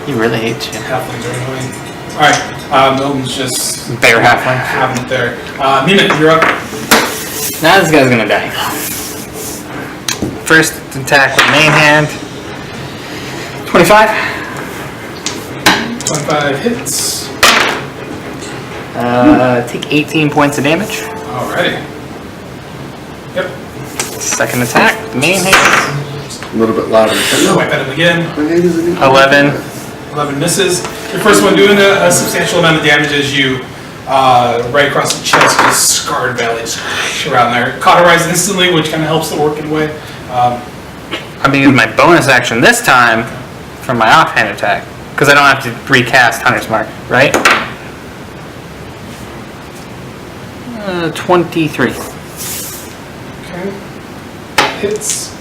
He really hates you. Halflings are annoying. Alright, Milton's just Bear halfling. having it there. Mement, you're up. Now this guy's gonna die. First attack with main hand. 25. 25 hits. Take 18 points of damage. Alrighty. Yep. Second attack, main hand. A little bit louder. Wipe at him again. 11. 11 misses. Your first one doing a substantial amount of damage as you right across the chest, just scarred belly, just around there. Cauterize instantly, which kind of helps the working way. I'm gonna use my bonus action this time for my offhand attack. Because I don't have to recast Hunter's Mark, right? 23. Okay. Hits.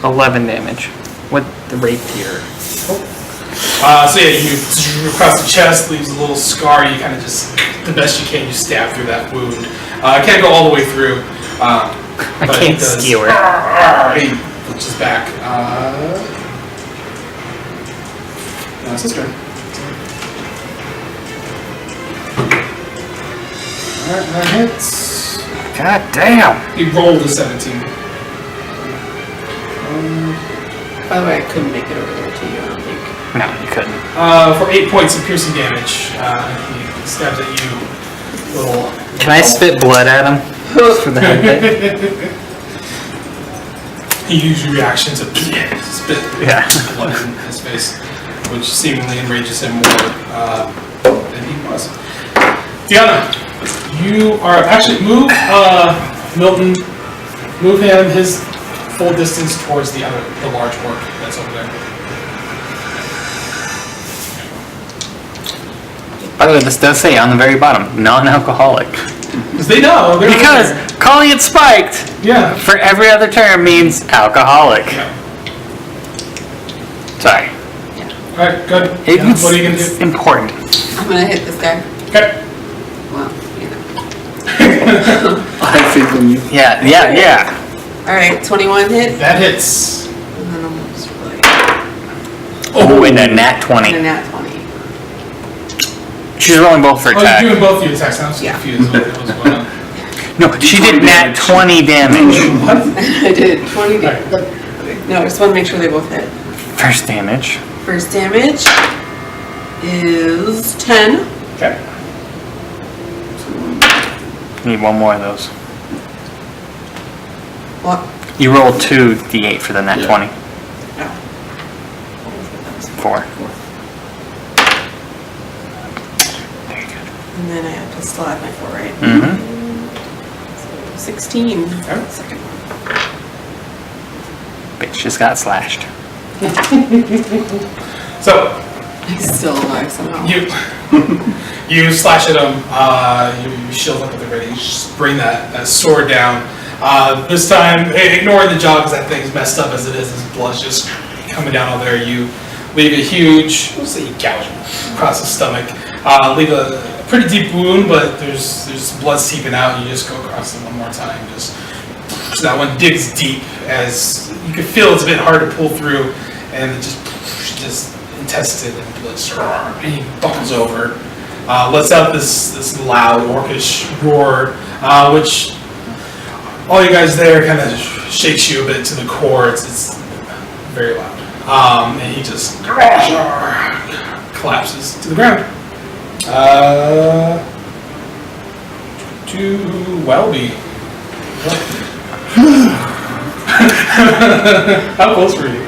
11 damage with the rapier. So yeah, you across the chest, leaves a little scar. You kind of just, the best you can, you stab through that wound. Can't go all the way through. I But can't he does. skewer. He puts his back. Now it's his turn. Alright, that hits. God damn. He rolled a 17. By the way, I couldn't make it over there to you, I don't think. No, you couldn't. For 8 points of piercing damage. He stabs at you. Little. Can I spit blood at him? Just for the head hit? He used your reaction to spit Yeah. blood in his face, which seemingly enrages him more than he was. Tiana, you are actually move Milton, move him his full distance towards the large orc that's over there. By the way, this does say on the very bottom, non-alcoholic. Because they know. They're Because over calling it spiked there. Yeah. for every other term means alcoholic. Yeah. Sorry. All right. Good. It's, What are you gonna it's do? important. I'm gonna hit this guy. Okay. Well, you know. I have faith in you. Yeah. Alright, 21 hit. That hits. And then I'm just like, Oh, and a nat and a 20. nat 20. She's rolling both for Oh, attack. you're doing both your attacks. I was Yeah. confused what was going on. No, she did nat 20 damage. I did 20 All right. damage. No, I just want to make sure they both hit. First damage. First damage is 10. Okay. Need one more of those. What? You roll 2d8 for the nat Yeah. 20. Oh. 4. Very good. And then I have to still add my 4, right? Mm-hmm. So 16. Okay. Second one. Bitch just got slashed. So He's still alive somehow. you slash at him. You shield up at the ready. You just bring that sword down. This time, ignoring the jaw because that thing's messed up as it is. His blood's just coming down all there. You leave a huge, we'll say, gouge across the stomach. Leave a pretty deep wound, but there's blood seeping out. You just go across it one more time. Just so that one digs deep, as you can feel it's a bit hard to pull through, and it just intestine and blood, and he buckles over. lets out this loud orcish roar, which all you guys there kind of shakes you a bit to the core. It's very loud. And he just collapses to the ground. To Wellby. How close were you?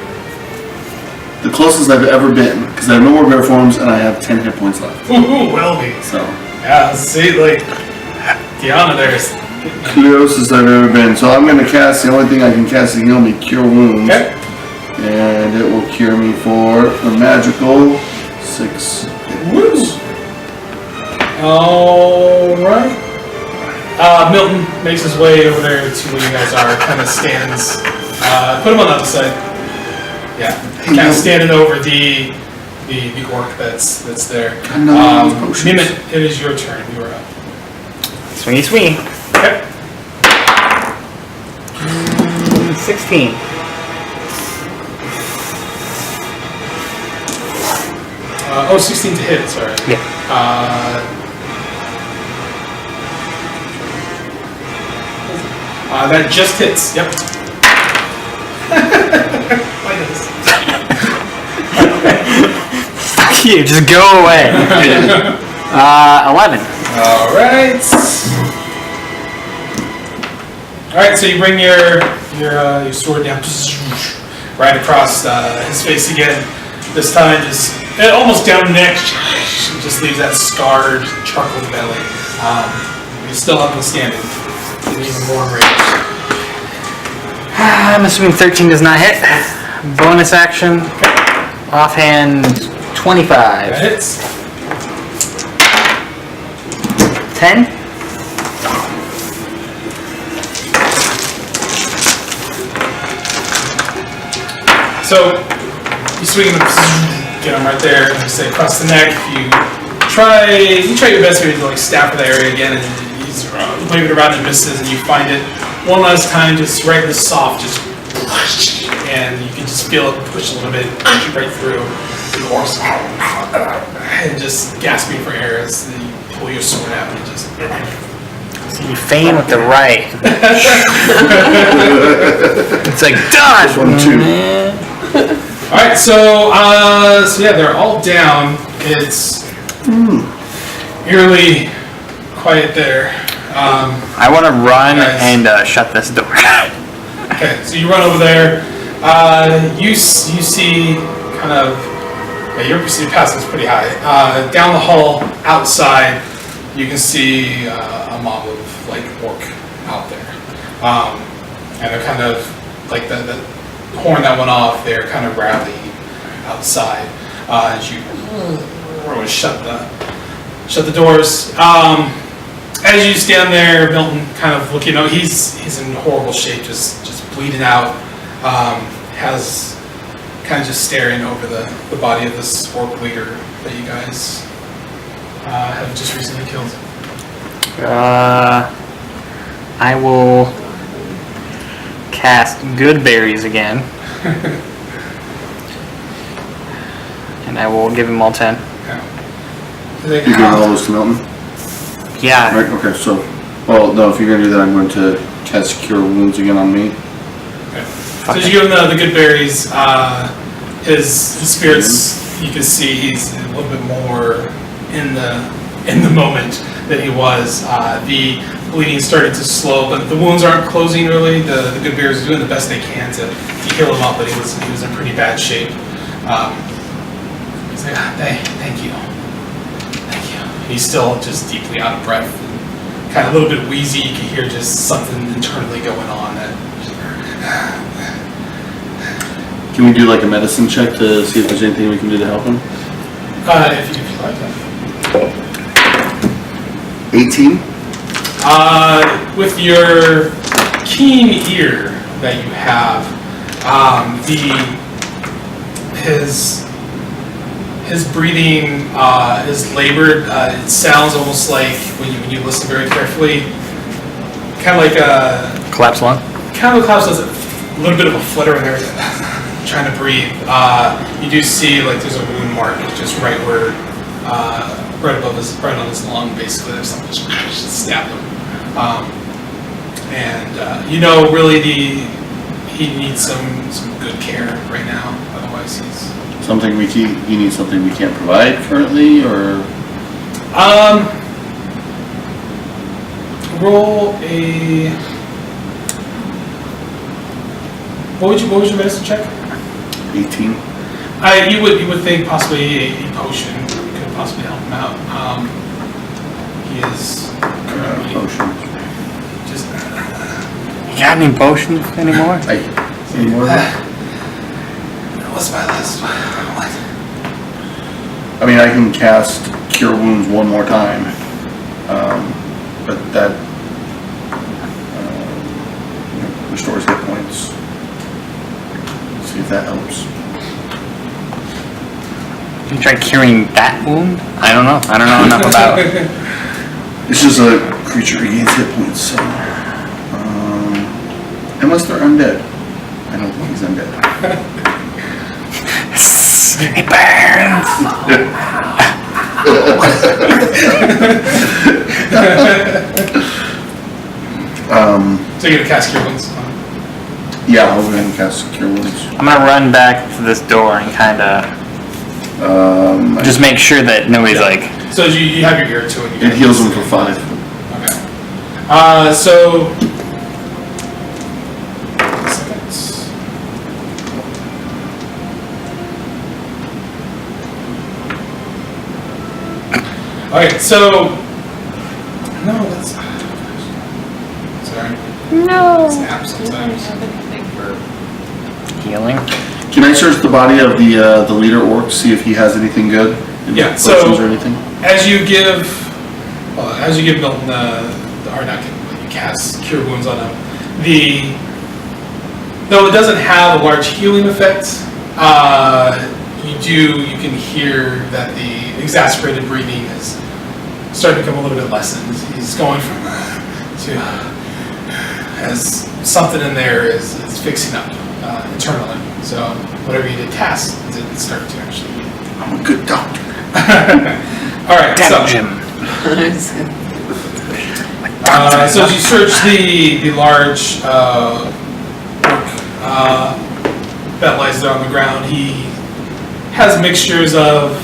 The closest I've ever been, because I have no more bear forms and I have 10 hit points left. Ooh, Wellby. So. Yeah, see, like, Deanna there's. Closest I've ever been. So I'm going to cast, the only thing I can cast to heal me, Cure Wounds. Okay. And it will cure me for a magical 6 hit points. Alright. Milton makes his way over there to where you guys are, kind of stands. Put him on the other side. Yeah. Kind of standing over the orc that's there. Mement, it is your turn. You are up. Swingy swing. Okay. 16. Oh, 16 to hit, sorry. Yeah. That just hits, yep. Fuck you, just go away. 11. Alright, so you bring your sword down right across his face again. This time just almost down the neck. Just leaves that scarred charcoal belly. He's still up and standing. Even more enraged. I'm assuming 13 does not hit. Bonus action. Offhand 25. That hits. 10. So you swing him, get him right there, like I say, across the neck. You try your best here to like stab for the area again, and he's waving around and misses, and you find it one last time, just right in the soft, just and you can just feel it push a little bit, push it right through the horse, and just gasping for air as you pull your sword out and just. So you feign with the right. It's like dodge. 1, 2. All right, so yeah, they're all down. It's eerily quiet there. I want to run and shut this door. Okay, so you run over there. You see kind of your passing is pretty high. Down the hall outside, you can see a mob of like orc out there, and they're kind of like the horn that went off. They're kind of rallying outside as you shut the doors. As you stand there, Milton kind of looking, he's in horrible shape, just bleeding out. Has kind of just staring over the body of this orc leader that you guys have just recently killed. I will cast Good Berries again. And I will give him all 10. Yeah. You're giving all those to Milton? Yeah. Right, okay, so, well, no, if you're going to do that, I'm going to cast Cure Wounds again on me. Okay. So as you give him the good berries, his spirits, you can see he's a little bit more in the moment than he was. The bleeding started to slow, but the wounds aren't closing really. The good berries are doing the best they can to heal him up, but he was in pretty bad shape. He's like, thank you. He's still just deeply out of breath, and kind of a little bit wheezy. You can hear just something internally going on. Can we do like a medicine check to see if there's anything we can do to help him? If you like that. 18? With your keen ear that you have, his breathing is labored. It sounds almost like when you listen very carefully, kind of like a Collapse lung. kind of collapse. A little bit of a flutter in there, trying to breathe. You do see like there's a wound mark just right where right above his, right on his lung, basically. There's something just stabbed him. You know, really he needs some good care right now. Otherwise, he's He needs something we can't provide currently, or roll a. What was your medicine check? 18. You would think possibly a potion could possibly help him out. He is currently Potion. just. You got any potions anymore? Any more? What's my list? What? I mean, I can cast Cure Wounds one more time, but that restores hit points. See if that helps. You try curing that wound? I don't know enough about it. It's just a creature regains hit points, so unless they're undead. I don't think he's undead. It burns! So you're gonna cast Cure Wounds? Yeah, I'll go ahead and cast Cure Wounds. I'm gonna run back to this door and kinda just make sure that nobody's like... So you have your ear to it. It heals him for 5. Okay. So. Seconds. Okay, so. No, that's. Sorry. No! It's an app sometimes. Healing? Can I search the body of the leader orc, see if he has anything good? Any Yeah, so- potions or anything? As you give Milton or not give, but you cast Cure Wounds on him, though it doesn't have a large healing effect, you can hear that the exasperated breathing is starting to become a little bit lessened. He's going from to as something in there is fixing up internally. So whatever you did cast didn't start to actually. I'm a good doctor. All right, so. Jim. So as you search the large orc that lies there on the ground, he has mixtures of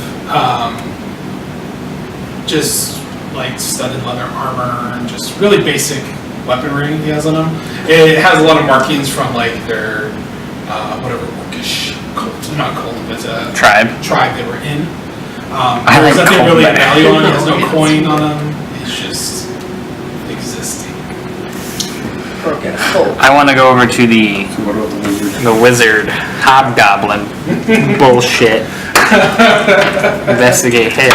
just like studded leather armor and just really basic weaponry he has on him. It has a lot of markings from like their whatever orcish cult, not cult, but tribe they were in. There's nothing really of value on it. He has no coin on him. It's just existing. I want to go over to the wizard hobgoblin bullshit. Investigate him.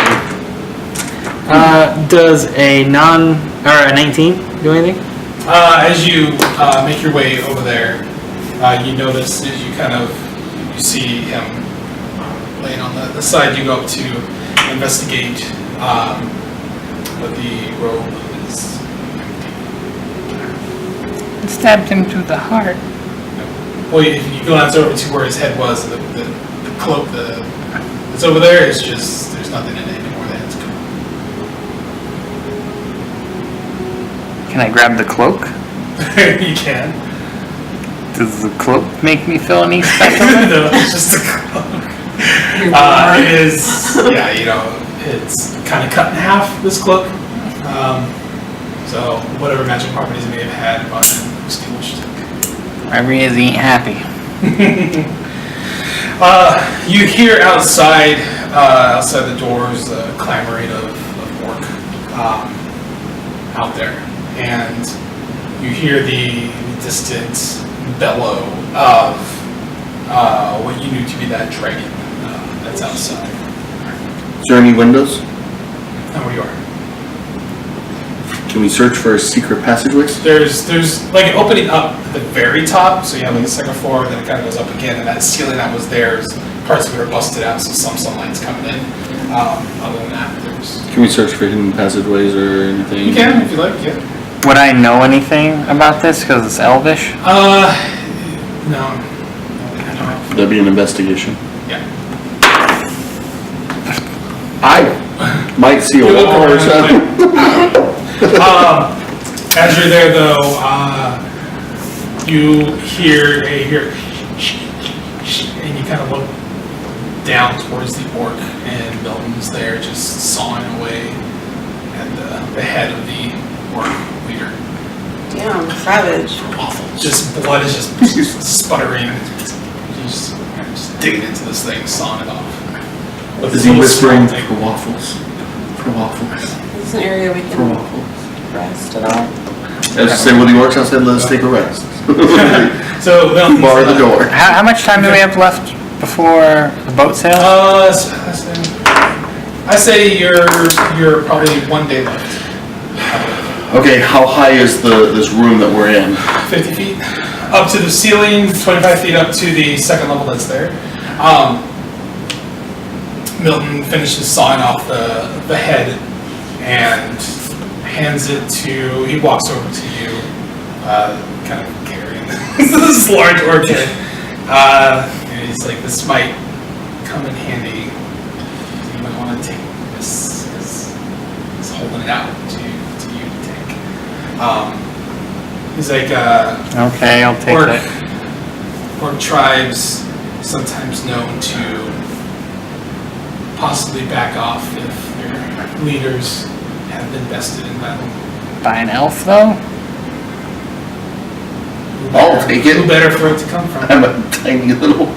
Does a 19 do anything? As you make your way over there, you notice as you you see him laying on the side. You go up to investigate, but the robe is empty. Stabbed him through the heart. Well, if you glance over to where his head was, the cloak that's over there is just, there's nothing in it anymore. The head's gone. Can I grab the cloak? You can. Does the cloak make me feel any special? No, it's just a cloak. It is, it's kind of cut in half, this cloak. So whatever magic properties it may have had, but extinguished. Reverie ain't happy. You hear outside the doors clamoring of orc out there, and you hear the distant bellow of what you knew to be that dragon that's outside. Is there any windows? Not where you are. Can we search for secret passageways? There's like an opening up at the very top, so you have like a second floor, then it kind of goes up again, and that ceiling that was there, parts of it are busted out, so some sunlight's coming in. Other than that, there's. Can we search for hidden passageways or anything? You can if you like, yeah. Would I know anything about this because it's Elvish? No. That'd be an investigation. Yeah. I Might see a You look wall or around, something. As you're there, though, you hear and you kind of look down towards the orc, and Milton's there just sawing away at the head of the orc leader. Damn, savage. Just blood is just sputtering. He's just digging into this thing, sawing it off. With Is this he little whispering small thing. for waffles? For waffles. Is this an area we For can waffles. rest at all? I was saying with the orcs, I said, let us take a rest. So Milton's Bar the door. How much time do we have left before the boat sails? I say you're probably 1 day left. Okay, how high is this room that we're in? 50 feet up to the ceiling, 25 feet up to the second level that's there. Milton finishes sawing off the head and hands it to. He walks over to you, kind of carrying this large orc head. And he's like, "This might come in handy. You might want to take this." He's holding it out to you to take. He's like, Okay, I'll take orc, that. orc tribes sometimes known to possibly back off if their leaders have been bested in battle. By an elf, though? I'll take it. Who better for it to come from? I'm a tiny little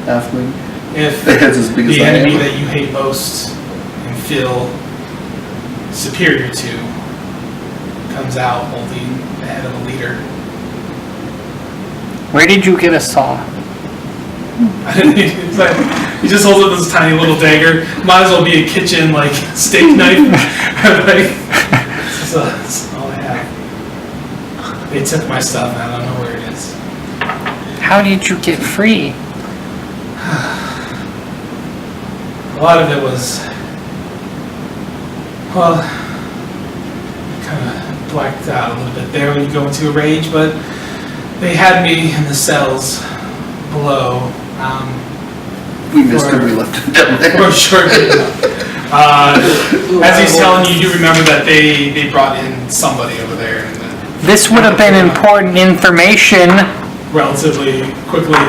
halfling. If That's as big as the I enemy am. that you hate most and feel superior to comes out holding the head of a leader. Where did you get a saw? It's like, he just holds up this tiny little dagger. Might as well be a kitchen like steak knife. Like, that's all I have. They took my stuff and I don't know where it is. How did you get free? A lot of it was, well, kind of blacked out a little bit there when you go into a rage, but they had me in the cells below. We missed him, we left him down there. For sure. As he's telling you, you remember that they brought in somebody over there and This would have been important information. relatively quickly.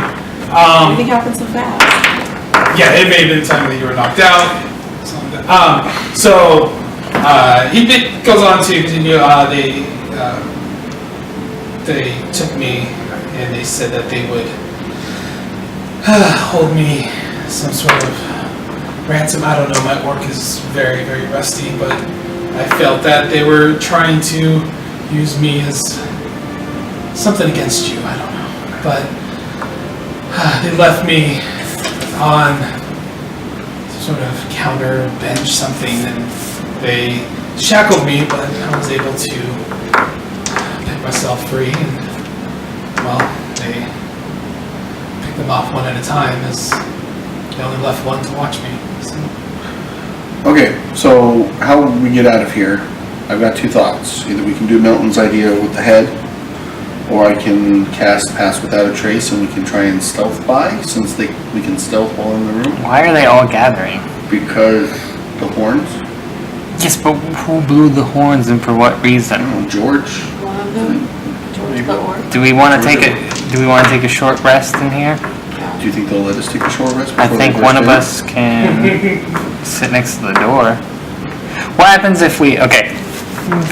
Everything happened so fast. Yeah, it may have been time that you were knocked out. Something like that. So he goes on to continue. They took me and they said that they would hold me some sort of ransom. I don't know. My orc is very, very rusty, but I felt that they were trying to use me as something against you. I don't know, but they left me on some sort of counter bench, something, and they shackled me, but I was able to pick myself free, and well, they picked them off one at a time as they only left one to watch me. So. Okay, so how would we get out of here? I've got two thoughts. Either we can do Milton's idea with the head, or I can cast Pass Without a Trace and we can try and stealth by, since we can stealth while in the room. Why are they all gathering? Because the horns? Yes, but who blew the horns and for what reason? Oh, George? One of them, George the Orc. Do we want to take a short rest in here? Do you think they'll let us take a short rest? I before think they one of burst us can sit next to the door. What happens if we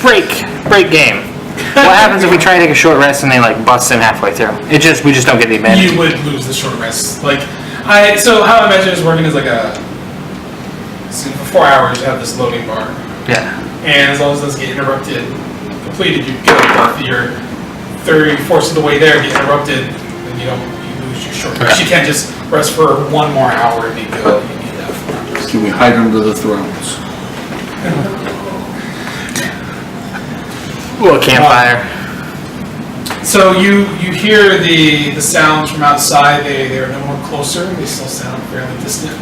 break game? What happens if we try to take a short rest and they like bust in halfway through? We just don't get the advantage. You would lose the short rest. So how I imagine it's working is so for 4 hours you have this loading bar. Yeah. And as long as those get interrupted, completed, you get up your third, fourth of the way there, get interrupted, then you lose your short rest. Okay. You can't just rest for 1 more hour and be good. You need that 4 hours. Can we hide under the thrones? Ooh, a campfire. So you hear the sounds from outside. They are no more closer. They still sound fairly distant.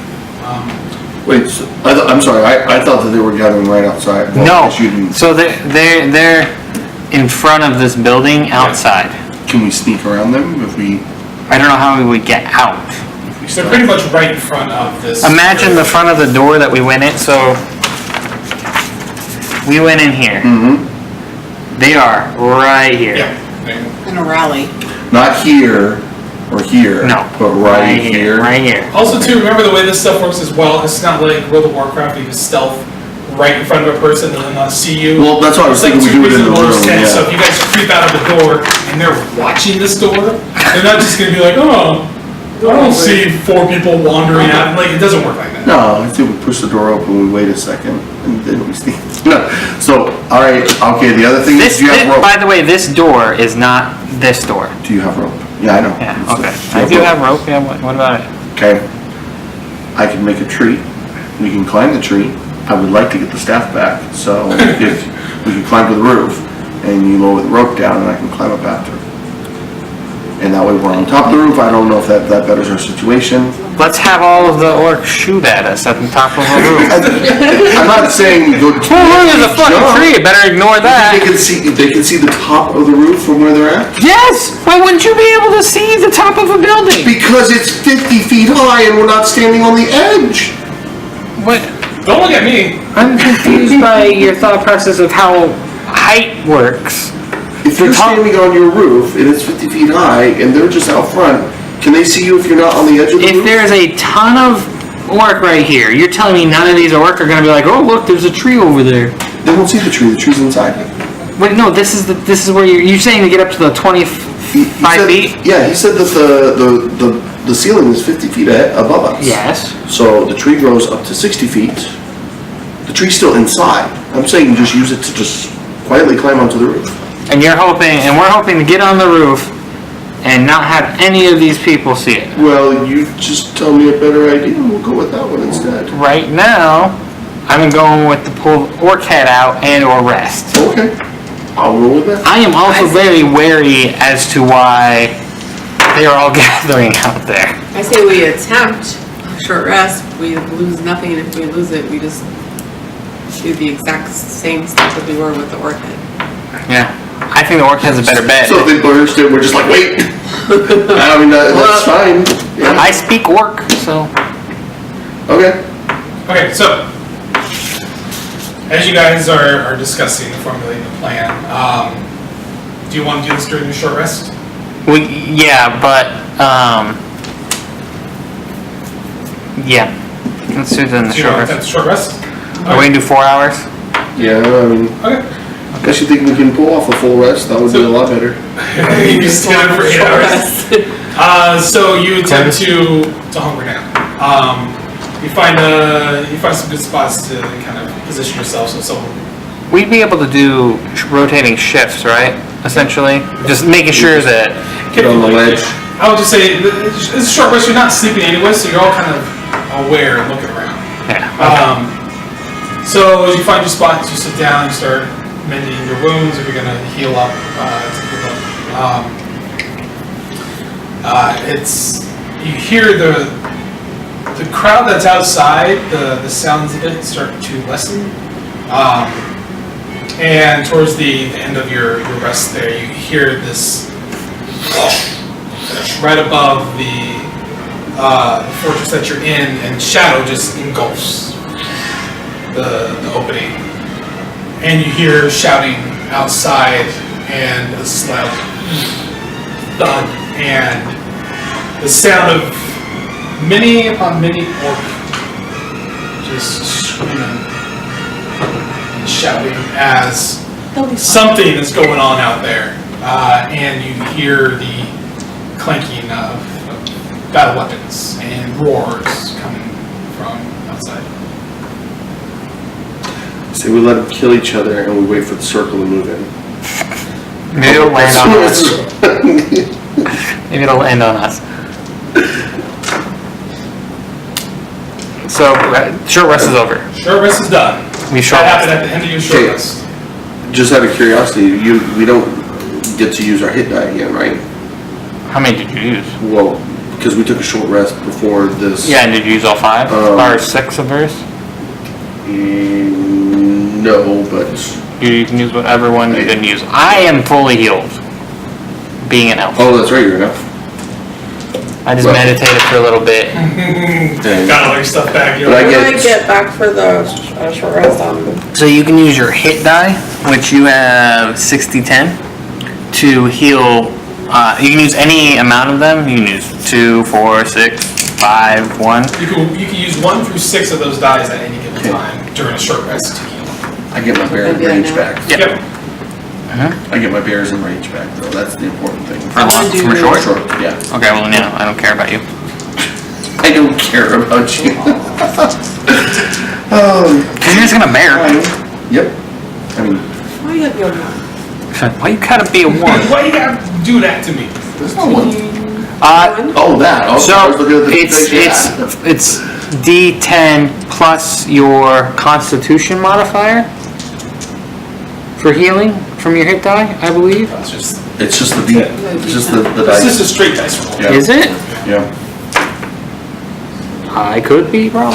Wait, so, I'm sorry, I thought that they were gathering right outside. No. You didn't. So they're in front of this building outside. Can we sneak around them if we... I don't know how we would get out. They're pretty much right in front of this. Imagine the front of the door that we went in. So We went in here. Mm-hmm. They are right here. Yeah. There you go. In a rally. Not here or here. No. But right here. Right here. Also, too, remember the way this stuff works as well. It's not like World of Warcraft. You can stealth right in front of a person and then not see you. Well, that's what I was thinking. We do it in the room. So Yeah. if you guys creep out of the door and they're watching this door, they're not just gonna be like, oh, I don't see 4 people wandering out. Like, it doesn't work like that. No, I think we push the door open, we wait a second, and then we see. No. So, all right, okay. The other thing is, do you have rope? By the way, this door is not this door. Do you have rope? Yeah, I know. Yeah. So, Okay. I do have rope. Yeah. What about it? Okay. I can make a tree. We can climb the tree. I would like to get the staff back, so if we can climb to the roof, and you lower the rope down, and I can climb up after. And that way we're on top of the roof. I don't know if that betters our situation. Let's have all of the orcs shoot at us at the top of the roof. I'm not saying go. Oh, look, there's a fucking jump. tree. Better ignore that. They can see the top of the roof from where they're at. Yes. Why wouldn't you be able to see the top of a building? Because it's 50 feet high and we're not standing on the edge. What? Don't look at me. I'm confused by your thought process of how height works. If you're standing on your roof and it's 50 feet high and they're just out front, can they see you if you're not on the edge of the roof? If there's a ton of orc right here, you're telling me none of these orc are going to be like, oh look, there's a tree over there. They won't see the tree. The tree's inside. Wait, no, this is where you're saying to get up to the 25 feet. Yeah, he said that the ceiling is 50 feet above us. Yes. So the tree grows up to 60 feet. The tree's still inside. I'm saying just use it to just quietly climb onto the roof. And we're hoping to get on the roof and not have any of these people see it. Well, you just tell me a better idea and we'll go with that one instead. Right now, I'm going with the pull orc head out and or rest. Okay. I'll roll with that. I am also very wary as to why they are all gathering out there. I say we attempt a short rest. We lose nothing, and if we lose it, we just do the exact same stuff that we were with the orc head. Yeah. I think the orc has a better bet. So if they burst it, we're just like, wait. I mean, that's fine. Yeah. I speak orc, so. Okay. Okay, so as you guys are discussing and formulating the plan, do you want to do this during your short rest? Yeah, but yeah. Let's do it in the Do you short want to have rest. the short rest? Are we gonna do 4 hours? Yeah, I mean, Okay. I guess you think we can pull off a full rest? That would be a lot better. You stand for 8 hours. So you attempt to hunker down. You find some good spots to kind of position yourself so someone. We'd be able to do rotating shifts, right? Essentially, just making sure that. Get on the ledge. I would just say it's a short rest. You're not sleeping anyway, so you're all kind of aware and looking around. Yeah. So as you find your spots, you sit down, you start mending your wounds if you're gonna heal up. You hear the crowd that's outside. The sounds of it start to lessen. And towards the end of your rest there, you hear this right above the fortress that you're in, and shadow just engulfs the opening. And you hear shouting outside, and a loud thud, and the sound of many upon many orc just screaming and shouting as something is going on out there. And you hear the clanking of battle weapons and roars coming from outside. So we let them kill each other and we wait for the circle to move in. Maybe it'll land on us. Maybe it'll land on us. So, short rest is over. Short rest is done. We short That happened rested. at the end of your short Okay. rest. Just out of curiosity, we don't get to use our hit die again, right? How many did you use? Well, because we took a short rest before this. Yeah, and did you use all 5? Or 6 of yours? No, but You can use whatever one you didn't use. I am fully healed. Being an elf. oh, that's right, you're enough. I just Well- meditated for a little bit. Got all your stuff back. But I What do I get- get back for the short rest on? So you can use your hit die, which you have 60-10, to heal. You can use any amount of them. You can use 2, 4, 6, 5, 1. You can use 1 through 6 of those dies at any given time during a short rest to heal. I get my bear and Maybe I rage know. back. Yep. I get my bears and rage back though. That's the important thing. For long, from a short. Short, yeah. Okay, well, no, I don't care about you. I don't care about you. Oh. Because you're just gonna bear. Yep. I mean, Why you gotta be on one? Why you gotta be a 1? Why you gotta do that to me? there's no one. Oh, that. Okay. I was So looking at the thing, yeah. it's D10 plus your Constitution modifier for healing from your hit die, I believe. It's just It's just the D. It's just the it's dice. just a straight dice roll. Yeah. Is it? Yeah. I could be wrong.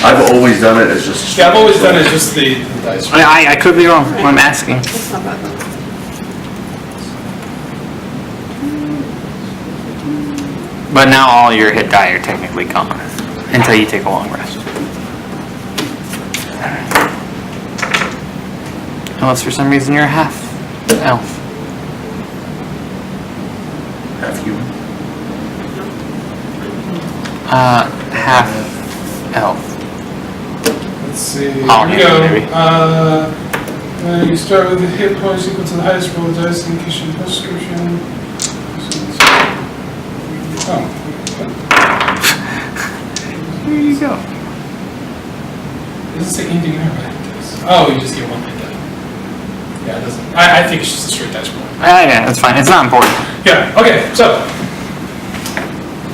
I've always done it as just. Yeah, I've always done it just the dice roll. I could be wrong. I'm asking. That's not bad though. But now all your hit die are technically gone until you take a long rest. Unless for some reason you're a half elf. Half human. Half elf. Let's see. Oh, Here we yeah, go. maybe. You start with the hit points equal to the highest roll of dice in case you have description. Oh. Here you go. It doesn't say anything in there about hit dice. Oh, you just get 1 hit die. Yeah, it doesn't. I think it's just a straight dice roll. Yeah, that's fine. It's not important. Yeah, okay, so.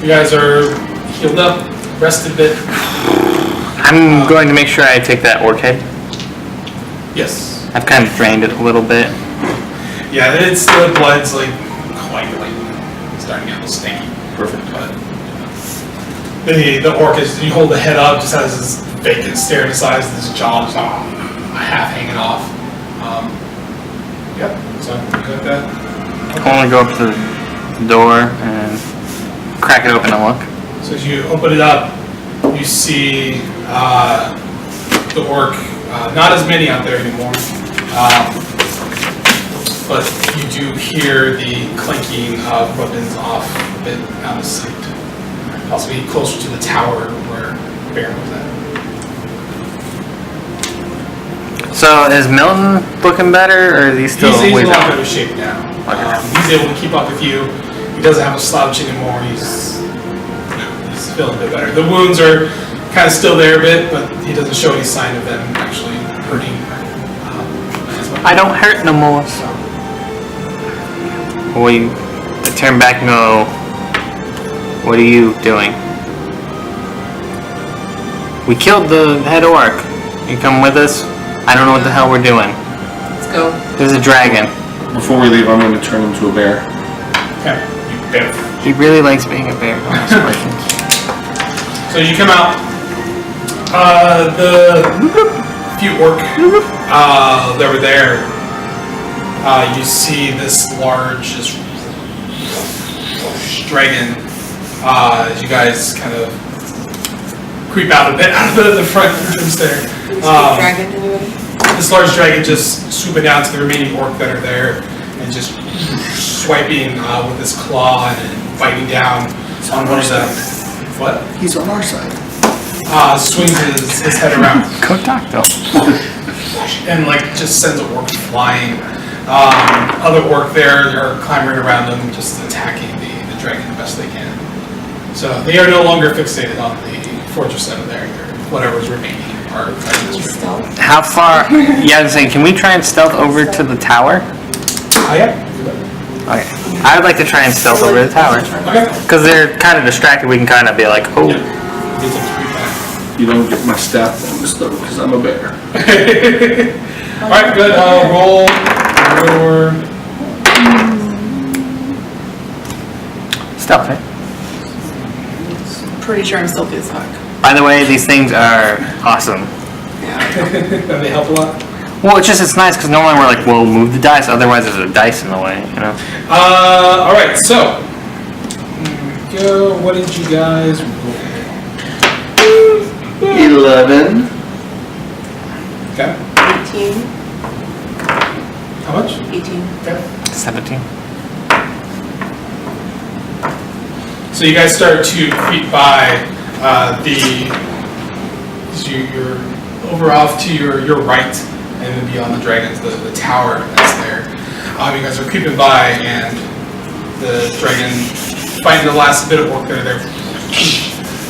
You guys are healed up, rested a bit. I'm going to make sure I take that orc head. Yes. I've kind of drained it a little bit. Yeah, it's the blood's like quite like starting to get a little stinky. Perfect. But the orc is, you hold the head up, just has this vacant stare in his eyes, and his jaw just half hanging off. Yep, so you got that. I want to go up to the door and crack it open and look. So as you open it up, you see the orc, not as many out there anymore, but you do hear the clinking of weapons off a bit out of sight. Possibly closer to the tower where Baern was at. So is Milton looking better, or is he still He's way a lot down? better shape now. Okay. He's able to keep up with you. He doesn't have a slouch anymore. He's feeling a bit better. The wounds are kind of still there a bit, but he doesn't show any sign of them actually hurting. As much. I don't hurt no more. I turn back and go, what are you doing? We killed the head orc. You come with us? I don't know what the hell we're doing. Let's go. There's a dragon. Before we leave, I'm going to turn into a bear. Okay, you bear. He really likes being a bear. Don't ask questions. So you come out. The few orc that were there, you see this large dragon as you guys kind of creep out a bit out of the front entrance there. Dragon, anybody? This large dragon just swooping down to the remaining orc that are there and just swiping with his claw and biting down on one of them. What? He's on our side. Swings his head around Go doctor. and like just sends a orc flying. Other orc there are clambering around him, just attacking the dragon the best they can. So they are no longer fixated on the fortress center there. Whatever's remaining are fighting this dragon. Stealth? How far? Yeah, I was saying, can we try and stealth over to the tower? Yeah. Okay. I would like to try and stealth over the tower. Okay. Because they're kind of distracted, we can kind of be like, oh. Yeah. They take a creep back. You don't get my staff bonus though, because I'm a bear. Alright, good. Roll your... Stealth, right? Pretty sure I'm stealthy as fuck. By the way, these things are awesome. They help a lot. Well, it's nice because normally we're like, well, move the dice, otherwise there's a dice in the way, you know? Alright, so go. What did you guys roll? 11. Okay. 18. How much? 18. Okay. 17. So you guys start to creep by you're over off to your right, and then beyond the dragons, the tower that's there. You guys are creeping by, and the dragon, finding the last bit of orc that are there,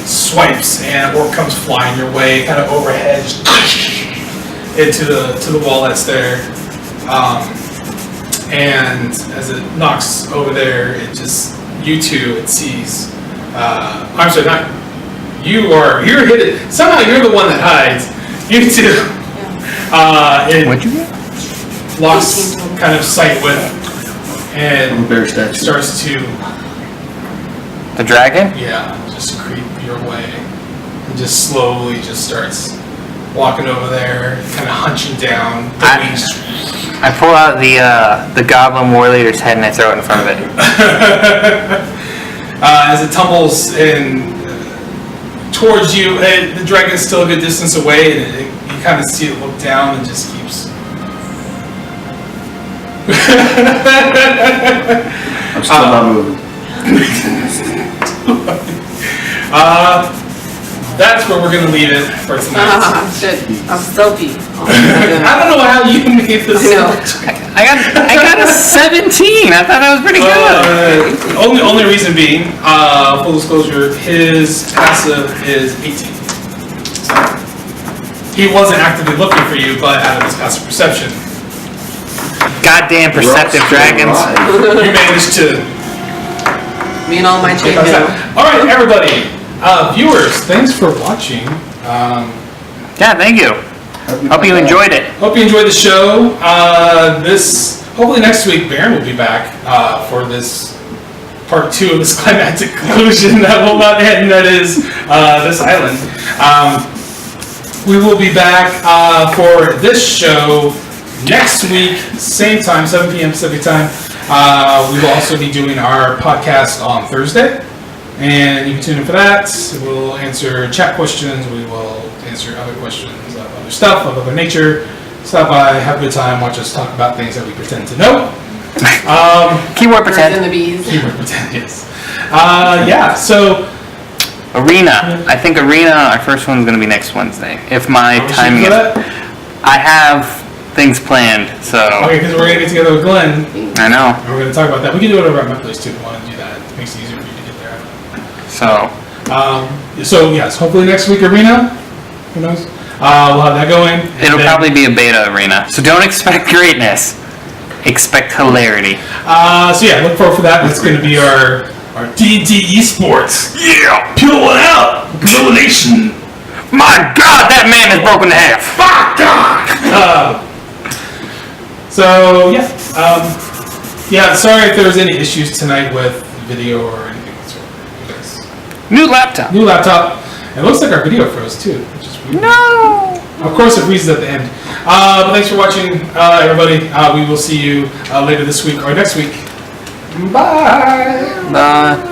swipes, and orc comes flying your way, kind of overhead, into the wall that's there. And as it knocks over there, it just, you two, it sees, I'm sorry, not, you're hidden, somehow you're the one that hides, you two, What'd you get? locks kind of sight with, and Bear statue. starts to, The dragon? just creep your way, and just slowly just starts walking over there, kind of hunching down, I pull out the goblin war leader's head and I throw it in front of it. as it tumbles in towards you, the dragon's still a good distance away, and you kind of see it look down and just keeps. I'm still not moving. That's where we're going to leave it for tonight. Shit. I'm soapy. I don't know how you made this. I know. I got a 17. I thought that was pretty good. Only reason being, full disclosure, his passive is 18. So, he wasn't actively looking for you, but out of his passive perception, Goddamn perceptive dragons. you managed to. Me and all my chain mail. All right, everybody, viewers, thanks for watching. Yeah, thank you. Hope you enjoyed it. Hope you enjoyed the show. Hopefully next week, Baern will be back for this part 2 of this climactic conclusion that will not end. That is this island. We will be back for this show next week, same time, 7 p.m. Pacific time. We will also be doing our podcast on Thursday, and you can tune in for that. We'll answer chat questions. We will answer other questions of other stuff, of other nature. Stop by, have a good time, watch us talk about things that we pretend to know. Keyword Birds pretend. and the bees. Keyword pretend, yes. So Arena. I think Arena, our first one's going to be next Wednesday. If my are we timing shooting is. for that? I have things planned, so. Okay, because we're going to get together with Glen, I know. and we're going to talk about that. We can do it over at my place too if you want to do that. It makes it easier for you to get there. So. So yes, hopefully next week Arena. Who knows? We'll have that going. and It'll then- probably be a beta arena. So don't expect greatness. Expect hilarity. So yeah, look forward for that. That's going to be our D&D esports. Yeah, peel one out. Peel Nation. My God, that man is broken in half. Fuck God. So yeah, sorry if there was any issues tonight with video or anything whatsoever. Because New laptop. new laptop. It looks like our video froze too, which is weird. No. Of course, it freezes at the end. But thanks for watching, everybody. We will see you later this week or next week. Bye. Bye.